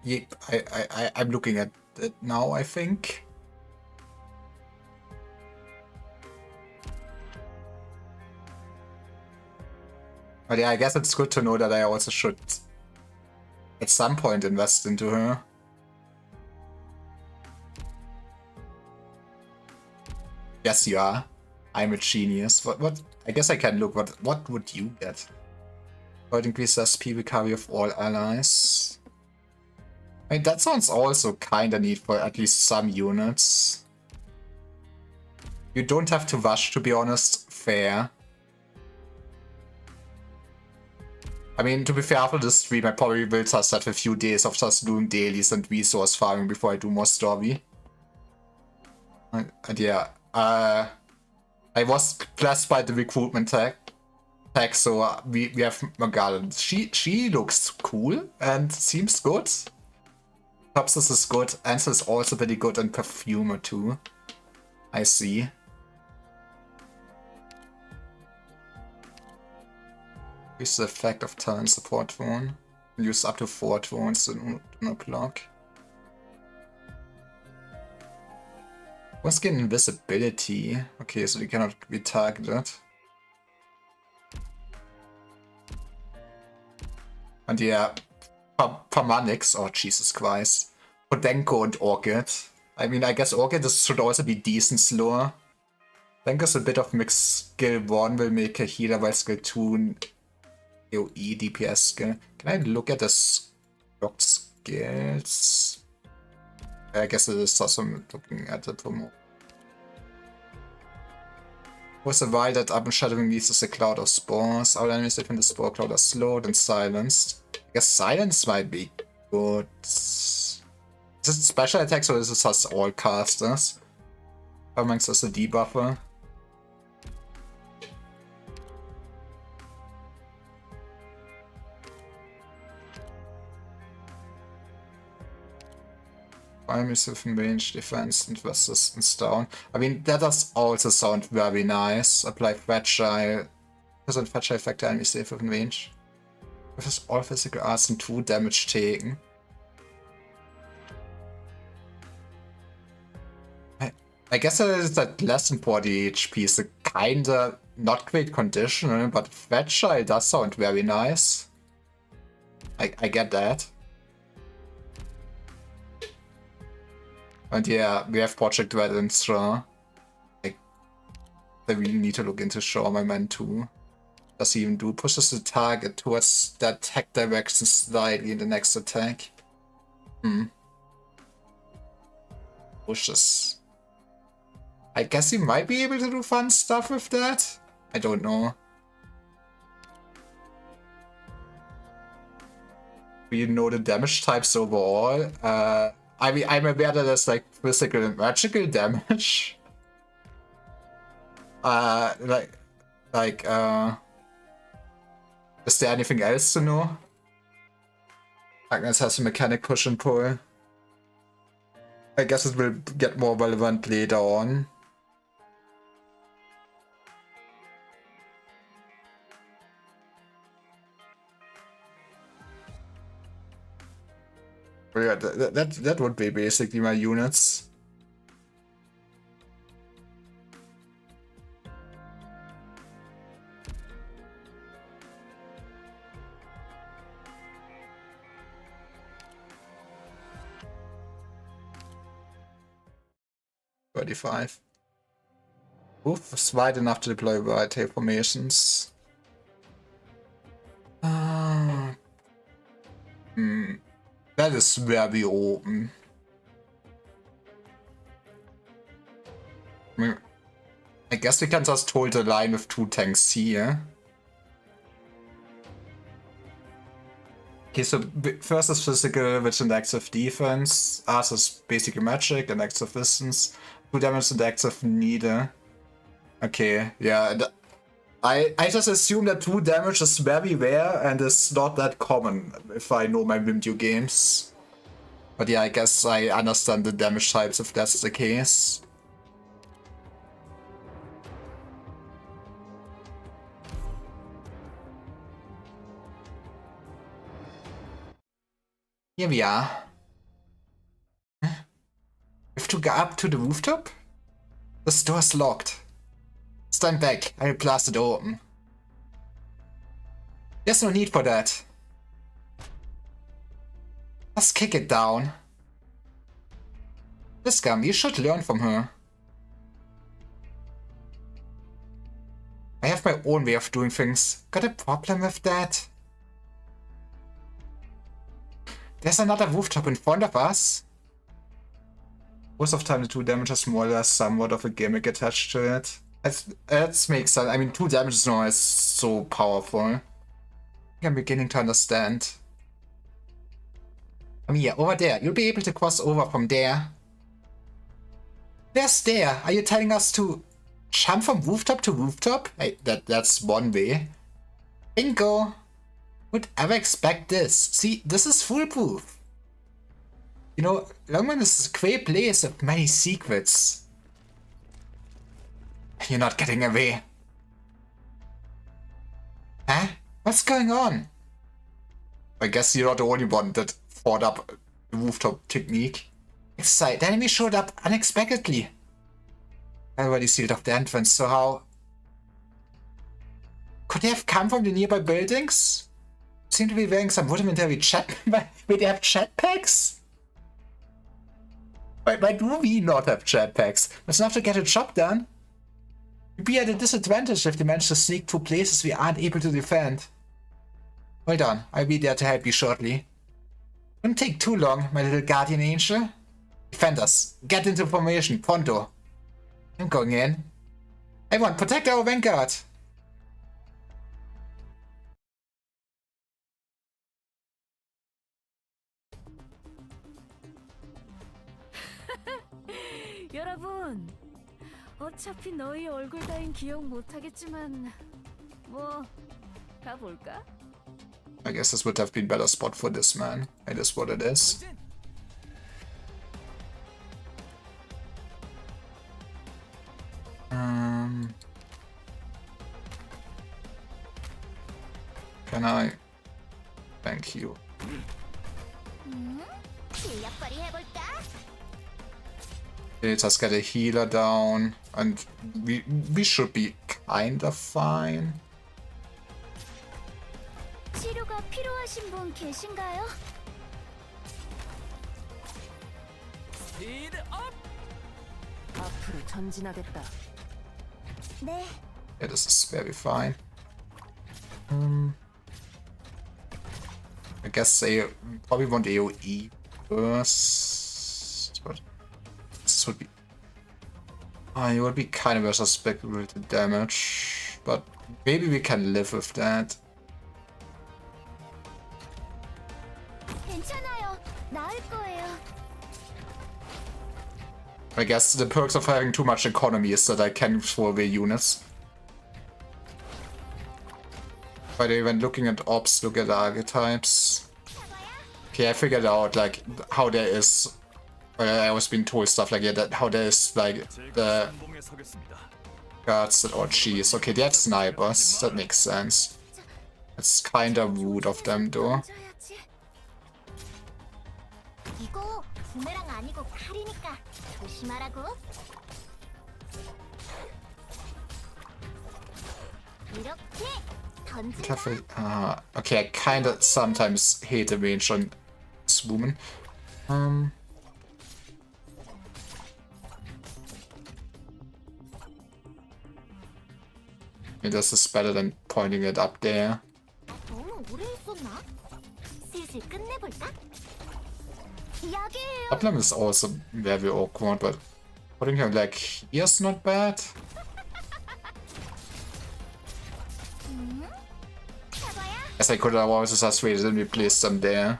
Yep, I'm looking at it now, I think. But yeah, I guess it's good to know that I also should at some point invest into her. Yes, you are. I'm a genius. What? I guess I can look. What would you get? Would increase SP recovery of all allies. I mean, that sounds also kinda neat for at least some units. You don't have to rush, to be honest. Fair. I mean, to be fair, after this stream, I probably will just have a few days of just doing dailies and resource farming before I do more story. And yeah, I was blessed by the recruitment tag, so we have Magal. She looks cool and seems good. Topsis is good. Ansel is also pretty good, and Perfumer too. I see. Use the effect of talent support drone. Use up to 4 drones in a block. Let's get invisibility. Okay, so they cannot be targeted. And yeah, Pamanix, oh Jesus Christ. Podenko and Orchid. I mean, I guess Orchid should also be decent slower. Denko's a bit of mixed skill 1 will make a healer while skill 2 AoE DPS skill. Can I look at the locked skills? I guess it is also looking at the promo. Was a while that up and shadowing releases a cloud of spores. Our enemies within the spore cloud are slowed and silenced. I guess silence might be good. Is it special attacks or is it just all casters? Amongst us a debuffer. Enemies within range, defense, and resistance down. I mean, that does also sound very nice. Apply fragile. Percent fragile effect to enemies safe within range. With all physical arts and 2 damage taken. I guess that is that less than 40 HP is a kinda not great condition, but fragile does sound very nice. I get that. And yeah, we have Project Red and Shaw. I really need to look into Shaw, my man, too. Does he even do? Pushes the target towards that attack direction slightly in the next attack. Pushes. I guess he might be able to do fun stuff with that. I don't know. We know the damage types overall. I mean, I'm aware that there's like physical and magical damage. Is there anything else to know? Agnes has a mechanic push and pull. I guess it will get more relevant later on. But yeah, that would be basically my units. Oof, it's wide enough to deploy variety formations. That is very open. I guess we can just hold the line with 2 tanks here. Okay, so first is physical, which is active defense. Ours is basically magic and active distance. 2 damage and active neither. Okay, yeah. I just assume that 2 damage is very rare and is not that common if I know my Wimdu games. But yeah, I guess I understand the damage types if that's the case. Here we are. We have to go up to the rooftop? The door's locked. Stand back, I will blast it open. There's no need for that. Let's kick it down. This scum, you should learn from her. I have my own way of doing things. Got a problem with that? There's another rooftop in front of us. Most of the time the 2 damage is more or less somewhat of a gimmick attached to it. That makes sense. I mean, 2 damage is not so powerful. I think I'm beginning to understand. I mean, yeah, over there. You'll be able to cross over from there. There's there. Are you telling us to jump from rooftop to rooftop? Hey, that's one way. Bingo. Would ever expect this? See, this is foolproof. You know, Longman is a great place with many secrets. You're not getting away. Huh? What's going on? I guess you're not the only one that thought up the rooftop technique. Inside, the enemy showed up unexpectedly. I already sealed off the entrance, so how? Could they have come from the nearby buildings? Seem to be wearing some rudimentary jet... Wait, they have jetpacks? Why do we not have jetpacks? It's enough to get a job done. We'd be at a disadvantage if they manage to sneak to places we aren't able to defend. Hold on, I'll be there to help you shortly. Wouldn't take too long, my little guardian angel. Defend us. Get into formation, pronto. I'm going in. Everyone, protect our vanguard! 여러분, 어차피 너희 얼굴 따윈 기억 못하겠지만 뭐 가볼까? I guess this would have been better spot for this man. It is what it is. 전진! Can I? Thank you. 실력발휘 해볼까? Let's just get a healer down, and we should be kind of fine. 치료가 필요하신 분 계신가요? 스피드 업! 앞으로 전진하겠다. 네, Yeah, this is very fine. I guess they probably want AoE first, but this would be. It would be kind of a suspect with the damage, but maybe we can live with that. 괜찮아요. 나을 거예요. I guess the perks of having too much economy is that I can throw away units. By the way, when looking at ops, look at archetypes. Okay, I figured out like how there is. I was being told stuff like that. How there is like 제가 the 선봉에 서겠습니다. guards that. Oh, jeez. Okay, they have snipers. That makes sense. It's kinda rude of them, though. 던져야지. 이거 부메랑 아니고 칼이니까 조심하라고. 이렇게 던진다. Careful. Okay, I kinda sometimes hate the range on this woman. Maybe this is better than pointing it up there. 너무 오래 있었나? 슬슬 끝내볼까? 약이에요. Uplum is also very awkward, but putting him like here is not bad. 사과야, As I could have also just waited and replaced them there.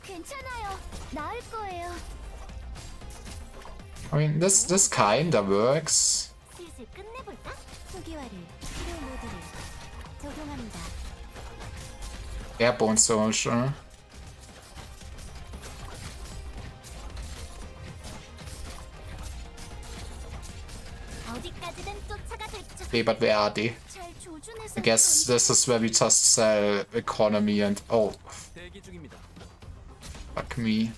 괜찮아요. 나을 거예요. I mean, this kinda works. 슬슬 끝내볼까? 후기화를 치료 모드를 적용합니다. Airborne soldier. 어디까지든 쫓아가 들죠. Okay, but where are they? 잘 조준해서 I guess this is where we just sell economy and oh, 대기 중입니다. fuck me.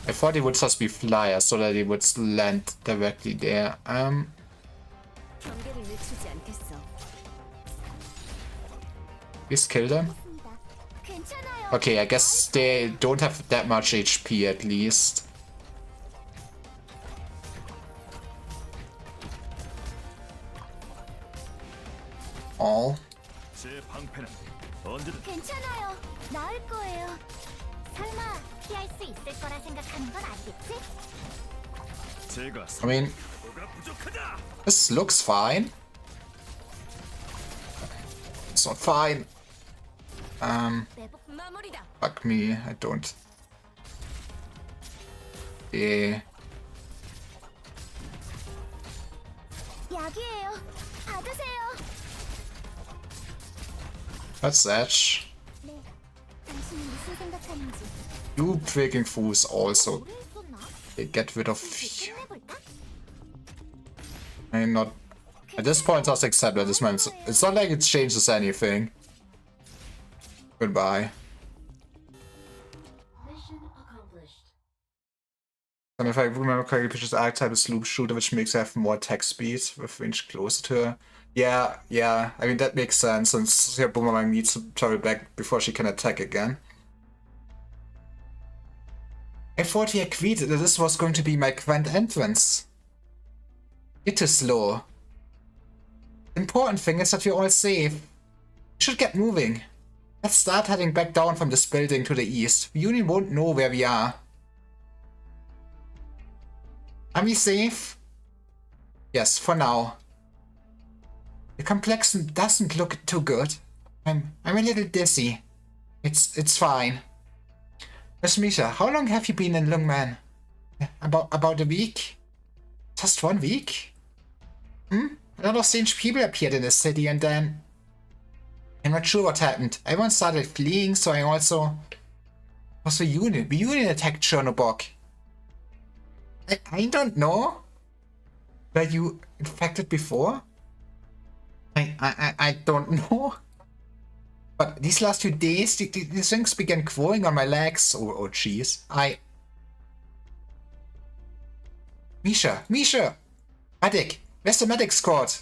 I thought it would just be flyers so that it would land directly there. 경계를 늦추지 않겠어. Please kill them. 던졌습니다. 괜찮아요. Okay, I guess they don't have that much HP at least. All. 제 방패는 언제든 괜찮아요. 나을 거예요. 설마 피할 수 있을 거라 생각하는 건 아니겠지? 제가 I mean, 뭐가 부족하다. this looks fine. It's not fine. 매복 마무리다. Fuck me, I don't. Yeah. 약이에요. 받으세요. That's Edge. 네. 당신이 무슨 생각하는지. You freaking fools also. 오래 있었나? Get rid of. 슬슬 끝내볼까? I'm not. At this point, just accept that this man. It's not like it changes anything. Goodbye. And if I remember correctly, Pitcher's archetype is Loop Shooter, which makes her have more attack speed with range closer to her. Yeah. I mean, that makes sense, since her Boomerang needs to travel back before she can attack again. I thought we agreed that this was going to be my grand entrance. You're too slow. The important thing is that we're all safe. We should get moving. Let's start heading back down from this building to the east. The Union won't know where we are. Are we safe? Yes, for now. The complexion doesn't look too good. I'm a little dizzy. It's fine. Miss Misha, how long have you been in Lungman? About a week? Just 1 week? A lot of strange people appeared in the city and then... I'm not sure what happened. Everyone started fleeing, so I also... Was the Union? The Union attacked Chernobog. I don't know. Were you infected before? I don't know. But these last few days, these things began growing on my legs. Oh jeez. Misha! Medic! Where's the medic squad?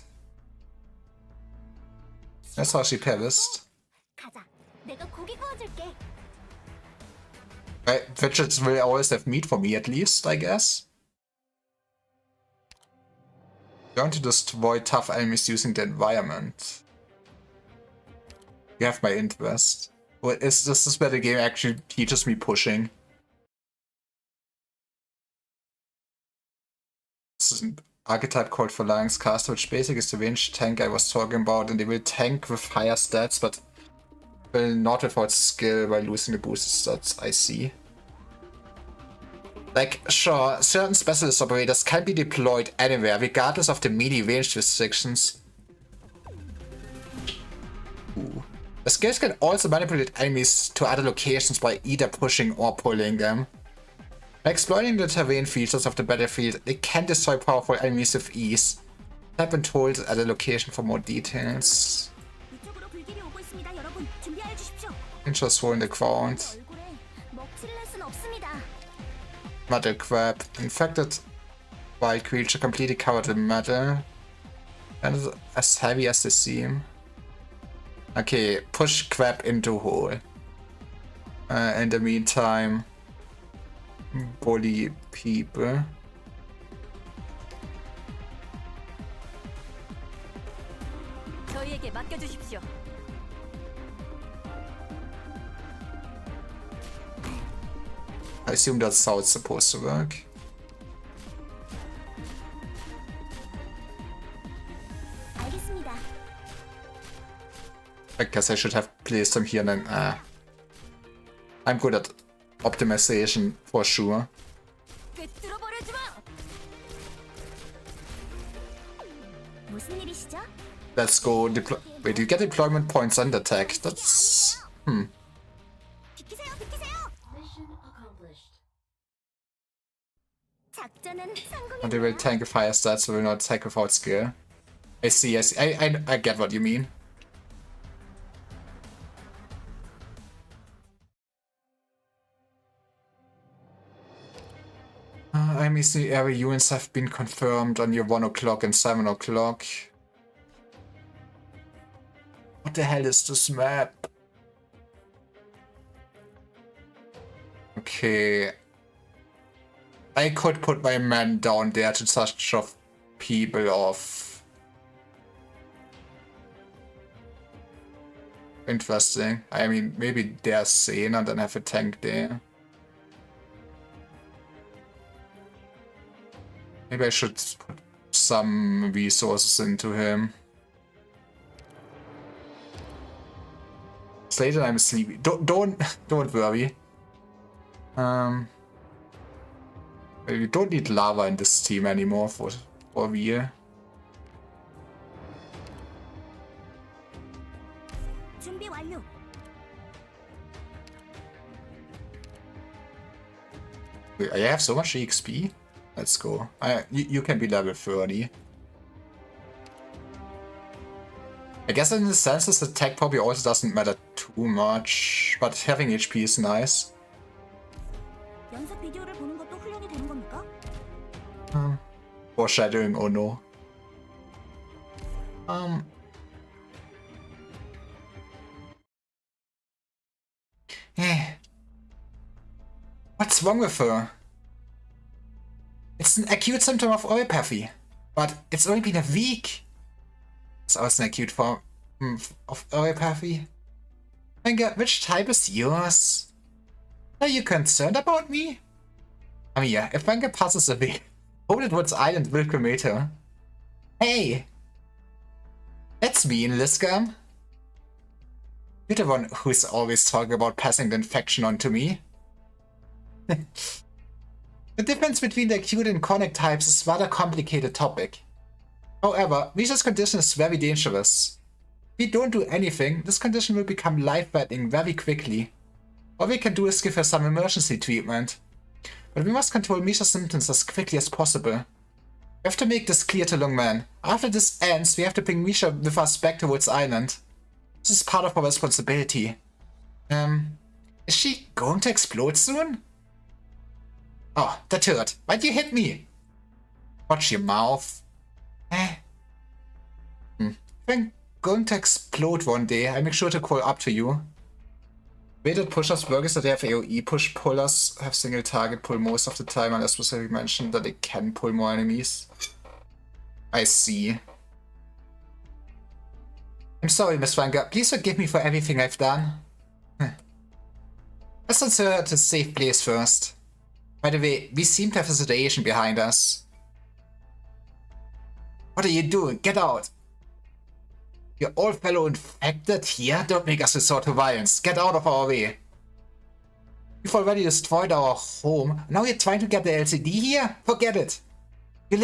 That's how she perished. 가자. 내가 고기 구워줄게. Fidgets will always have meat for me at least, I guess. Learn to destroy tough enemies using the environment. You have my interest. Well, this is where the game actually teaches me pushing. This is an archetype called Phalanx Caster, which basically is the ranged tank I was talking about, and they will tank with higher stats, but will not without skill by losing the boosted stats, I see. Like, sure, certain specialist operators can be deployed anywhere, regardless of the melee range restrictions. Ooh. The skills can also manipulate enemies to other locations by either pushing or pulling them. By exploiting the terrain features of the battlefield, they can destroy powerful enemies with ease. Tap and hold at a location for more details. 이쪽으로 불길이 오고 있습니다, 여러분. 준비하여 주십시오. Interest hole in the ground. 얼굴에 먹칠을 할 순 없습니다. Metal crab. Infected by creature completely covered in metal. And is as heavy as they seem. Okay, push crab into hole. In the meantime, bully people. 저희에게 맡겨 주십시오. I assume that's how it's supposed to work. 알겠습니다. I guess I should have placed them here and then. I'm good at optimization for sure. 꿰뚫어버리지 마. 무슨 일이시죠? Let's go deploy. Wait, you get deployment points and attack. That's. 비키세요, 비키세요. 작전은 And they will 성공입니다. tank with higher stats, so will not attack without skill. I see. I get what you mean. Enemies in the area units have been confirmed on your 1 o'clock and 7 o'clock. What the hell is this map? Okay. I could put my men down there to touch off people off. Interesting. I mean, maybe they're sane and then have a tank there. Maybe I should put some resources into him. Slater, I'm sleepy. Don't worry. We don't need lava in this team anymore for real. 준비 완료. Wait, I have so much EXP? Let's go. You can be level 30. I guess in the sense this attack probably also doesn't matter too much, but having HP is nice. 연습 비디오를 보는 것도 훈련이 되는 겁니까? Foreshadowing, oh no. What's wrong with her? It's an acute symptom of oropathy, but it's only been a week. It's also an acute form of oropathy. Finger, which type is yours? Are you concerned about me? I mean, yeah, if Finger passes away, Holdedwood's Island will cremate her. Hey! That's me, Liscam. You're the one who's always talking about passing the infection on to me. The difference between the acute and chronic types is a rather complicated topic. However, Misha's condition is very dangerous. If we don't do anything, this condition will become life-threatening very quickly. All we can do is give her some emergency treatment. But we must control Misha's symptoms as quickly as possible. We have to make this clear to Lungman. After this ends, we have to bring Misha with us back to Woods Island. This is part of our responsibility. Is she going to explode soon? Oh, that hurt. Why'd you hit me? Watch your mouth. If I'm going to explode one day, I'll make sure to crawl up to you. Weighted pushers work is that they have AoE push. Pullers have single target pull most of the time, unless specifically mentioned that they can pull more enemies. I see. I'm sorry, Miss Franka. Please forgive me for everything I've done. Let's transfer her to a safe place first. By the way, we seem to have a situation behind us. What are you doing? Get out! You're all fellow infected here? Don't make us resort to violence. Get out of our way. You've already destroyed our home. Now you're trying to get the LCD here? Forget it. You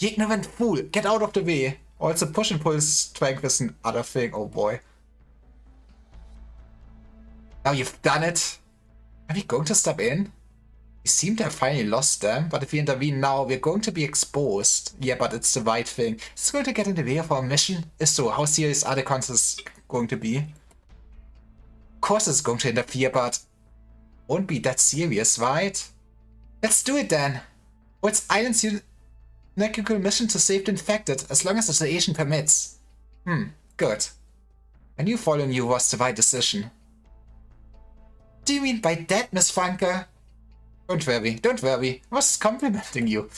ignorant fool. Get out of the way. Also, push and pull strength is another thing. Oh boy. Now you've done it. Are we going to step in? We seem to have finally lost them, but if we intervene now, we're going to be exposed. Yeah, but it's the right thing. Is this going to get in the way of our mission? If so, how serious are the consequences going to be? Of course it's going to interfere, but won't be that serious, right? Let's do it then. What's Island's unique mission to save the infected, as long as the situation permits? Good. I knew following you was the right decision. What do you mean by that, Miss Franka? Don't worry. I was complimenting you.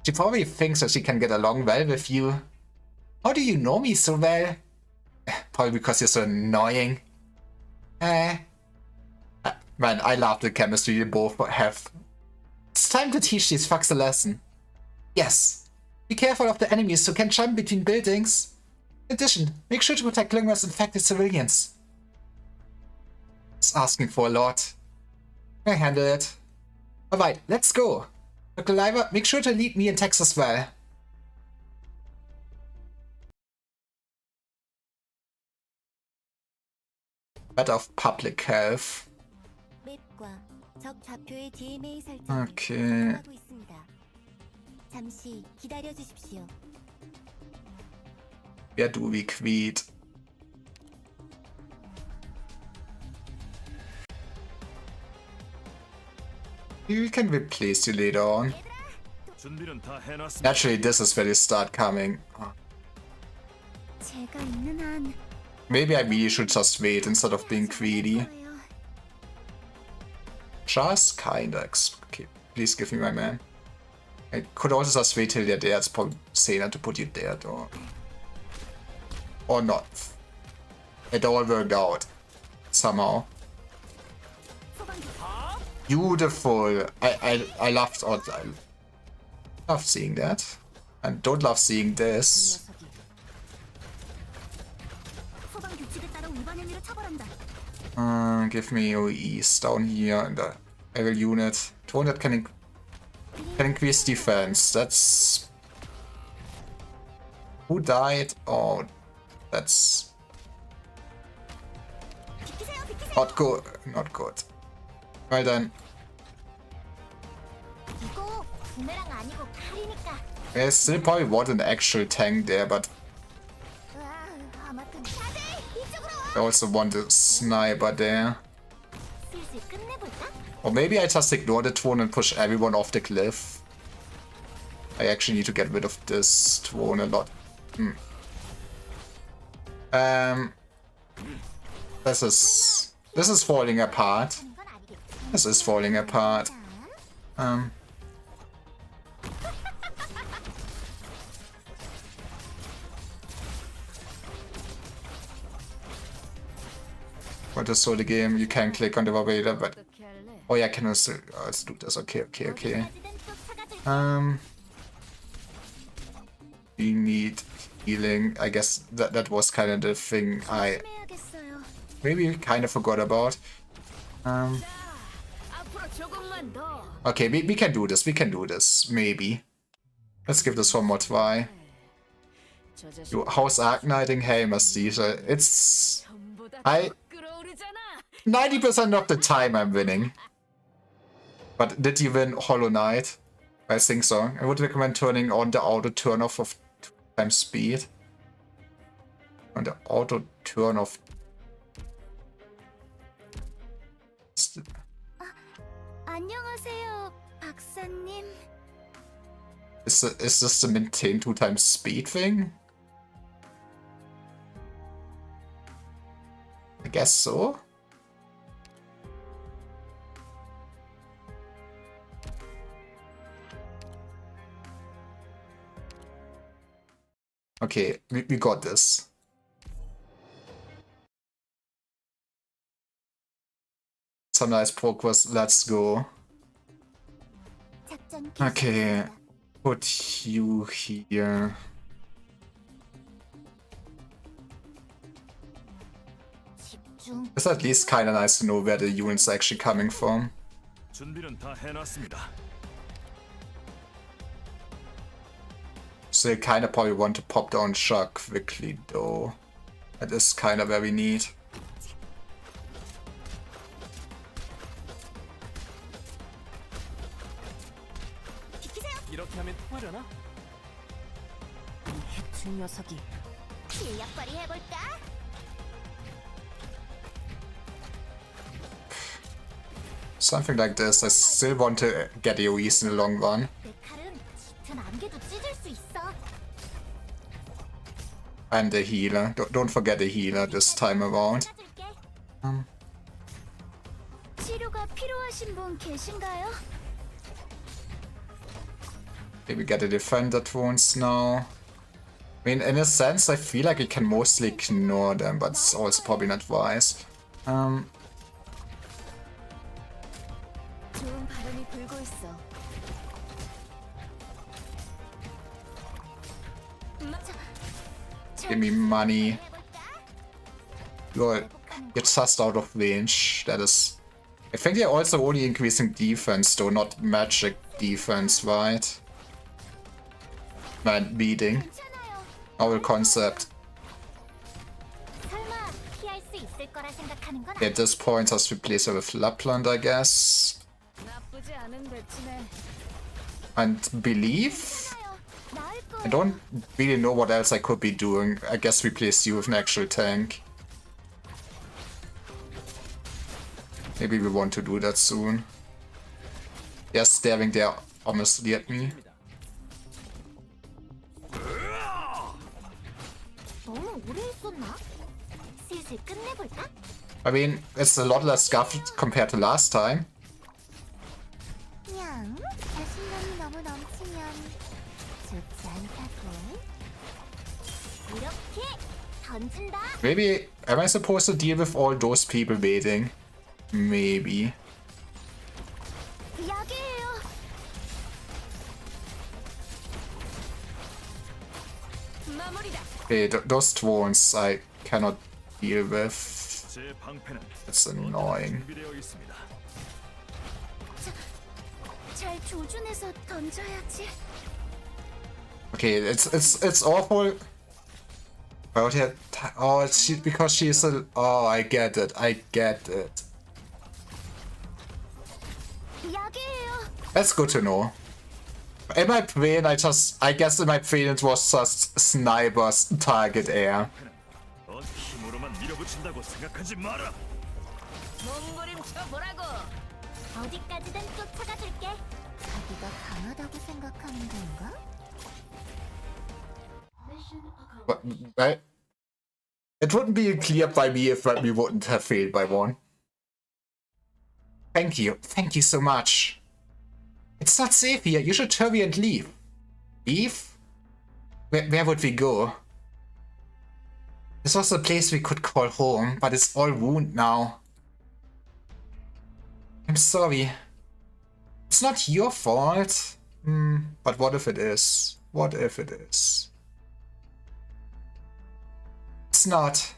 She probably thinks that she can get along well with you. How do you know me so well? Probably because you're so annoying. Man, I love the chemistry you both have. It's time to teach these fucks a lesson. Yes. Be careful of the enemies who can jump between buildings. In addition, make sure to protect Lungman's infected civilians. It's asking for a lot. I handle it. Alright, let's go. Dr. Liver, make sure to lead me and Tex as well. Matter of public health. 맵과 적 좌표의 DMA 설정을 Okay. 작성하고 있습니다. 잠시 기다려 주십시오. Where do we quit? We can replace you later on. 준비는 다 해놨습니다. Naturally, this is where they start coming. 제가 있는 한 Maybe I really should just wait instead of being greedy. Just kinda. Okay, please give me my man. I could also just wait till they're there. It's probably saner to put you there, though. Or not. It all worked out. Somehow. Beautiful. I loved seeing that. And don't love seeing this. 소방 규칙에 따라 위반 행위를 처벌한다. Give me OEs down here in the aerial unit. 200 can increase defense. That's... Who died? Oh, that's... Not good. Not good. Well then. 이거 부메랑 아니고 칼이니까. There's still probably was an actual tank there, but 아무튼 다들 이쪽으로 와. I also want a sniper there. 슬슬 끝내볼까? Or maybe I just ignore the drone and push everyone off the cliff. I actually need to get rid of this drone a lot. This is falling apart. This is falling apart. What to slow the game? You can click on the vibrator, but oh yeah, I can also let's do this. Okay. We need healing. I guess that was kind of the thing I 조심해야겠어요. maybe kind of forgot about. 앞으로 조금만 더. Okay, we can do this. We can do this. Maybe. Let's give this one more try. 저 자식 Yo, how's Arknighting? Hey, Mastisha. It's 전부 다 I- 끓어오르잖아. 90% of the time I'm winning. But did you win Hollow Knight? I think so. I would recommend turning on the auto turn off of 2x speed. On the auto turn off. 안녕하세요, 박사님. Is this the maintain 2x speed thing? I guess so. Okay, we got this. Some nice progress, let's go. 작전 개시. Okay, put you here. 집중. It's at least kinda nice to know where the unit's actually coming from. 준비는 다 해놨습니다. So you kinda probably want to pop down Shock quickly though. That is kinda where we need. 비키세요. 이렇게 하면 통하려나? 이 해충 녀석이 실력 발휘해볼까? Something like this. I still want to get AoEs in the long run. 내 칼은 짙은 안개도 찢을 수 있어. And the healer. Don't forget the healer this time around. 찾아줄게. 치료가 필요하신 분 계신가요? Maybe get a defender once now. I mean, in a sense, I feel like I can mostly ignore them, but it's also probably not wise. 좋은 바람이 불고 있어. Give me money. You're just out of range. That is... I think they're also only increasing defense, though, not magic defense, right? Man, beating. 괜찮아요. Our concept. 설마 피할 수 있을 거라 생각하는 건 At this point, just replace her with Lapland, I guess. 나쁘지 않은 배치네. And believe? 아니에요. 나을 거예요. I don't really know what else I could be doing. I guess replace you with an actual tank. Maybe we want to do that soon. They're staring there honestly at me. 너무 오래 있었나? 슬슬 끝내볼까? I mean, it's a lot less scuffed compared to last time. 그냥 자신감이 너무 넘치면 좋지 않다고. 이렇게 던진다. Maybe, am I supposed to deal with all those people waiting? Maybe. 약이에요. 마무리다. Okay, those drones I cannot deal with. 제 방패는 It's annoying. 준비되어 있습니다. 잘 조준해서 던져야지. Okay, it's awful. Oh, because she's a... Oh, I get it. I get it. 약이에요. That's good to know. In my brain, I guess in my brain it was just snipers target air. 넌 힘으로만 밀어붙인다고 생각하지 마라. 몸부림쳐 보라고. 어디까지든 쫓아가줄게. 자기가 강하다고 생각하는 건가? But it wouldn't be clear by me if we wouldn't have failed by one. Thank you so much. It's not safe here. You should hurry and leave. Leave? Where would we go? This was a place we could call home, but it's all ruined now. I'm sorry. It's not your fault. But what if it is? What if it is? It's not.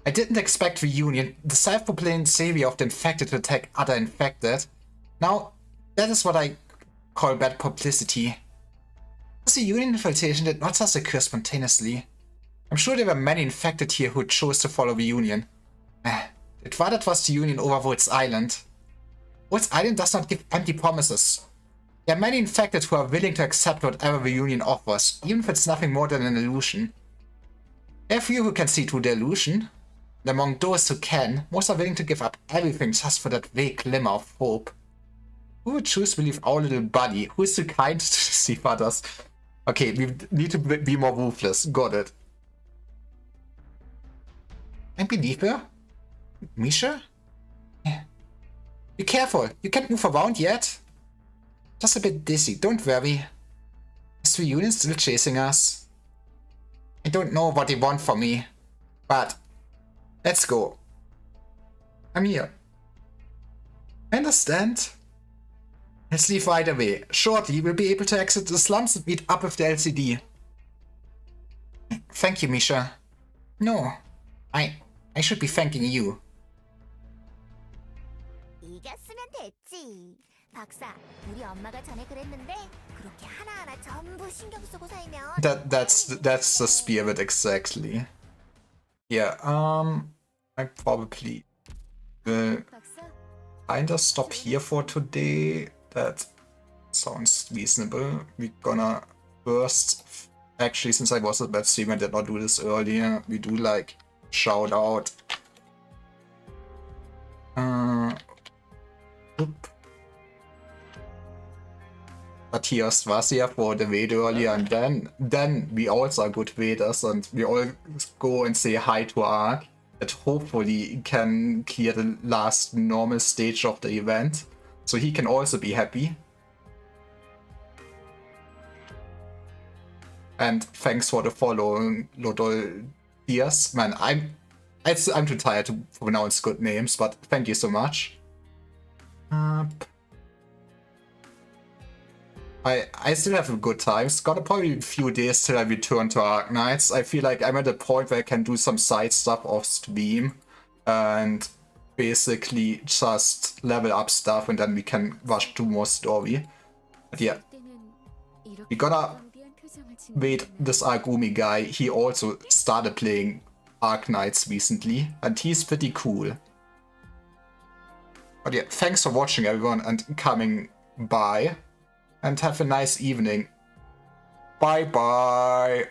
I didn't expect Reunion, the self-proclaimed savior of the infected, to attack other infected. Now, that is what I call bad publicity. The Union infiltration did not just occur spontaneously. I'm sure there were many infected here who chose to follow the Union. I'd rather trust the Union over Void's Island. Void's Island does not give empty promises. There are many infected who are willing to accept whatever the Union offers, even if it's nothing more than an illusion. There are few who can see through the illusion. And among those who can, most are willing to give up everything just for that vague glimmer of hope. Who would choose to believe our little buddy? Who is too kind to deceive others? Okay, we need to be more ruthless. Got it. And believe her? Misha? Yeah. Be careful, you can't move around yet. Just a bit dizzy, don't worry. Is the Union still chasing us? I don't know what they want from me, but let's go. I'm here. I understand. Let's leave right away. Shortly, we'll be able to exit the slums and meet up with the LCD. Thank you, Misha. No, I should be thanking you. 이겼으면 됐지. 박사, 우리 엄마가 전에 그랬는데 그렇게 하나하나 전부 신경 쓰고 살면 That's the spirit exactly. Yeah, I probably will 박사, kinda stop here for today. That sounds reasonable. We're gonna first, actually, since I was a bad streamer, did not do this earlier, we do like shout out. Matthias Vasia for the raid earlier, and then we also are good raiders, and we all go and say hi to Ark, that hopefully can clear the last normal stage of the event, so he can also be happy. And thanks for the follow, Lodol Diaz. Man, I'm too tired to pronounce good names, but thank you so much. I still have a good time. It's got probably a few days till I return to Arknights. I feel like I'm at a point where I can do some side stuff off stream and basically just level up stuff, and then we can rush to more story. But yeah, we gotta wait. This Argumi guy, he also started playing Arknights recently, and he's pretty cool. But yeah, thanks for watching everyone and coming by. And have a nice evening. Bye bye.